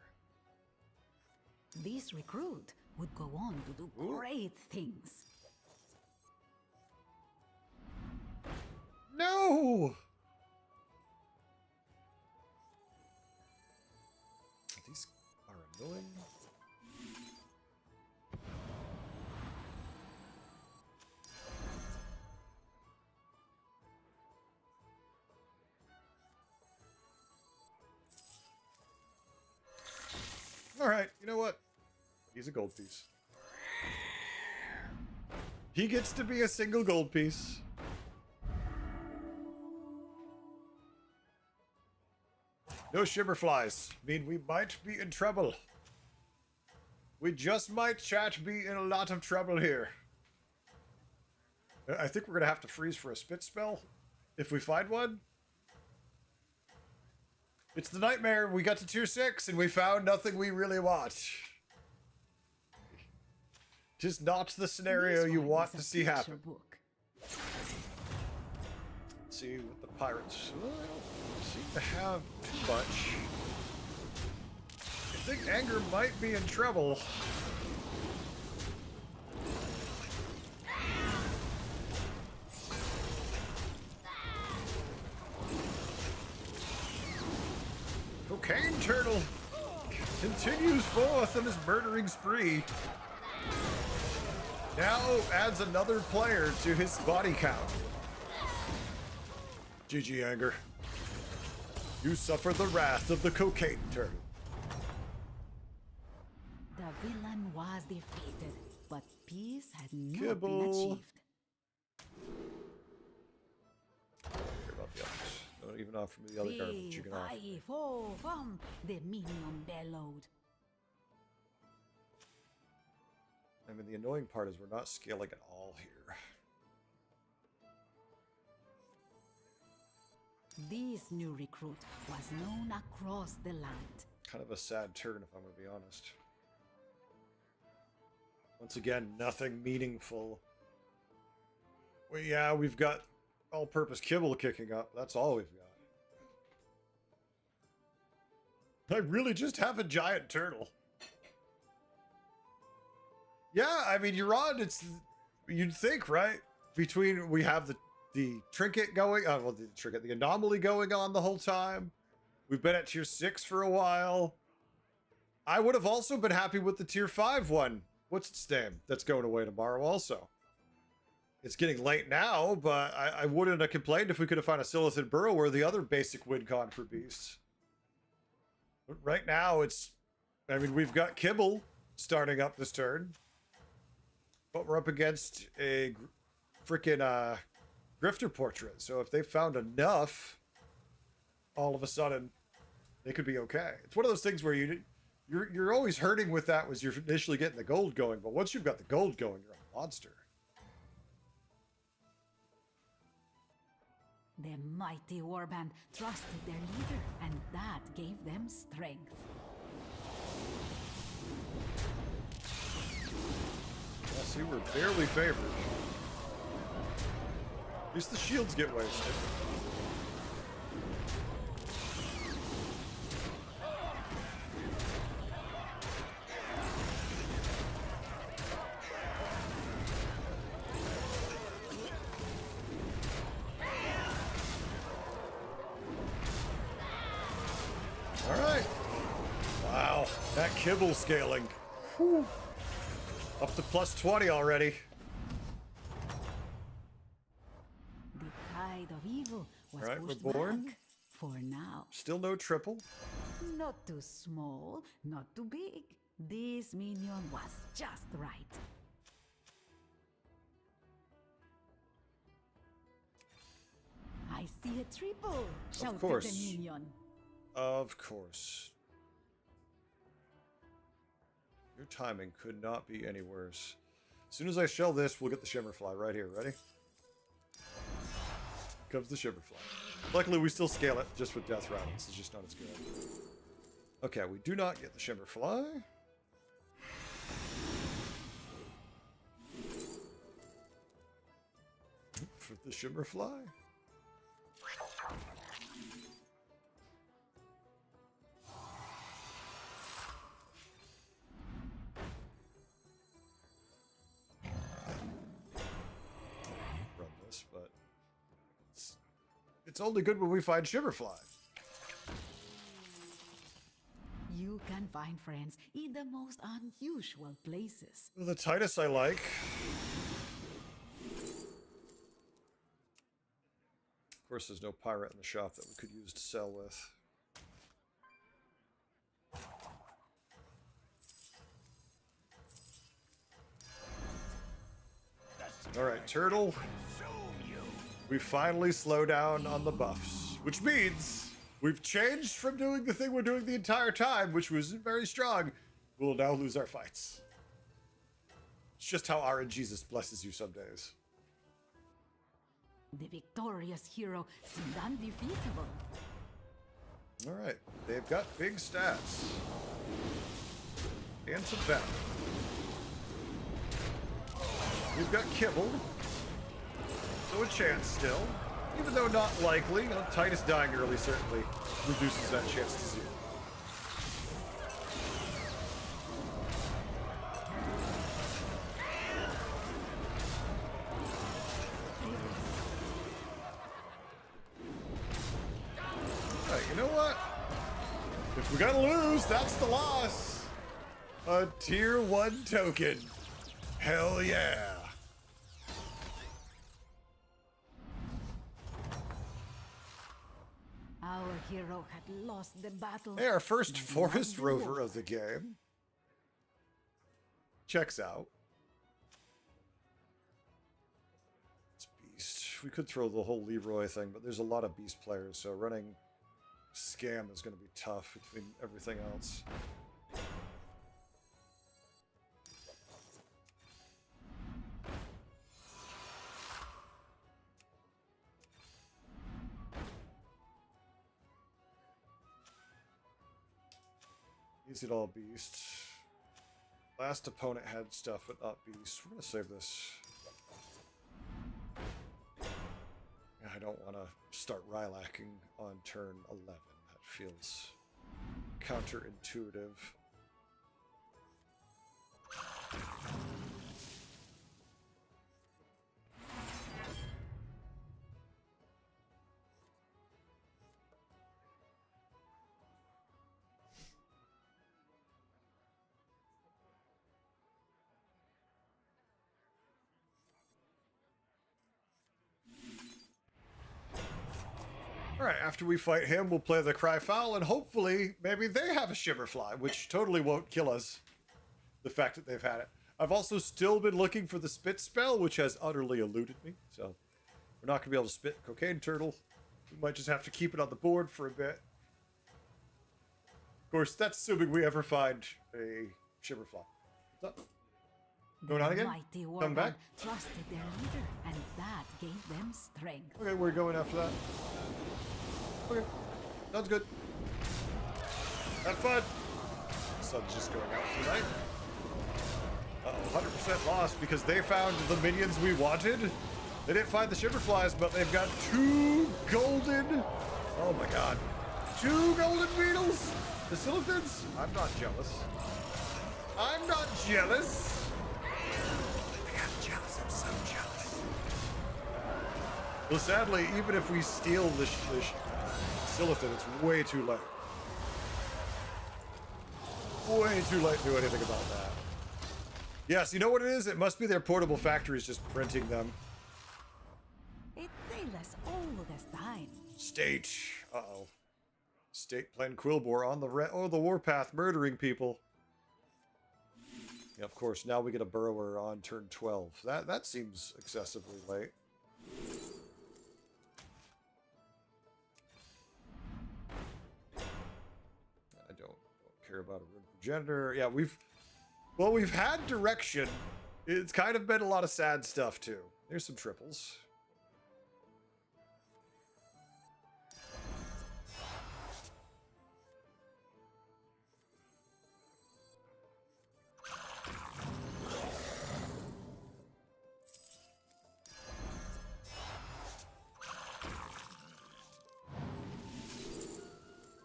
This recruit would go on to do great things. No! These are annoying. Alright, you know what? He's a gold piece. He gets to be a single gold piece. No shimmer flies. Mean we might be in trouble. We just might, chat, be in a lot of trouble here. I think we're gonna have to freeze for a spit spell if we find one. It's the nightmare. We got to tier 6 and we found nothing we really want. Just not the scenario you want to see happen. Let's see what the pirates don't seem to have too much. I think Anger might be in trouble. Cocaine Turtle continues forth on his murdering spree. Now adds another player to his body count. GG, Anger. You suffer the wrath of the Cocaine Turtle. The villain was defeated, but peace had not Kibble. been achieved. Care about the others. Don't even offer me the other garbage you can offer. The minion bellowed. I mean, the annoying part is we're not scaling at all here. This new recruit was known across the land. Kind of a sad turn, if I'm going to be honest. Once again, nothing meaningful. Well, yeah, we've got all-purpose kibble kicking up. That's all we've got. I really just have a giant turtle. Yeah, I mean, you're on. You'd think, right? Between we have the trinket going, well, the trinket, the anomaly going on the whole time. We've been at tier 6 for a while. I would have also been happy with the tier 5 one. What's its name? That's going away tomorrow also. It's getting late now, but I wouldn't have complained if we could have found a Silithid Burrow or the other basic win con for beasts. But right now, I mean, we've got Kibble starting up this turn. But we're up against a freaking Grifter portrait. So if they found enough, all of a sudden, they could be okay. It's one of those things where you're always hurting with that was you're initially getting the gold going. But once you've got the gold going, you're a monster. The mighty warband trusted their leader, and that gave them strength. See, we're barely favored. At least the shields get wasted. All right. Wow, that kibble scaling. Whew. Up to plus 20 already. The tide of evil was All right, pushed we're born. back for now. Still no triple. Not too small, not too big. This minion was just right. I see a triple, shouted course. the minion. Of course. Your timing could not be any worse. As soon as I shell this, we'll get the Shimmerfly right here. Ready? Comes the Shimmerfly. Luckily, we still scale it just with Death Rattle. It's just not as good. Okay, we do not get the Shimmerfly. For the Shimmerfly. Run this, but it's It's only good when we find Shiverfly. You can find friends in the most unusual places. The Titus I like. Of course, there's no pirate in the shop that we could use to sell with. Alright, Turtle. We finally slow down on the buffs, which means we've changed from doing the thing we're doing the entire time, which was very strong. We'll now lose our fights. It's just how RNGesus blesses you some days. The victorious hero seemed undefeatable. Alright, they've got big stats. And some fat. We've got Kibble. So a chance still. Even though not likely, Titus dying early certainly reduces that chance to 0. Alright, you know what? If we gotta lose, that's the loss. A tier 1 token. Hell yeah. Our hero had lost the battle. Hey, our first but forest not the rover war. of the game. Checks out. It's Beast. We could throw the whole Leroy thing, but there's a lot of Beast players, so running Scam is going to be tough between everything else. Is it all Beast? Last opponent had stuff, but not Beast. We're gonna save this. I don't want to start Rylacking on turn 11. That feels counterintuitive. Alright, after we fight him, we'll play the Cryfowl, and hopefully, maybe they have a Shiverfly, which totally won't kill us. The fact that they've had it. I've also still been looking for the Spit spell, which has utterly eluded me, so we're not going to be able to spit Cocaine Turtle. We might just have to keep it on the board for a bit. Of course, that's assuming we ever find a Shiverfly. What's up? Going on again? Mighty Come back? Wargon trusted their leader, and that gave them strength. Okay, we're going after that. Okay, sounds good. Have fun. Sun's just going out tonight. Uh-oh, 100% lost because they found the minions we wanted. They didn't find the Shiverflies, but they've got 2 golden... Oh my god. 2 golden beetles? The Silithans? I'm not jealous. I'm not jealous. I'm jealous. I'm so jealous. Well, sadly, even if we steal the Silithan, it's way too late. Way too late to do anything about that. Yes, you know what it is? It must be their portable factories just printing them. It takes us all this time. State. Uh-oh. State playing Quilboar on the the warpath, murdering people. Yeah, of course, now we get a Burrower on turn 12. That seems excessively late. I don't care about a Rune Progenitor. Yeah, we've had direction. It's kind of been a lot of sad stuff too. There's some triples.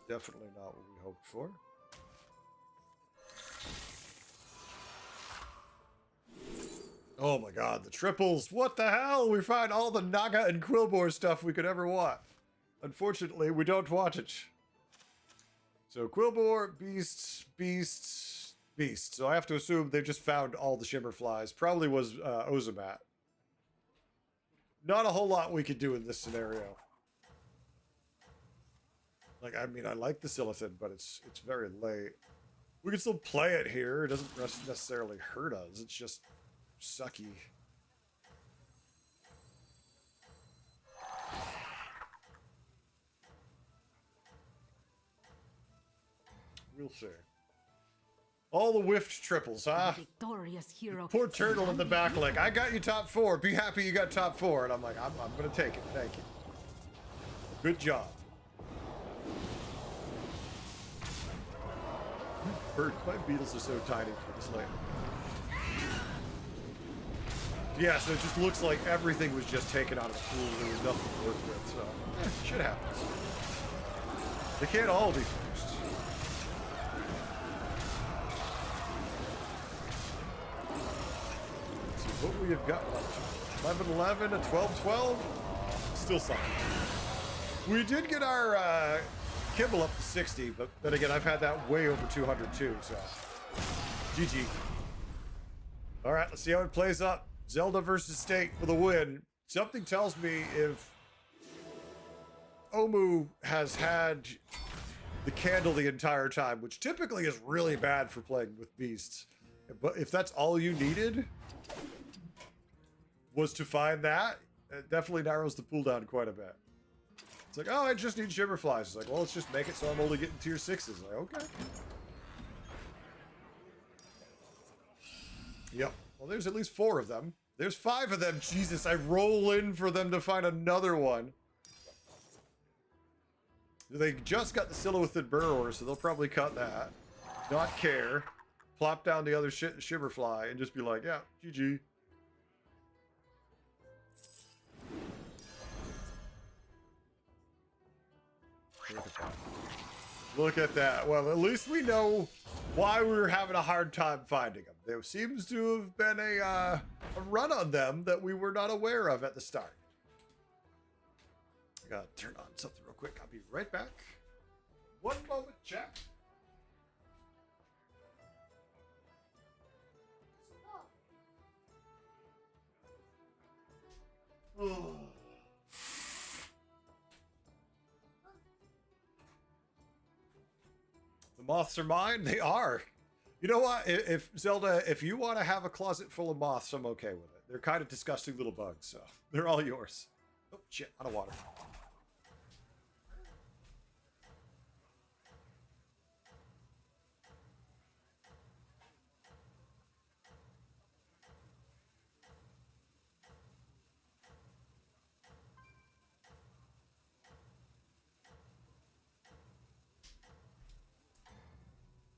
Definitely not what we hoped for. Oh my god, the triples! What the hell? We found all the Naga and Quilboar stuff we could ever want. Unfortunately, we don't want it. So Quillbore, beasts, beasts, beasts. So I have to assume they just found all the shimmer flies. Probably was Ozomat. Not a whole lot we could do in this scenario. Like, I mean, I like the Silithin, but it's very late. We can still play it here. It doesn't necessarily hurt us. It's just sucky. We'll see. All the whiffed triples, huh? The victorious hero. Poor turtle in the back like, I got you top 4. Be happy you got top 4. And I'm like, I'm going to take it. Thank you. Good job. Bird, my beetles are so tiny for this lane. Yeah, so it just looks like everything was just taken out of the pool. There was nothing to work with, so shit happens. They can't all be first. Let's see what we have got. 11-11, a 12-12. Still something. We did get our kibble up to 60, but then again, I've had that way over 200 too, so GG. All right, let's see how it plays up. Zelda versus State for the win. Something tells me if Omu has had the candle the entire time, which typically is really bad for playing with beasts, but if that's all you needed was to find that, it definitely narrows the pool down quite a bit. It's like, oh, I just need shimmer flies. It's like, well, let's just make it so I'm only getting tier 6s. Like, okay. Yep. Well, there's at least 4 of them. There's 5 of them. Jesus, I roll in for them to find another one. They just got the Silithid Burrower, so they'll probably cut that. Not care. Plop down the other shimmer fly and just be like, yeah, GG. Look at that. Look at that. Well, at least we know why we were having a hard time finding them. There seems to have been a run on them that we were not aware of at the start. I gotta turn on something real quick. I'll be right back. One moment, chat. Oh. The moths are mine. They are. You know what? If Zelda, if you want to have a closet full of moths, I'm okay with it. They're kind of disgusting little bugs, so they're all yours. Oh shit! Out of water.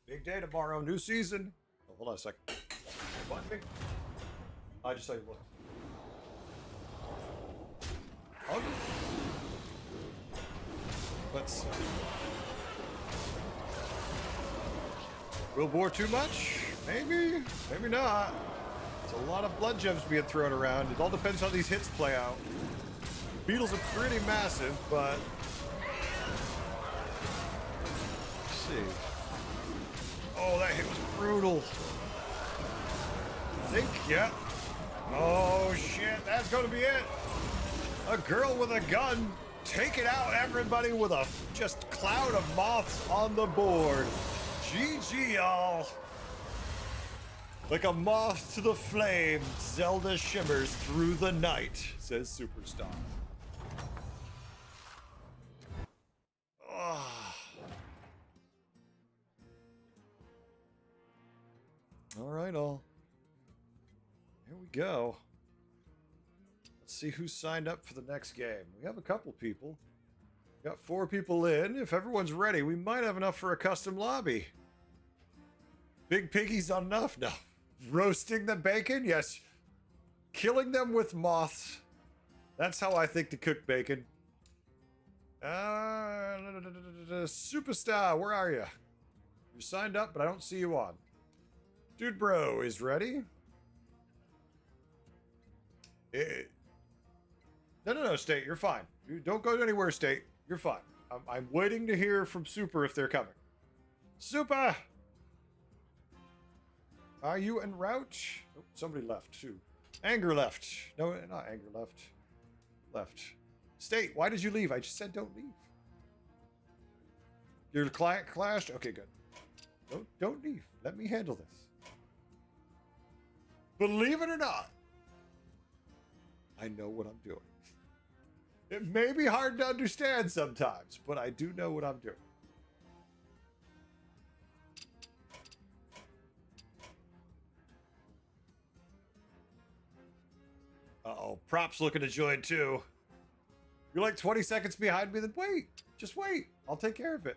Big day tomorrow, new season. Oh, hold on a second. What? I just saw you look. Okay. Let's see. Will bore too much? Maybe. Maybe not. It's a lot of blood gems being thrown around. It all depends how these hits play out. The beetles are pretty massive, but let's see. Oh, that hit was brutal. I think, yeah. Oh, shit. That's going to be it. A girl with a gun taking out everybody with a just cloud of moths on the board. GG, y'all. Like a moth to the flame, Zelda shimmers through the night, says Superstar. Oh. All right, all. Here we go. Let's see who signed up for the next game. We have a couple people. We got 4 people in. If everyone's ready, we might have enough for a custom lobby. Big Piggy's not enough? No. Roasting the bacon? Yes. Killing them with moths. That's how I think to cook bacon. Superstar, where are you? You're signed up, but I don't see you on. Dude Bro is ready. No, State, you're fine. You don't go anywhere, State. You're fine. I'm waiting to hear from Super if they're coming. Super! Are you en route? Oh, somebody left too. Anger left. No, not Anger left. Left. State, why did you leave? I just said don't leave. Your client clashed? Okay, good. Don't leave. Let me handle this. Believe it or not, I know what I'm doing. It may be hard to understand sometimes, but I do know what I'm doing. Uh-oh, Prop's looking to join too. You're like 20 seconds behind me, then wait. Just wait. I'll take care of it.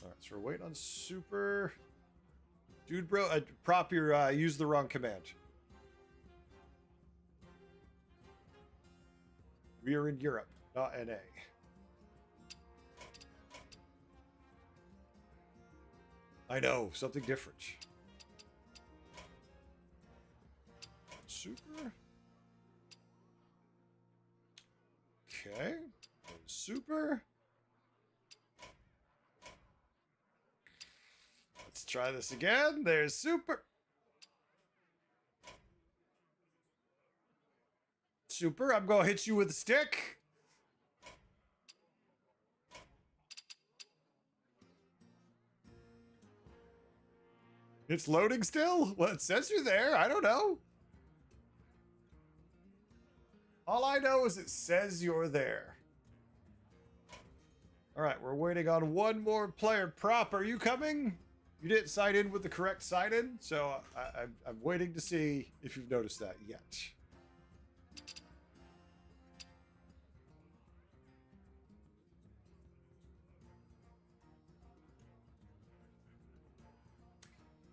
All right, so we're waiting on Super. Dude, bro, Prop, you're used the wrong command. We are in Europe, not NA. I know, something different. Super. Okay. Super. Let's try this again. There's Super. Super, I'm going to hit you with a stick. It's loading still? Well, it says you're there. I don't know. All I know is it says you're there. All right, we're waiting on one more player. Prop, are you coming? You didn't sign in with the correct sign-in, so I'm waiting to see if you've noticed that yet.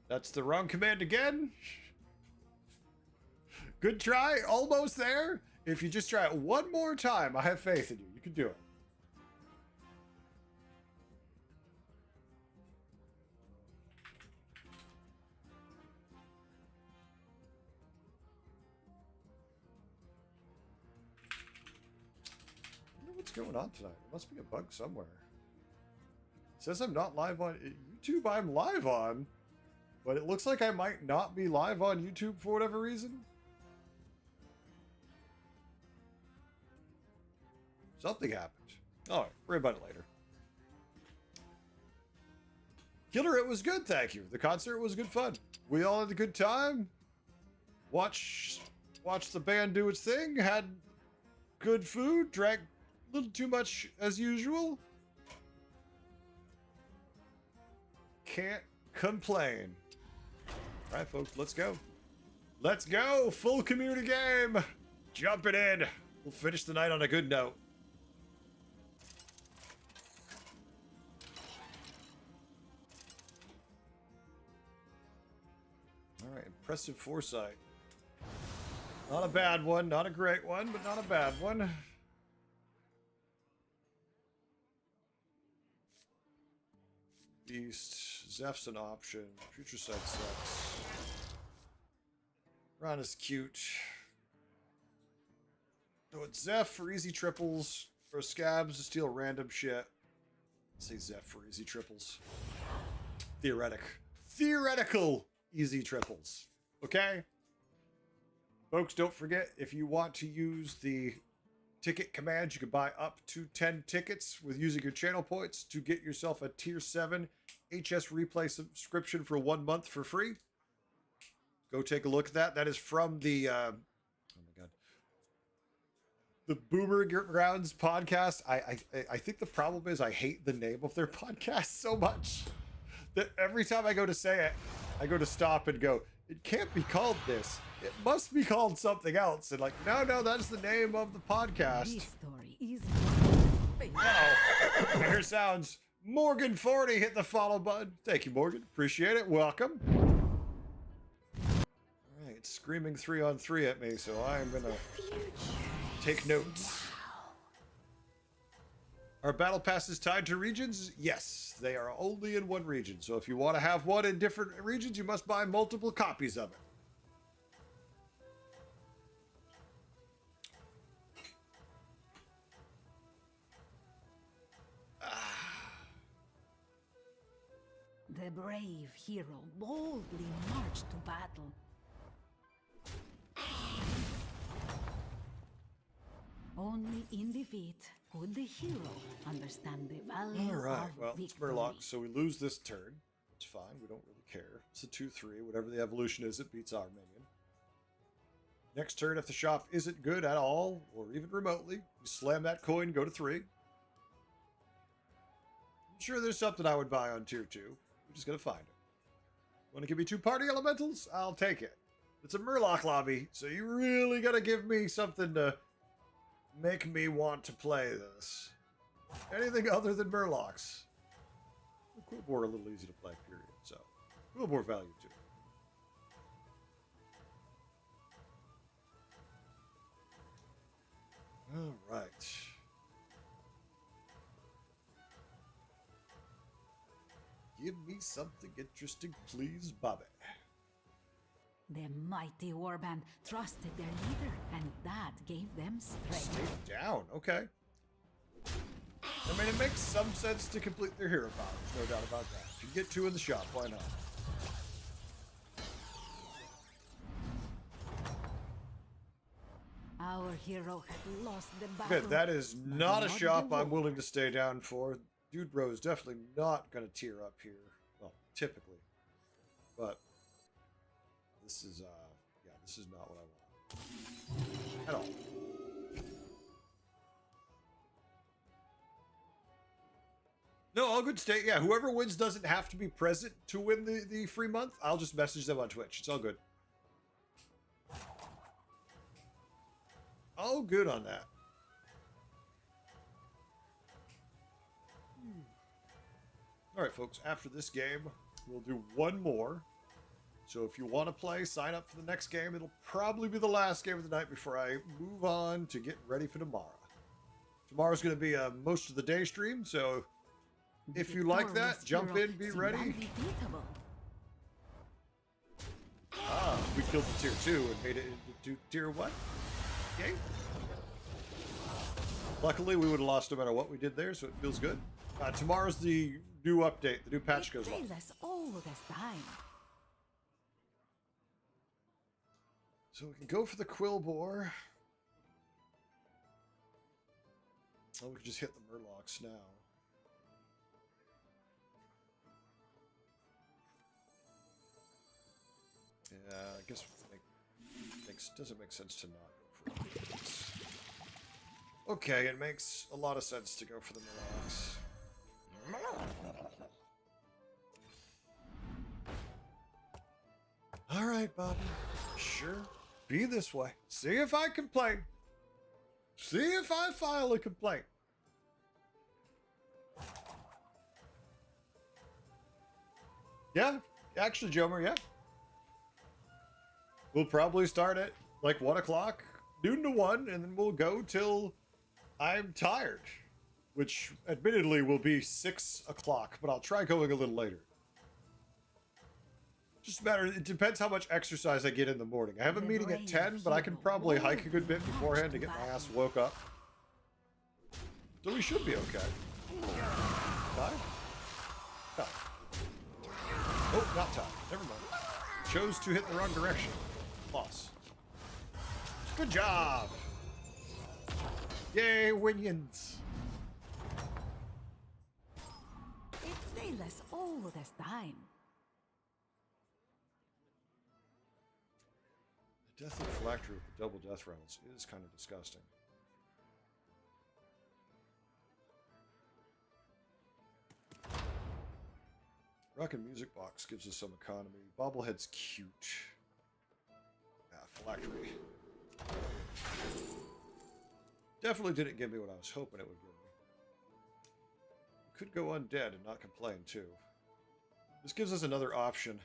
That's the wrong command again. Good try. Almost there. If you just try it one more time, I have faith in you. You can do it. I wonder what's going on tonight. There must be a bug somewhere. It says I'm not live on YouTube. I'm live on. But it looks like I might not be live on YouTube for whatever reason. Something happened. All right, worry about it later. Killer, it was good, thank you. The concert was good fun. We all had a good time. Watched the band do its thing. Had good food. Drank a little too much as usual. Can't complain. All right, folks, let's go. Let's go. Full community game. Jumping in. We'll finish the night on a good note. All right, impressive foresight. Not a bad one. Not a great one, but not a bad one. Beast. Zeph's an option. Future Sight sucks. Ron is cute. So it's Zeph for easy triples. For Scabs to steal random shit. Say Zeph for easy triples. Theoretical easy triples. Okay? Folks, don't forget, if you want to use the ticket command, you can buy up to 10 tickets with using your channel points to get yourself a tier 7 HS replay subscription for 1 month for free. Go take a look at that. That is from the oh my god, the Boomer Grounds podcast. I think the problem is I hate the name of their podcast so much that every time I go to say it, I go to stop and go, it can't be called this. It must be called something else. And like, no, that's the name of the podcast. This story is... Oh, here sounds. Morgan 40 hit the follow button. Thank you, Morgan. Appreciate it. Welcome. All right, screaming 3-on-3 at me, so I'm gonna take notes. Are battle passes tied to regions? Yes, they are only in one region. So if you want to have one in different regions, you must buy multiple copies of it. The brave hero boldly marched to battle. Only in defeat could the hero understand the value Alright, of well, it's victory. Murloc, so we lose this turn. It's fine, we don't really care. It's a 2-3, whatever the evolution is, it beats our minion. Next turn, if the shop isn't good at all, or even remotely, you slam that coin, go to 3. I'm sure there's something I would buy on tier 2. We're just gonna find it. Want to give me 2 party elementals? I'll take it. It's a Murloc lobby, so you really gotta give me something to make me want to play this. Anything other than Murlocs. Quillbore are a little easy to play, period. So, Quillbore value too. All right. Give me something interesting, please, Bobby. The mighty warband trusted their leader, and that gave them strength. Stay down, okay. I mean, it makes some sense to complete their hero powers, no doubt about that. If you get 2 in the shop, why not? Our hero had lost the battle. Okay, that is not a shop I'm willing to stay down for. Dude Bro is definitely not going to tier up here. Well, typically. But this is, yeah, this is not what I want. At all. No, all good state. Yeah, whoever wins doesn't have to be present to win the free month. I'll just message them on Twitch. It's all good. All good on that. All right, folks. After this game, we'll do one more. So if you want to play, sign up for the next game. It'll probably be the last game of the night before I move on to get ready for tomorrow. Tomorrow's going to be most of the day stream, so if you like that, jump in, be ready. Ah, we killed the tier 2 and made it into tier 1. Okay. Luckily, we would have lost no matter what we did there, so it feels good. Tomorrow's the new update. The new patch goes live. So we can go for the Quillbore. Oh, we can just hit the Murlocs now. Yeah, I guess doesn't make sense to not go for it. Okay, it makes a lot of sense to go for the Murlocs. All right, Bobby. Sure. Be this way. See if I complain. See if I file a complaint. Yeah, actually, Jomer, yeah. We'll probably start at like 1 o'clock, noon to 1, and then we'll go till I'm tired, which admittedly will be 6 o'clock, but I'll try going a little later. Just matter, it depends how much exercise I get in the morning. I have a meeting at 10, but I can probably hike a good bit beforehand to get my ass woke up. So we should be okay. Time? Time. Oh, not time. Never mind. Chose to hit the wrong direction. Loss. Good job. Yay, Winions. It's Dayla's oldest time. The Deathly Phylactery with the double death rattles is kind of disgusting. Rockin' Music Box gives us some economy. Bobblehead's cute. Phylactery. Definitely didn't give me what I was hoping it would give me. Could go undead and not complain, too. This gives us another option,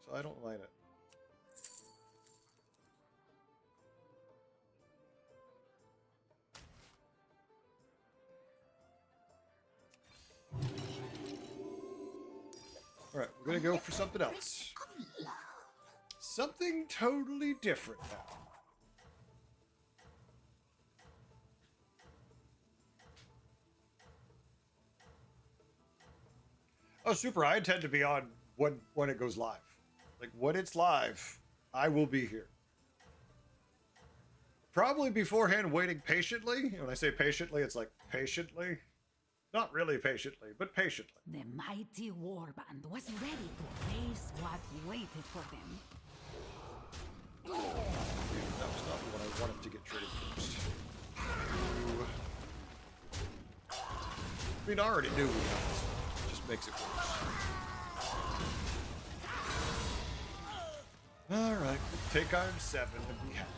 so I don't mind it. Alright, we're gonna go for something else. Something totally different now. Oh, super. I intend to be on when it goes live. Like, when it's live, I will be here. Probably beforehand waiting patiently. When I say patiently, it's like patiently. Not really patiently, but patiently. The mighty warband was ready to face what waited for them. That was not what I wanted to get traded first. I mean, I already knew we had this. It just makes it worse. Alright, take Iron 7 and be happy.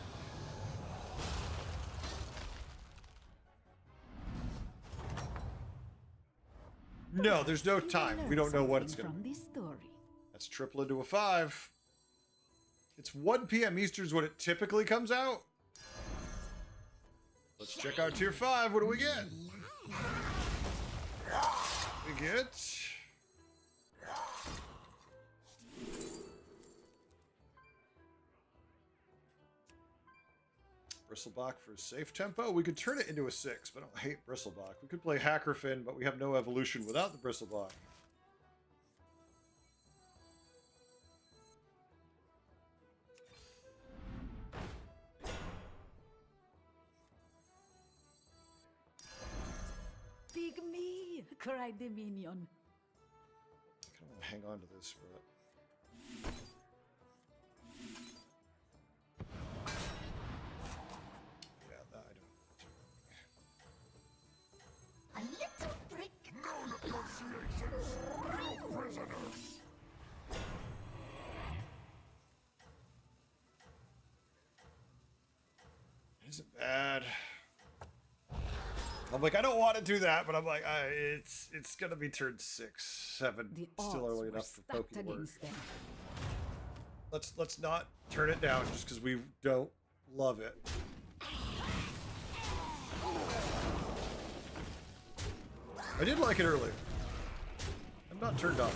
No, there's no time. We don't know what it's going to be. From this story. That's triple into a 5. It's 1 p.m. Eastern is when it typically comes out. Let's check out tier 5. What do we get? We get... Bristleback for a safe tempo. We could turn it into a 6, but I don't hate Bristleback. We could play Hackerfin, but we have no evolution without the Bristleback. Pick me, cried the minion. I kind of want to hang on to this, but... yeah, that I don't... A little brick. No negotiations. No prisoners. It isn't bad. I'm like, I don't want to do that, but I'm like, it's gonna be turn 6, 7. The Still odds early were enough for stacked Poke to work. against them. Let's not turn it down just because we don't love it. I did like it earlier. I'm not turned off.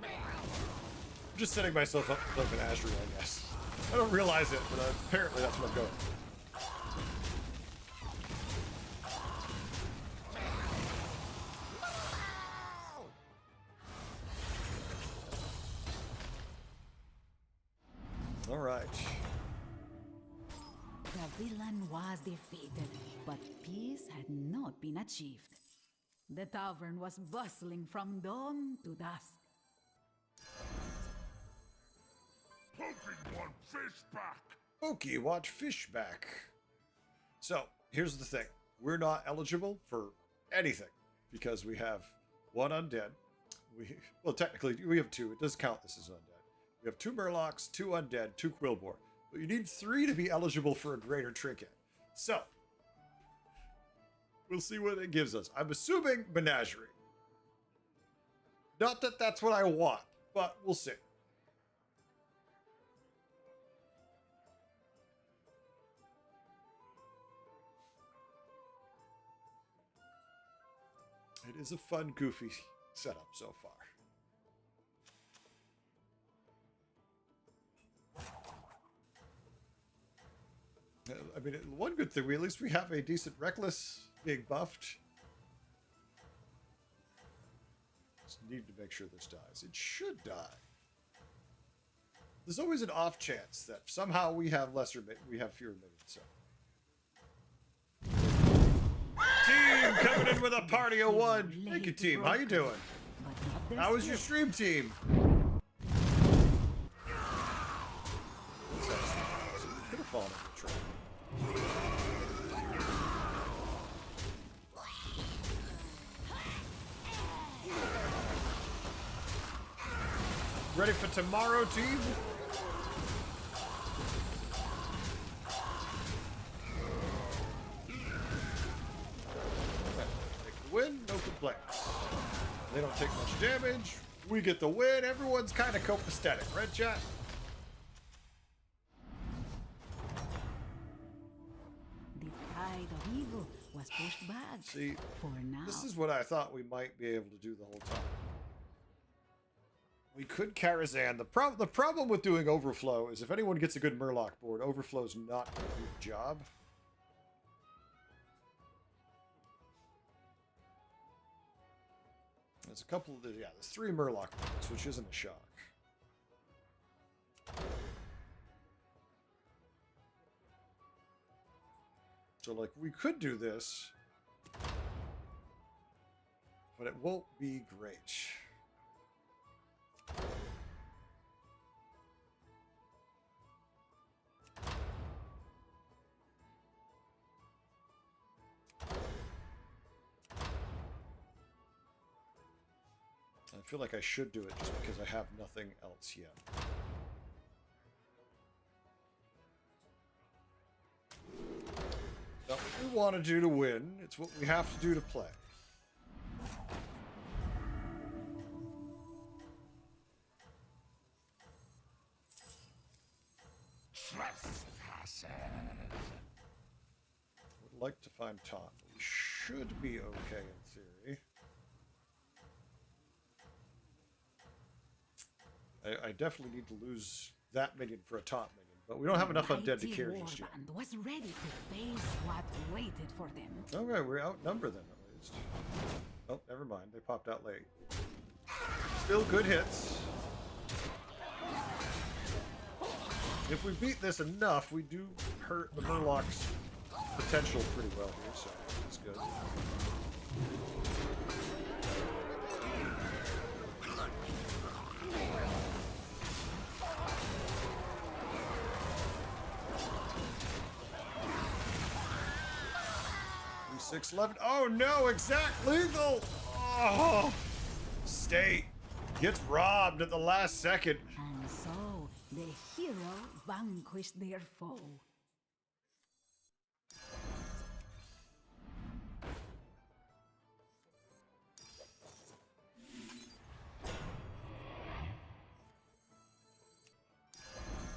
I'm just setting myself up for like an Ashray, I guess. I don't realize it, but apparently that's what I'm going. All right. The villain was defeated, but peace had not been achieved. The tavern was bustling from dawn to dusk. Poking one fish back. Okay, watch Fishback. So, here's the thing. We're not eligible for anything because we have 1 undead. Well, technically, we have 2. It does count this as undead. We have 2 Murlocs, 2 undead, 2 Quillbore. But you need 3 to be eligible for a greater trinket. So, we'll see what it gives us. I'm assuming Menagerie. Not that that's what I want, but we'll see. It is a fun, goofy setup so far. I mean, one good thing, at least we have a decent Reckless being buffed. Just need to make sure this dies. It should die. There's always an off chance that somehow we have fewer minions. So. Team coming in with a party of 1. Thank you, team. How you doing? How was your stream, team? Could have fallen into the trap. Ready for tomorrow, team? Win, no complaints. They don't take much damage. We get the win. Everyone's kind of copacetic, right, chat? The tide of evil was pushed back. See, for now. this is what I thought we might be able to do the whole time. We could Karazhan. The problem with doing Overflow is if anyone gets a good Murloc board, Overflow's not going to do the job. There's a couple of, yeah, there's 3 Murloc boards, which isn't a shock. So, like, we could do this, but it won't be great. I feel like I should do it just because I have nothing else yet. Not what we want to do to win, it's what we have to do to play. Trespassers. Would like to find taunt. We should be okay in theory. I definitely need to lose that minion for a taunt minion, but we don't have enough undead to carry just yet. Warband was ready to face what waited for them. Okay, we're outnumbered them at least. Oh, never mind. They popped out late. Still good hits. If we beat this enough, we do hurt the Murloc's potential pretty well here, so that's good. Six left. Oh no, exact lethal! Oh, State gets robbed at the last second. And so the hero vanquished their foe.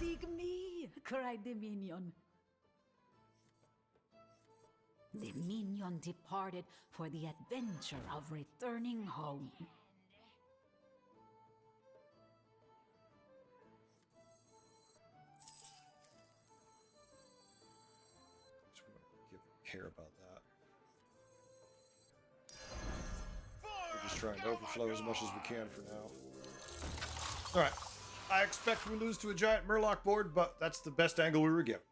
Dig me, cried the minion. The minion departed for the adventure of returning home. Just want to care about that. We're just trying to overflow as much as we can for now. Alright. I expect we lose to a giant Murloc board, but that's the best angle we were given.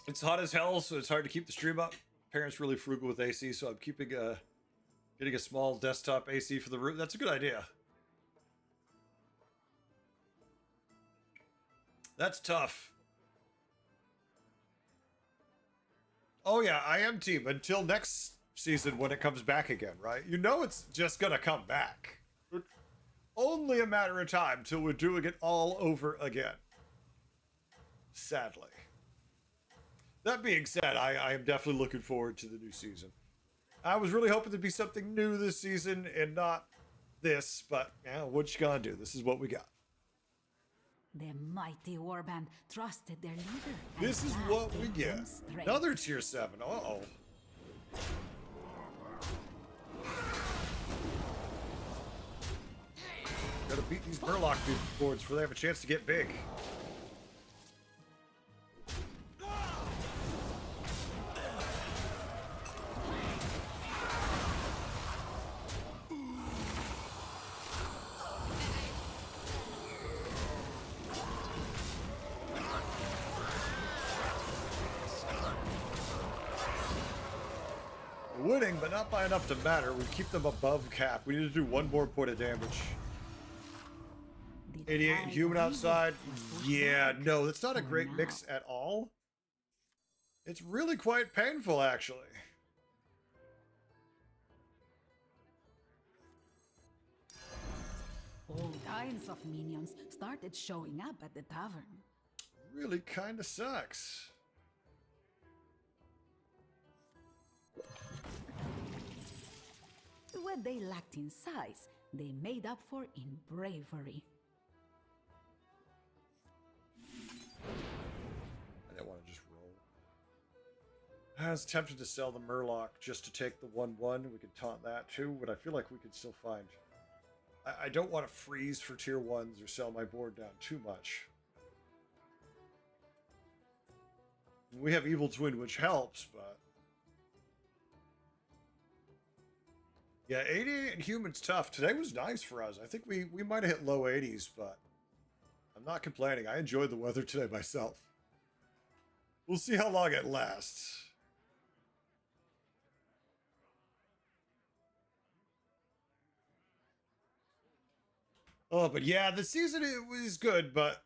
It's hot as hell, so it's hard to keep the stream up. Parents really frugal with AC, so I'm keeping getting a small desktop AC for the room. That's a good idea. That's tough. Oh yeah, I am team until next season when it comes back again, right? You know it's just gonna come back. It's only a matter of time till we're doing it all over again. Sadly. That being said, I am definitely looking forward to the new season. I was really hoping there'd be something new this season and not this, but yeah, what you gonna do? This is what we got. The mighty warband trusted their leader. This is what we get. Another tier 7. Uh-oh. Gotta beat these Murloc boards before they have a chance to get big. Winning, but not by enough to matter. We keep them above cap. We need to do 1 more point of damage. 88 human outside. Yeah, no, that's not a great mix at all. It's really quite painful, actually. All kinds of minions started showing up at the tavern. Really kind of sucks. What they lacked in size, they made up for in bravery. I didn't want to just roll. I was tempted to sell the Murloc just to take the 1/1. We could taunt that too, but I feel like we could still find... I don't want to freeze for tier 1s or sell my board down too much. We have Evil Twin, which helps, but... Yeah, 88 and humans tough. Today was nice for us. I think we might have hit low 80s, but I'm not complaining. I enjoyed the weather today myself. We'll see how long it lasts. Oh, but yeah, the season, it was good, but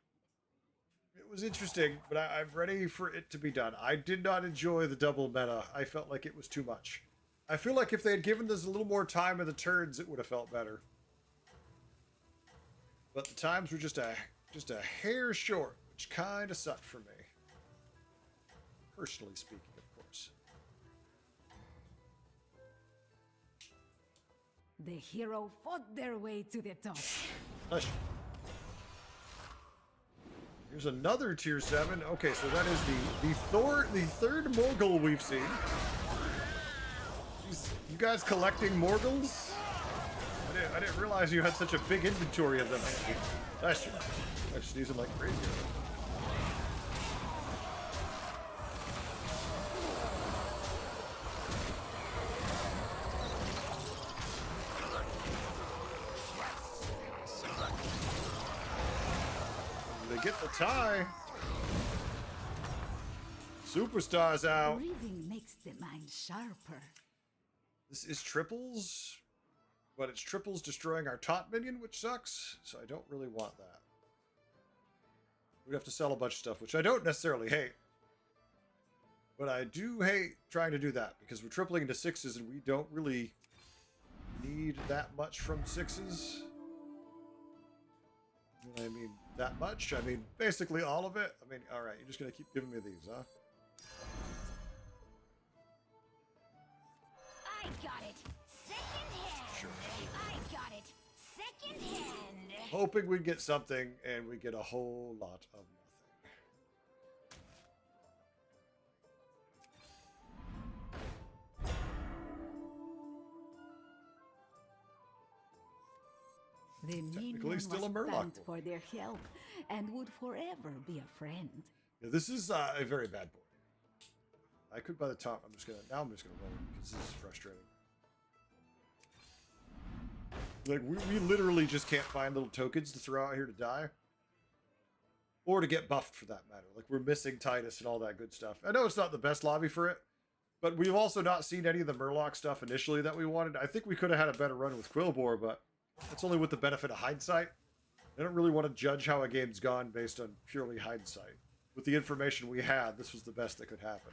it was interesting, but I'm ready for it to be done. I did not enjoy the double meta. I felt like it was too much. I feel like if they had given this a little more time in the turns, it would have felt better. But the times were just a hair short, which kind of sucked for me. Personally speaking, of course. The hero fought their way to the top. Hush. Here's another tier 7. Okay, so that is the third Morgul we've seen. Jeez, you guys collecting Morguls? I didn't realize you had such a big inventory of them. That's true. I'm sneezing like crazy. They get the tie. Superstars out. Reading makes the mind sharper. This is triples, but it's triples destroying our top minion, which sucks. So I don't really want that. We'd have to sell a bunch of stuff, which I don't necessarily hate. But I do hate trying to do that because we're tripling into 6s and we don't really need that much from 6s. I mean, that much? I mean, basically all of it. I mean, all right, you're just going to keep giving me these, huh? I got it. Second hand. Sure. I got it. Second hand. Hoping we'd get something, and we get a whole lot of nothing. The minion was still a Murloc thanked boy. for their help and would forever be a friend. Yeah, this is a very bad board. I could by the top. I'm just gonna roll because this is frustrating. Like we literally just can't find little tokens to throw out here to die, or to get buffed for that matter. Like we're missing Titus and all that good stuff. I know it's not the best lobby for it, but we've also not seen any of the Murloc stuff initially that we wanted. I think we could have had a better run with Quillbore, but that's only with the benefit of hindsight. I don't really want to judge how a game's gone based on purely hindsight. With the information we had, this was the best that could happen.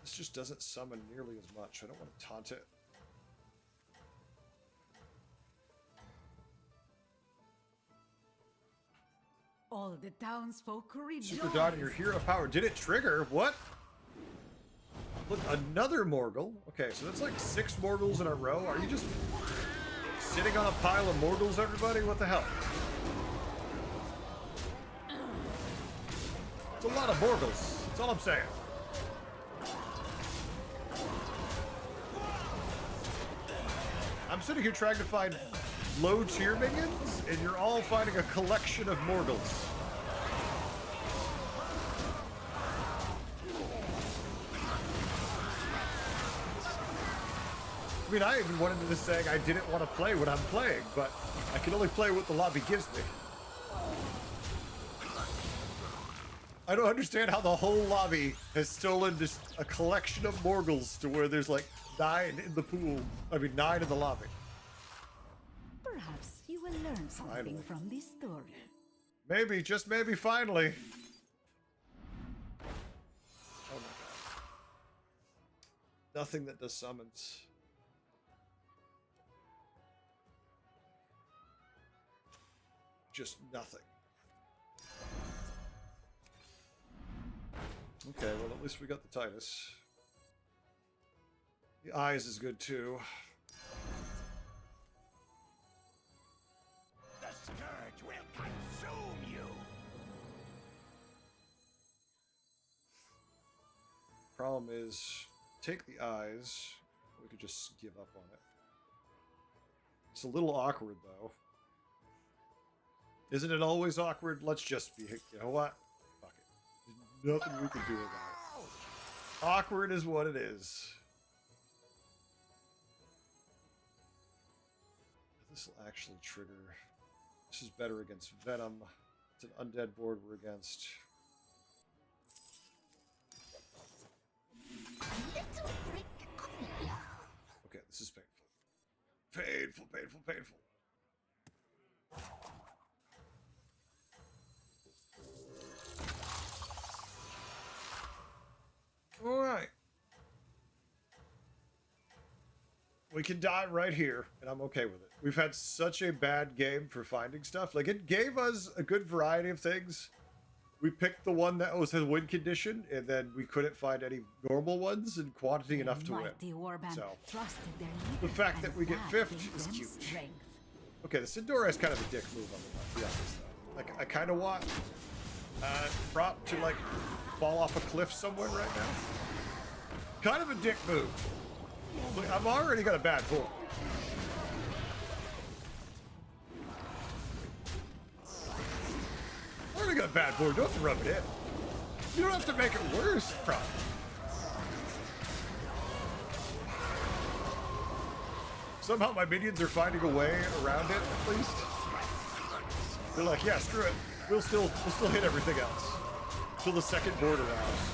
This just doesn't summon nearly as much. I don't want to taunt it. All the townsfolk rejoice. Super Dot and your hero power. Did it trigger? What? Look, another Morgul. Okay, so that's like 6 Morguls in a row. Are you just sitting on a pile of Morguls, everybody? What the hell? It's a lot of Morguls. That's all I'm saying. I'm sitting here trying to find low tier minions, and you're all finding a collection of Morguls. I mean, I even went into this saying I didn't want to play what I'm playing, but I can only play what the lobby gives me. I don't understand how the whole lobby has stolen just a collection of Morguls to where there's like 9 in the pool. I mean, 9 in the lobby. Perhaps you will learn something Finally. from this story. Maybe, just maybe, finally. Oh my god. Nothing that does summons. Just nothing. Okay, well at least we got the Titus. The eyes is good too. The scourge will consume you. Problem is, take the eyes. We could just give up on it. It's a little awkward though. Isn't it always awkward? Let's just be, you know what? Fuck it. There's nothing we can do about it. Awkward is what it is. This will actually trigger. This is better against Venom. It's an undead board we're against. Okay, this is painful. Painful, painful, painful. All right. We can die right here, and I'm okay with it. We've had such a bad game for finding stuff. Like, it gave us a good variety of things. We picked the one that was a win condition, and then we couldn't find any normal ones in quantity enough to win. So, the fact that we get 5th is huge. Okay, the Sindora is kind of a dick move, I'm gonna be honest, though. Like, I kind of want Prop to, like, fall off a cliff somewhere right now. Kind of a dick move. Look, I've already got a bad board. Already got a bad board. Don't have to rub it in. You don't have to make it worse, Prop. Somehow my minions are finding a way around it, at least. They're like, yeah, screw it. We'll still hit everything else. Till the second board arrives.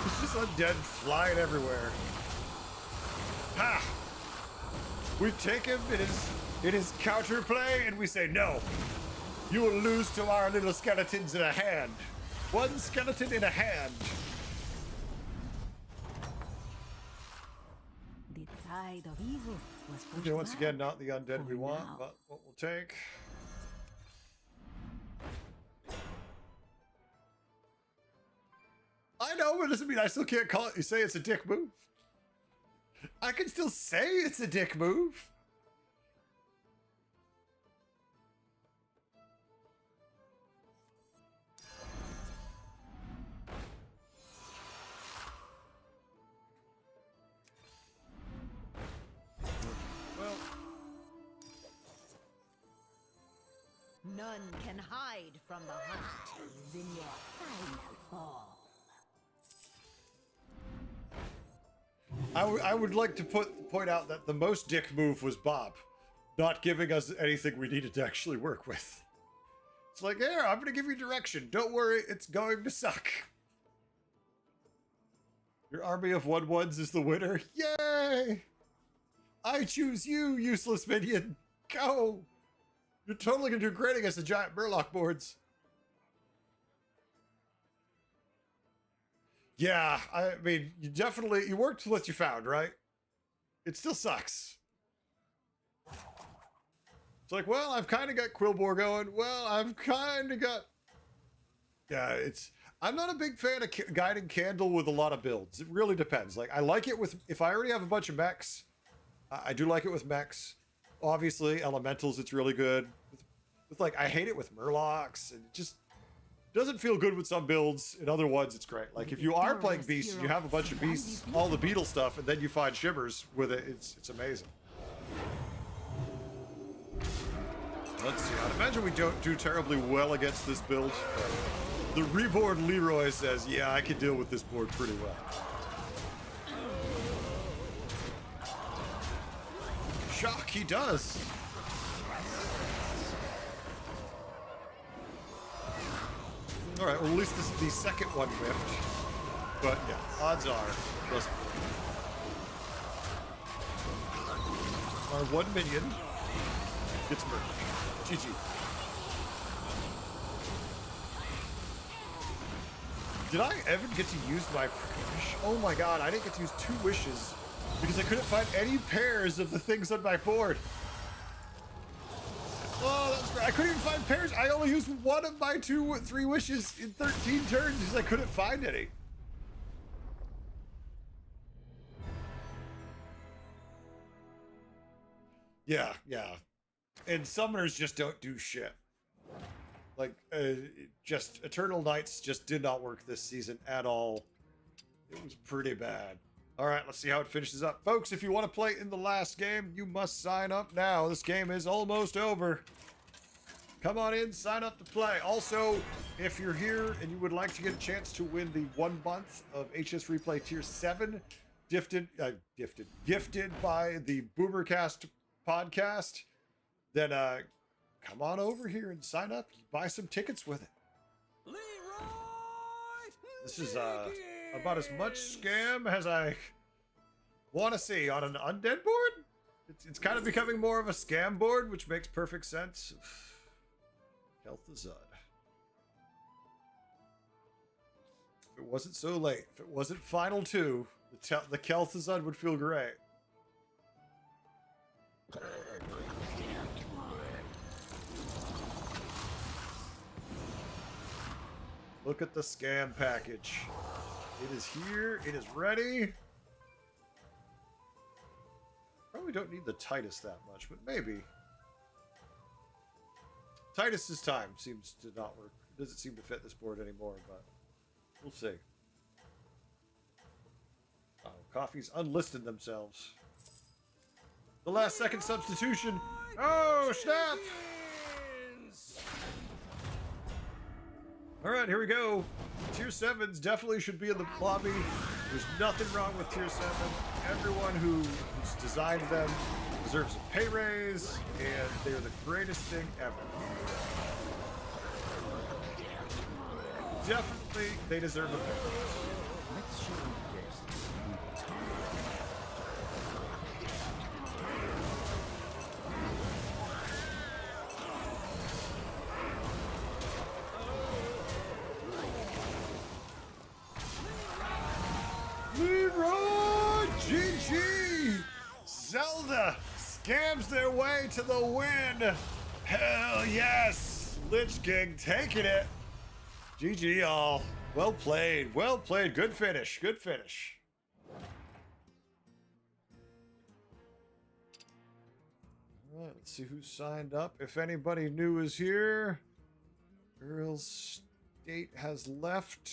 It's just undead flying everywhere. Ha! We take him in his counterplay and we say no. You will lose to our little skeletons in a hand. One skeleton in a hand. The tide of evil was pushed Okay, once back again, not the undead we for want, now. but what we'll take. I know, but it doesn't mean I still can't call it. You say it's a dick move. I can still say it's a dick move. Well, None can hide from the hunt. In your final fall. I would like to point out that the most dick move was Bob, not giving us anything we needed to actually work with. It's like, here, I'm going to give you direction. Don't worry, it's going to suck. Your army of 1/1s is the winner. Yay! I choose you, useless minion. Go! You're totally going to do great against the giant Murloc boards. Yeah, I mean, you worked with what you found, right? It still sucks. It's like, well, I've kind of got Quilboar going. Well, I've kind of got... Yeah, I'm not a big fan of Guiding Candle with a lot of builds. It really depends. Like, I like it with... If I already have a bunch of mechs, I do like it with mechs. Obviously, Elementals, it's really good. With like, I hate it with Murlocs, and it just... doesn't feel good with some builds. In other ones, it's great. Like, if you are playing beasts and you have a bunch of beasts, all the beetle stuff, and then you find shimmers with it, it's amazing. Let's see. I'd imagine we don't do terribly well against this build. The reborn Leroy says, yeah, I can deal with this board pretty well. Shock, he does. All right, well, at least this is the second one whiffed. But yeah, odds are, doesn't. Our one minion gets murdered. GG. Did I ever get to use my wish? Oh my god, I didn't get to use 2 wishes because I couldn't find any pairs of the things on my board. Oh, that's great. I couldn't even find pairs. I only used one of my 3 wishes in 13 turns because I couldn't find any. Yeah. And summoners just don't do shit. Like, just Eternal Knights just did not work this season at all. It was pretty bad. All right, let's see how it finishes up. Folks, if you want to play in the last game, you must sign up now. This game is almost over. Come on in, sign up to play. Also, if you're here and you would like to get a chance to win the 1 month of HS Replay Tier 7, gifted by the Boomercast podcast, then come on over here and sign up. Buy some tickets with it. Leroy This is about as much scam as I want to see on an undead board. It's kind of becoming more of a scam board, which makes perfect sense. Kel'Thuzad. If it wasn't so late, if it wasn't Final 2, the Kel'Thuzad would feel great. Look at the scam package. It is here. It is ready. Probably don't need the Titus that much, but maybe. Titus's time seems to not work. It doesn't seem to fit this board anymore, but we'll see. Oh, coffees unlisted themselves. The last second substitution. Oh, snap! All right, here we go. Tier 7s definitely should be in the lobby. There's nothing wrong with Tier 7. Everyone who's designed them deserves a pay raise, and they're the greatest thing ever. Definitely, they deserve a pay raise. Leroy GG! Zelda scams their way to the win. Hell yes! Lich King taking it. GG y'all. Well played. Well played. Good finish. Good finish. All right, let's see who signed up. If anybody new is here. Earl State has left.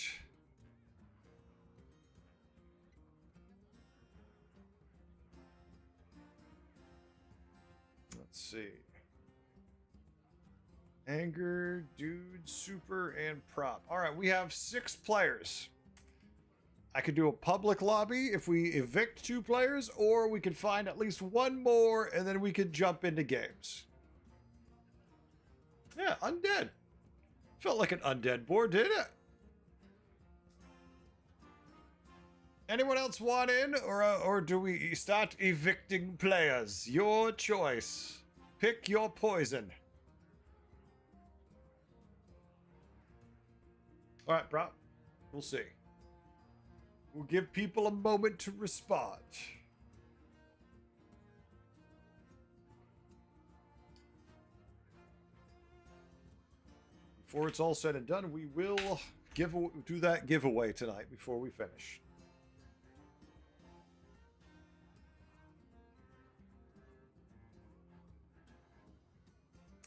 Let's see. Anger, Dude, Super, and Prop. All right, we have 6 players. I could do a public lobby if we evict 2 players, or we could find at least 1 more, and then we could jump into games. Yeah, undead. Felt like an undead board, didn't it? Anyone else want in, or do we start evicting players? Your choice. Pick your poison. All right, bro. We'll see. We'll give people a moment to respond. Before it's all said and done, we will do that giveaway tonight before we finish.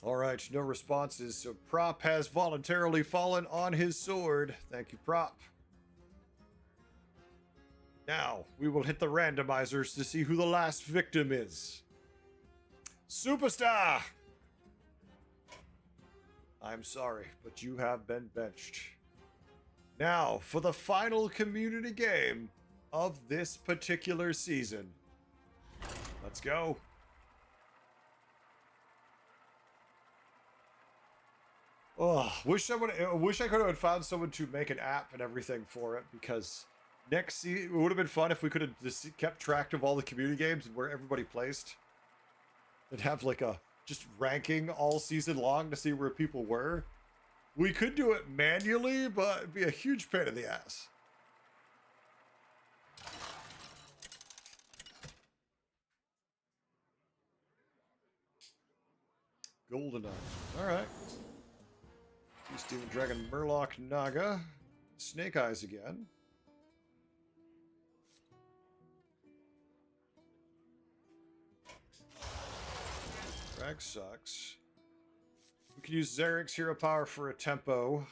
All right, no responses, so Prop has voluntarily fallen on his sword. Thank you, Prop. Now, we will hit the randomizers to see who the last victim is. Superstar! I'm sorry, but you have been benched. Now, for the final community game of this particular season. Let's go. Oh, wish I could have found someone to make an app and everything for it, because next season it would have been fun if we could have just kept track of all the community games and where everybody placed, and have like a just ranking all season long to see where people were. We could do it manually, but it'd be a huge pain in the ass. Goldeneye. All right. Steven Dragon, Murloc, Naga, Snake Eyes again. Drag sucks. We could use Xeric's Hero Power for a tempo.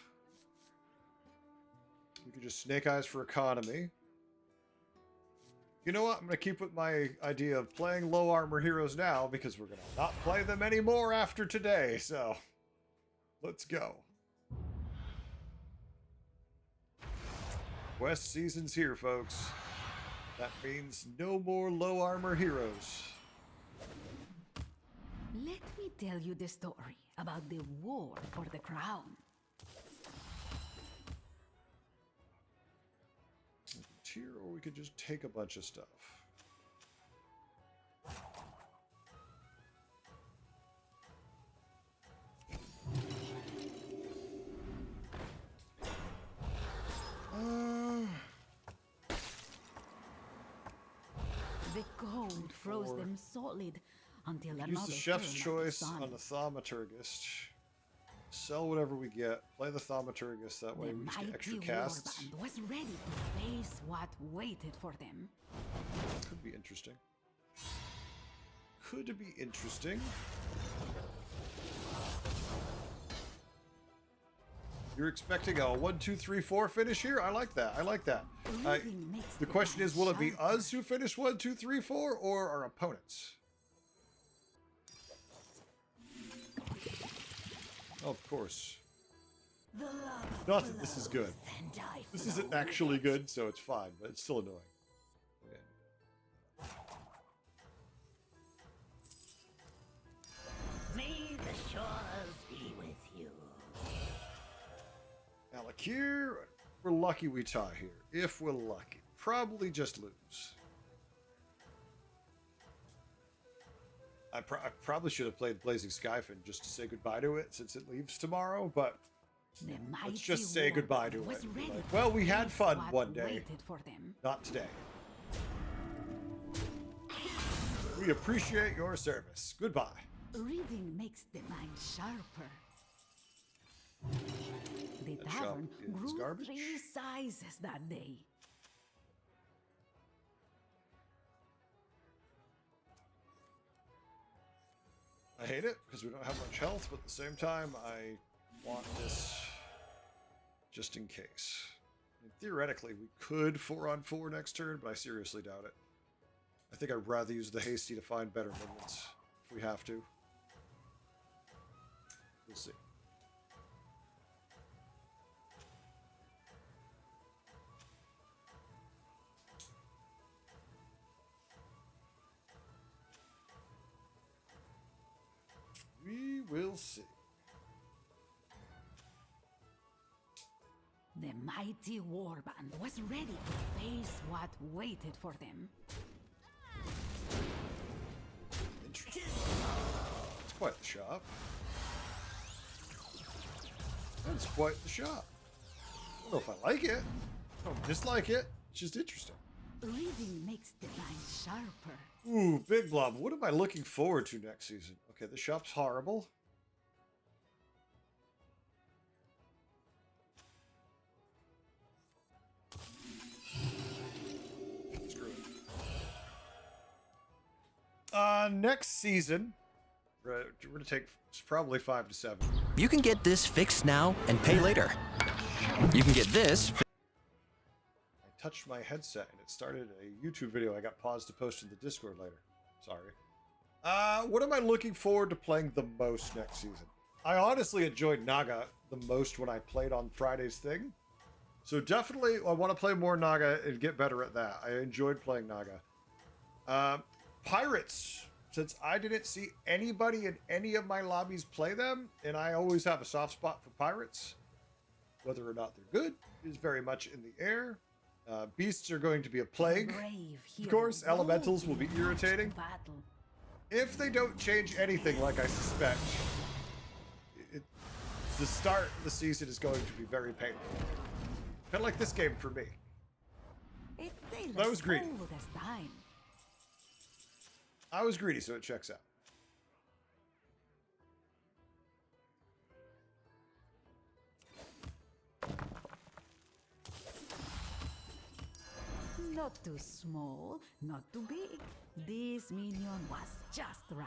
We could just Snake Eyes for economy. You know what? I'm going to keep with my idea of playing low armor heroes now because we're going to not play them anymore after today. So, let's go. Quest season's here, folks. That means no more low armor heroes. Let me tell you the story about the war for the crown. Tier, or we could just take a bunch of stuff. The cold froze them solid until another Use the chef's turn of choice sun. on the thaumaturgist. Sell whatever we get. Play the thaumaturgist. That way The we just get extra mighty casts. warband was ready to face what waited for them. Could be interesting. Could be interesting. You're expecting a 1, 2, 3, 4 finish here? I like that. I like that. Reading makes The question is, will it be sharper. us who finish 1, 2, 3, 4, or our opponents? Oh, of course. The lava Nothing. This is good. flows and I This flow isn't with actually it. good, so it's fine, but it's still annoying. Okay. May the shores be with you. Alakir, we're lucky we tie here. If we're lucky. Probably just lose. I probably should have played Blazing Skyfin just to say goodbye to it since it leaves tomorrow, but The mighty let's just say goodbye to warband it. was and be ready like, to well, we had face fun what one day. waited for them. Not today. We appreciate your service. Goodbye. Reading makes the mind sharper. The That shop tavern is grew garbage. 3 sizes that day. I hate it because we don't have much health, but at the same time, I want this just in case. I mean, theoretically, we could 4-on-4 next turn, but I seriously doubt it. I think I'd rather use the hasty to find better minions if we have to. We'll see. We will see. The mighty warband was ready to face what waited for them. Interesting. It's quite the shop. That's quite the shop. I don't know if I like it. I don't dislike it. It's just interesting. Reading makes the mind sharper. Ooh, Big Blob. What am I looking forward to next season? Okay, the shop's horrible. Screw it. Next season, we're gonna take probably 5 to 7. You can get this fixed now and pay later. You can get this. I touched my headset and it started a YouTube video I got paused to post in the Discord later. Sorry. What am I looking forward to playing the most next season? I honestly enjoyed Naga the most when I played on Friday's thing. So definitely I want to play more Naga and get better at that. I enjoyed playing Naga. Pirates. Since I didn't see anybody in any of my lobbies play them, and I always have a soft spot for pirates, whether or not they're good is very much in the air. Beasts are going to be a plague. Of course, elementals will be irritating. If they don't change anything like I suspect, the start of the season is going to be very painful. Kind of like this game for me. But I was greedy. I was greedy, so it checks out. Not too small, not too big. This minion was just right.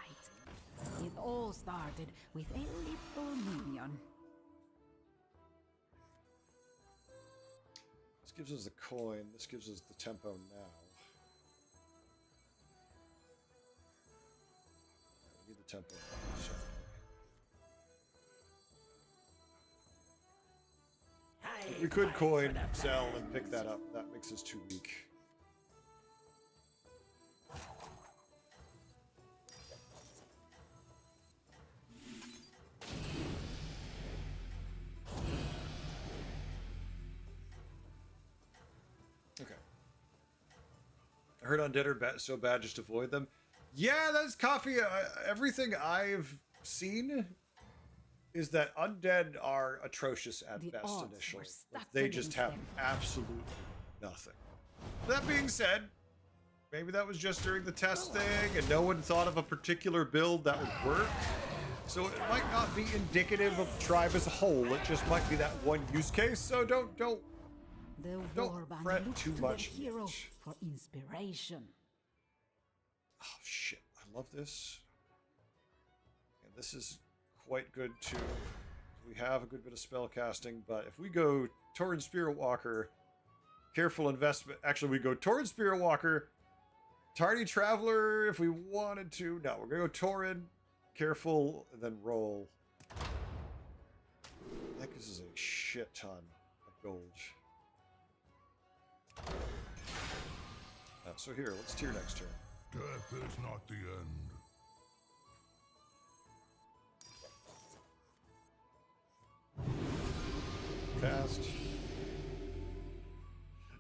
It all started with a little minion. This gives us the coin. This gives us the tempo now. tempo. So. We could coin, sell, and pick that up. That makes us too weak. Okay. I heard Undead are so bad, just avoid them. Yeah, that's coffee. Everything I've seen is that Undead are atrocious at best initially. They just have absolutely nothing. That being said, maybe that was just during the test thing and no one thought of a particular build that would work. So it might not be indicative of the tribe as a whole. It just might be that one use case. So don't fret too much. Hero for inspiration. Oh shit, I love this. And this is quite good too. We have a good bit of spell casting, but if we go Tauren Spirit Walker, careful investment. Actually, we go Tauren Spirit Walker, Tardy Traveler if we wanted to. No, we're gonna go Tauren, careful, and then roll. I think this is a shit ton of gold. So here, let's tier next turn. Death is not the end. Cast.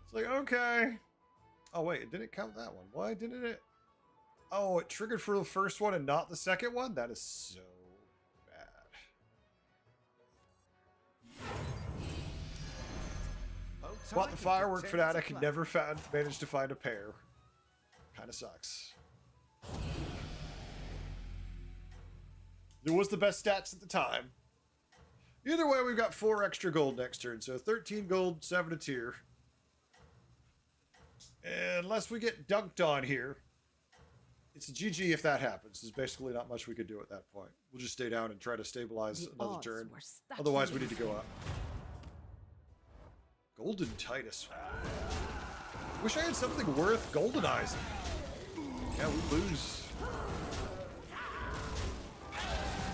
It's like, okay. Oh, wait, it didn't count that one. Why didn't it? Oh, it triggered for the first one and not the second one? That is so bad. Bought the Firework Fanatic and never managed to find a pair. Kind of sucks. It was the best stats at the time. Either way, we've got 4 extra gold next turn. So 13 gold, 7 a tier. And unless we get dunked on here, it's a GG if that happens. There's basically not much we could do at that point. We'll just stay down and try to stabilize another turn. Otherwise, we need to go up. Golden Titus. Wish I had something worth goldenizing. Yeah, we lose.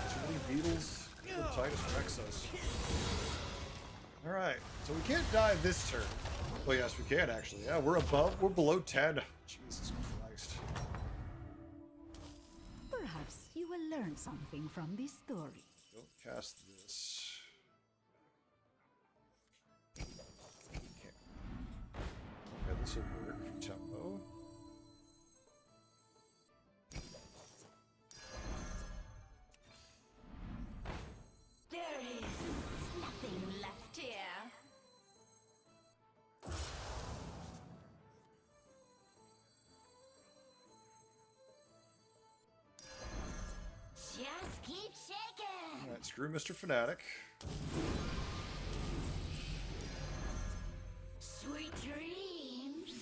Too many beetles. Golden Titus wrecks us. Alright, so we can't die this turn. Well, yes, we can actually. Yeah, we're below 10. Jesus Christ. Perhaps you will learn something from this story. Don't cast this. Okay. Yeah, this will work for tempo. There is nothing left here. Just keep shaking. Alright, screw Mr. Fanatic. Sweet dreams.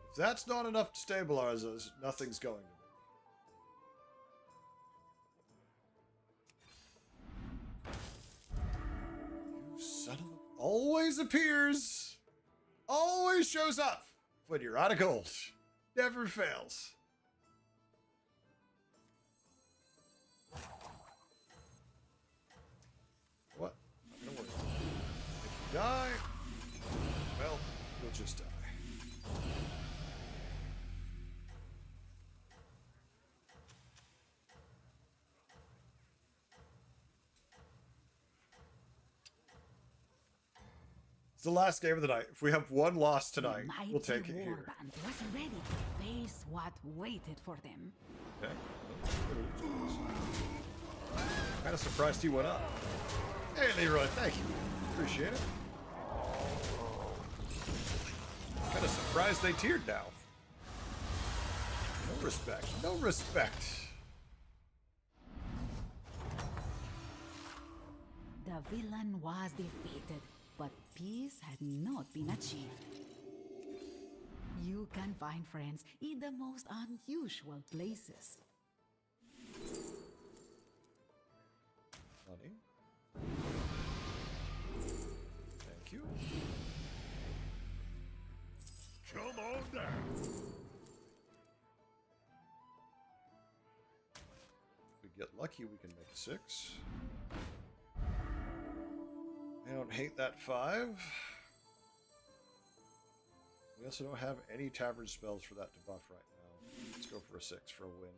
If that's not enough to stabilize us, nothing's going to be. You son of a... Always appears! Always shows up when you're out of gold. Never fails. What? Not gonna work. If you die, well, you'll just die. It's the last game of the night. If we have one loss tonight, we'll take it here. Warband was ready to face what waited for them. Okay. Kind of surprised he went up. Hey, Leroy, thank you. Appreciate it. Kind of surprised they tiered now. No respect. No respect. The villain was defeated, but peace had not been achieved. You can find friends in the most unusual places. Money. Thank you. lucky, we can make a 6. I don't hate that 5. We also don't have any tavern spells for that to buff right now. Let's go for a 6 for a win.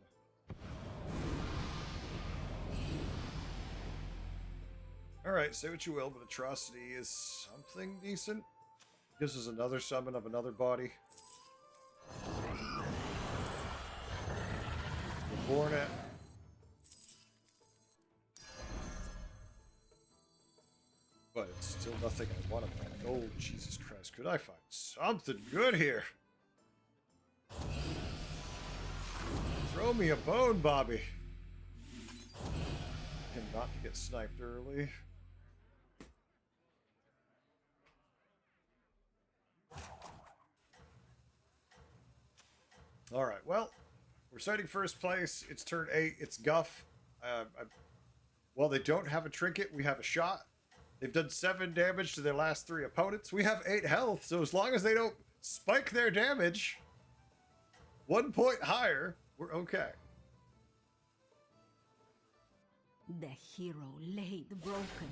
Alright, say what you will, but Atrocity is something decent. Gives us another summon of another body. Reborn it. But it's still nothing I want to buy. Oh, Jesus Christ. Could I find something good here? Throw me a bone, Bobby. And not to get sniped early. Alright, well, we're starting first place. It's turn 8. It's Guff. Well, they don't have a trinket. We have a shot. They've done 7 damage to their last 3 opponents. We have 8 health, so as long as they don't spike their damage 1 point higher, we're okay. The hero laid broken,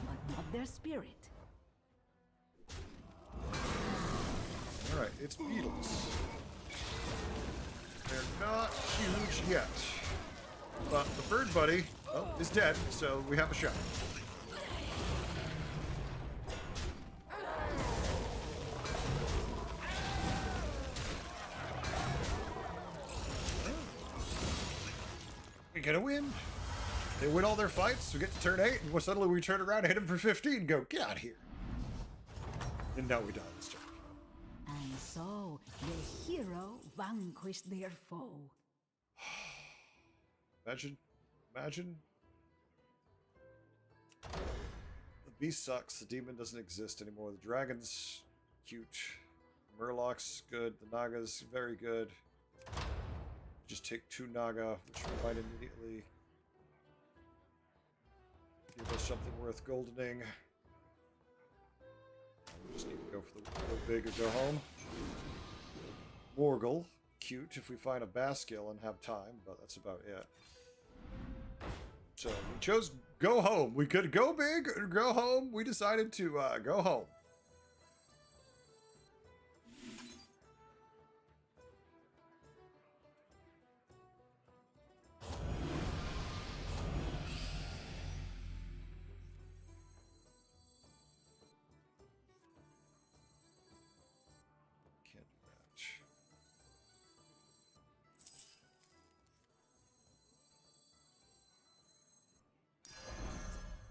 but not their spirit. Alright, it's Beetles. They're not huge yet. But the bird buddy, well, is dead, so we have a shot. We get a win. They win all their fights, we get to turn 8, and suddenly we turn around and hit them for 15 and go, get out of here. And now we die this turn. And so, the hero vanquished their foe. Imagine. The beast sucks, the demon doesn't exist anymore, the dragon's cute, Murloc's good, the Naga's very good. Just take 2 Naga, which we find immediately. Give us something worth goldening. We just need to go for the go big or go home. Morgul, cute if we find a Baskill and have time, but that's about it. So we chose go home. We could go big or go home. We decided to go home.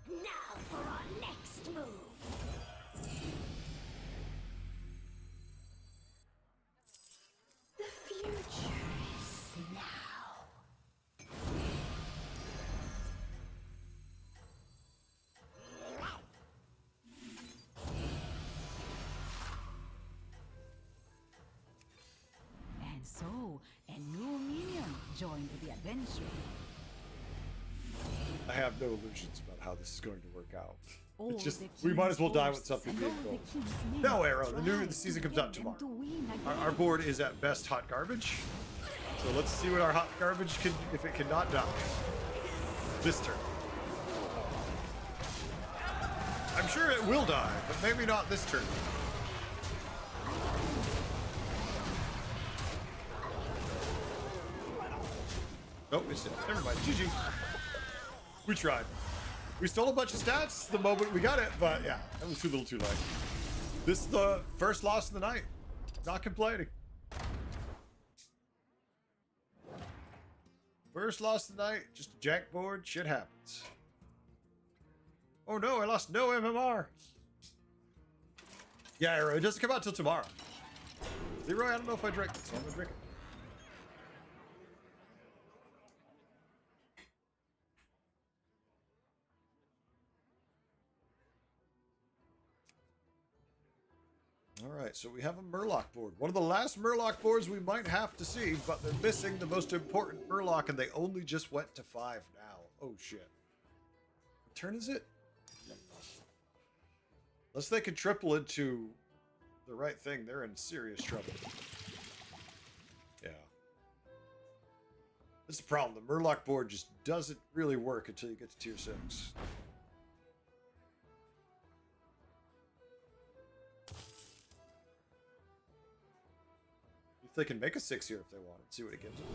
Now for our next move. The future is now. And so, a new minion joined the adventure. I have no illusions about how this is going to work out. All It's just, the we might as well die with king's something forces being and all gold. the king's men No, Arrow, tried the season to comes out get them tomorrow. to win Our again. board is at best hot garbage. So let's see what our hot garbage can, if it cannot die. This turn. I'm sure it will die, but maybe not this turn. Oh, it's it. Never mind. GG. We tried. We stole a bunch of stats the moment we got it, but yeah, that was too little too late. This is the first loss of the night. Not complaining. First loss of the night, just a jack board, shit happens. Oh no, I lost no MMR. Yeah, Arrow, it doesn't come out till tomorrow. Leroy, I don't know if I drink it, so I'm gonna drink it. Alright, so we have a Murloc board. One of the last Murloc boards we might have to see, but they're missing the most important Murloc, and they only just went to 5 now. Oh shit. What turn is it? Unless they can triple into the right thing, they're in serious trouble. Yeah. That's the problem. The Murloc board just doesn't really work until you get to tier 6. If they can make a 6 here if they want it, see what it gives them.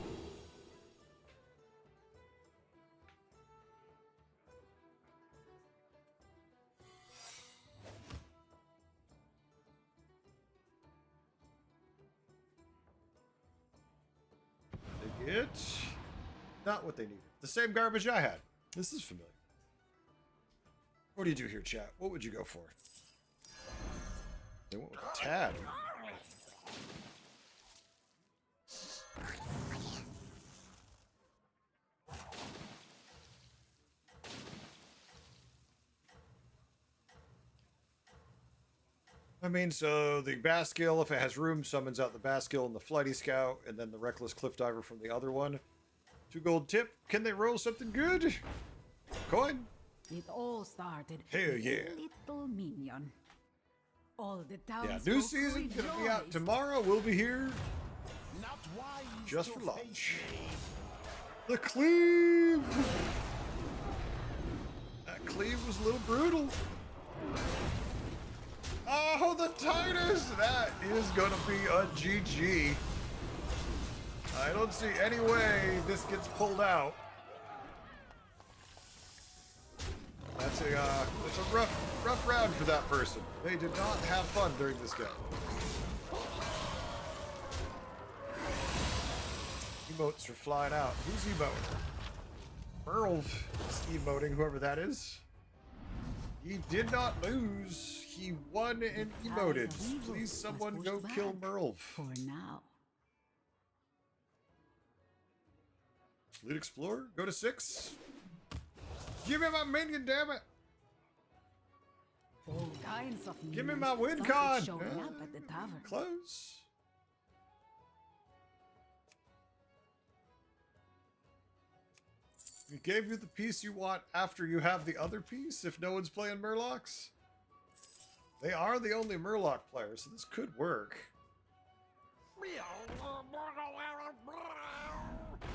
They get not what they needed. The same garbage I had. This is familiar. What do you do here, chat? What would you go for? They went with a Tad. I mean, so the Baskill, if it has room, summons out the Baskill and the Flighty Scout, and then the Reckless Cliff Diver from the other one. 2 gold tip. Can they roll something good? Coin. It all started Hell with yeah. a little minion. All the Yeah, townsfolk new season gonna be out rejoiced. tomorrow. We'll be here Not why you just still for lunch. face me. The cleave. That cleave was a little brutal. Oh, the Titus! That is gonna be a GG. I don't see any way this gets pulled out. That's a rough round for that person. They did not have fun during this game. Emotes are flying out. Who's emoting? Merle is emoting, whoever that is. He did not lose. He won and emoted. Please, someone go kill Merle. For now. Lead Explorer, go to 6. Give me my minion, damn it! All kinds of Give me minions my win started con! showing up at the tavern. Close. We gave you the piece you want after you have the other piece, if no one's playing Murlocs. They are the only Murloc players, so this could work.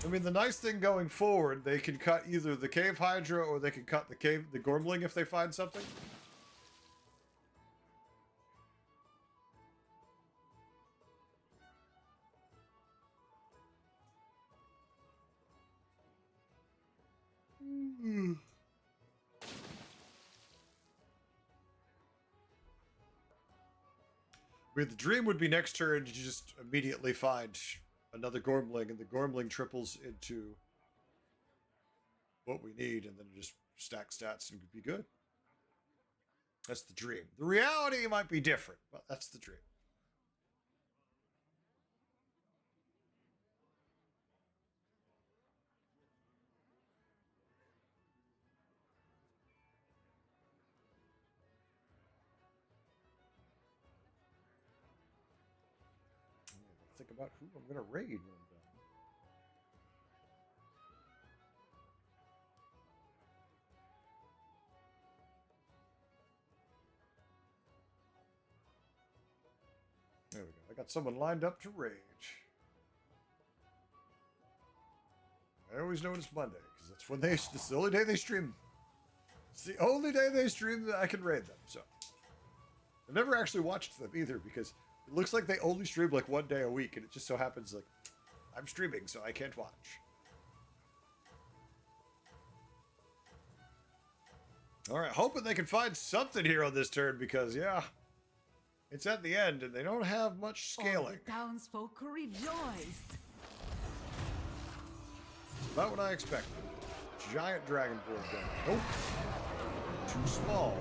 I mean, the nice thing going forward, they can cut either the Cave Hydra or they can cut the Gormling if they find something. I mean, the dream would be next turn you just immediately find another Gormling, and the Gormling triples into what we need, and then just stack stats and be good. That's the dream. The reality might be different, but that's the dream. Think about who I'm going to raid when I'm done. There we go. I got someone lined up to raid. I always know it's Monday because that's when that's the only day they stream. It's the only day they stream that I can raid them. So I've never actually watched them either because it looks like they only stream like 1 day a week, and it just so happens like I'm streaming, so I can't watch. All right, hoping they can find something here on this turn because, yeah, it's at the end, and they don't have much All scaling. the townsfolk rejoiced. About what I expected. Giant dragon board gun. Nope. Too small.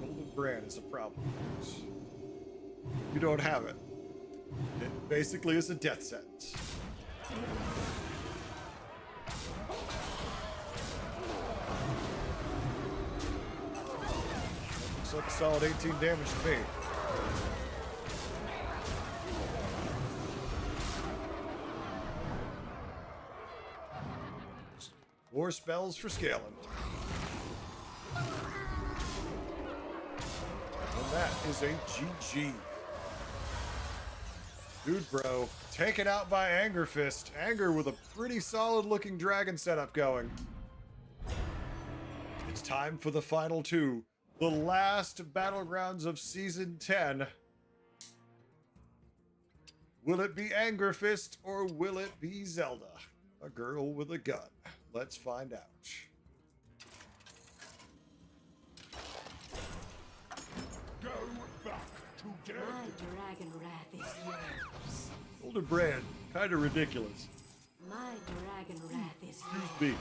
Golden Brand is a problem. You don't have it. It basically is a death sentence. Looks like a solid 18 damage to me. More spells for scaling. And that is a GG. Dude, bro, taken out by Anger Fist. Anger with a pretty solid looking dragon setup going. It's time for the final two. The last battlegrounds of season 10. Will it be Anger Fist or will it be Zelda? A girl with a gun. Let's find out. Go back to dead. My dragon wrath is yours. Older brand, kind of ridiculous. My dragon wrath is yours. B.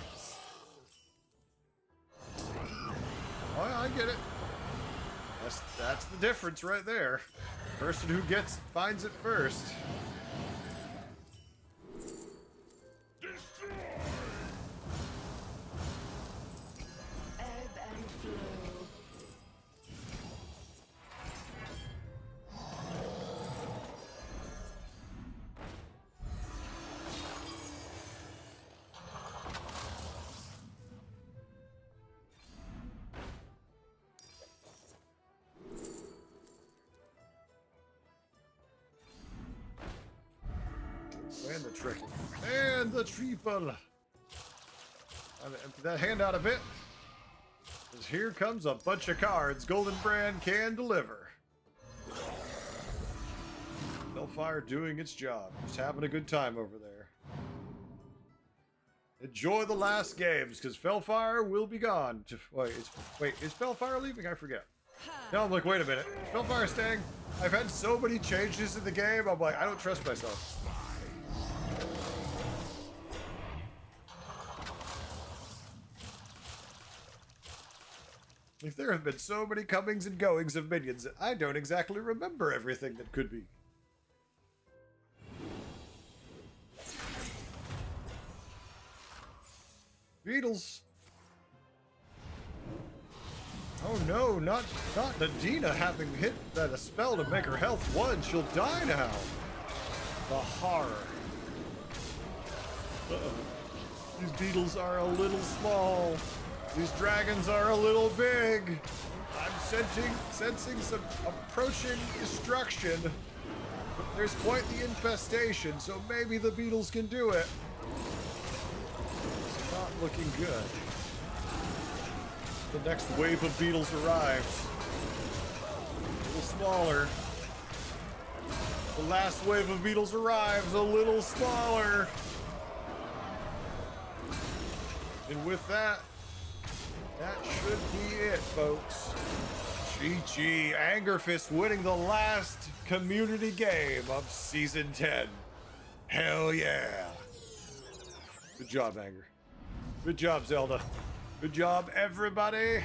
Oh, I get it. That's the difference right there. Person who finds it first. Ebb and flow. And the tricky. And the triple. I'm gonna empty that hand out a bit. Because here comes a bunch of cards Golden Brand can deliver. Hellfire doing its job. Just having a good time over there. Enjoy the last games, because Fellfire will be gone. Wait, is Fellfire leaving? I forget. No, I'm like, wait a minute. Fellfire staying? I've had so many changes in the game, I'm like, I don't trust myself. If there have been so many comings and goings of minions, I don't exactly remember everything that could be. Beetles. Oh no, not Nadina having hit a spell to make her health 1. She'll die now. The horror. Uh-oh. These beetles are a little small. These dragons are a little big. I'm sensing some approaching destruction. But there's quite the infestation, so maybe the beetles can do it. It's not looking good. The next wave of beetles arrives. A little smaller. The last wave of beetles arrives, a little smaller. And with that should be it, folks. GG. Anger Fist winning the last community game of Season 10. Hell yeah. Good job, Anger. Good job, Zelda. Good job, everybody.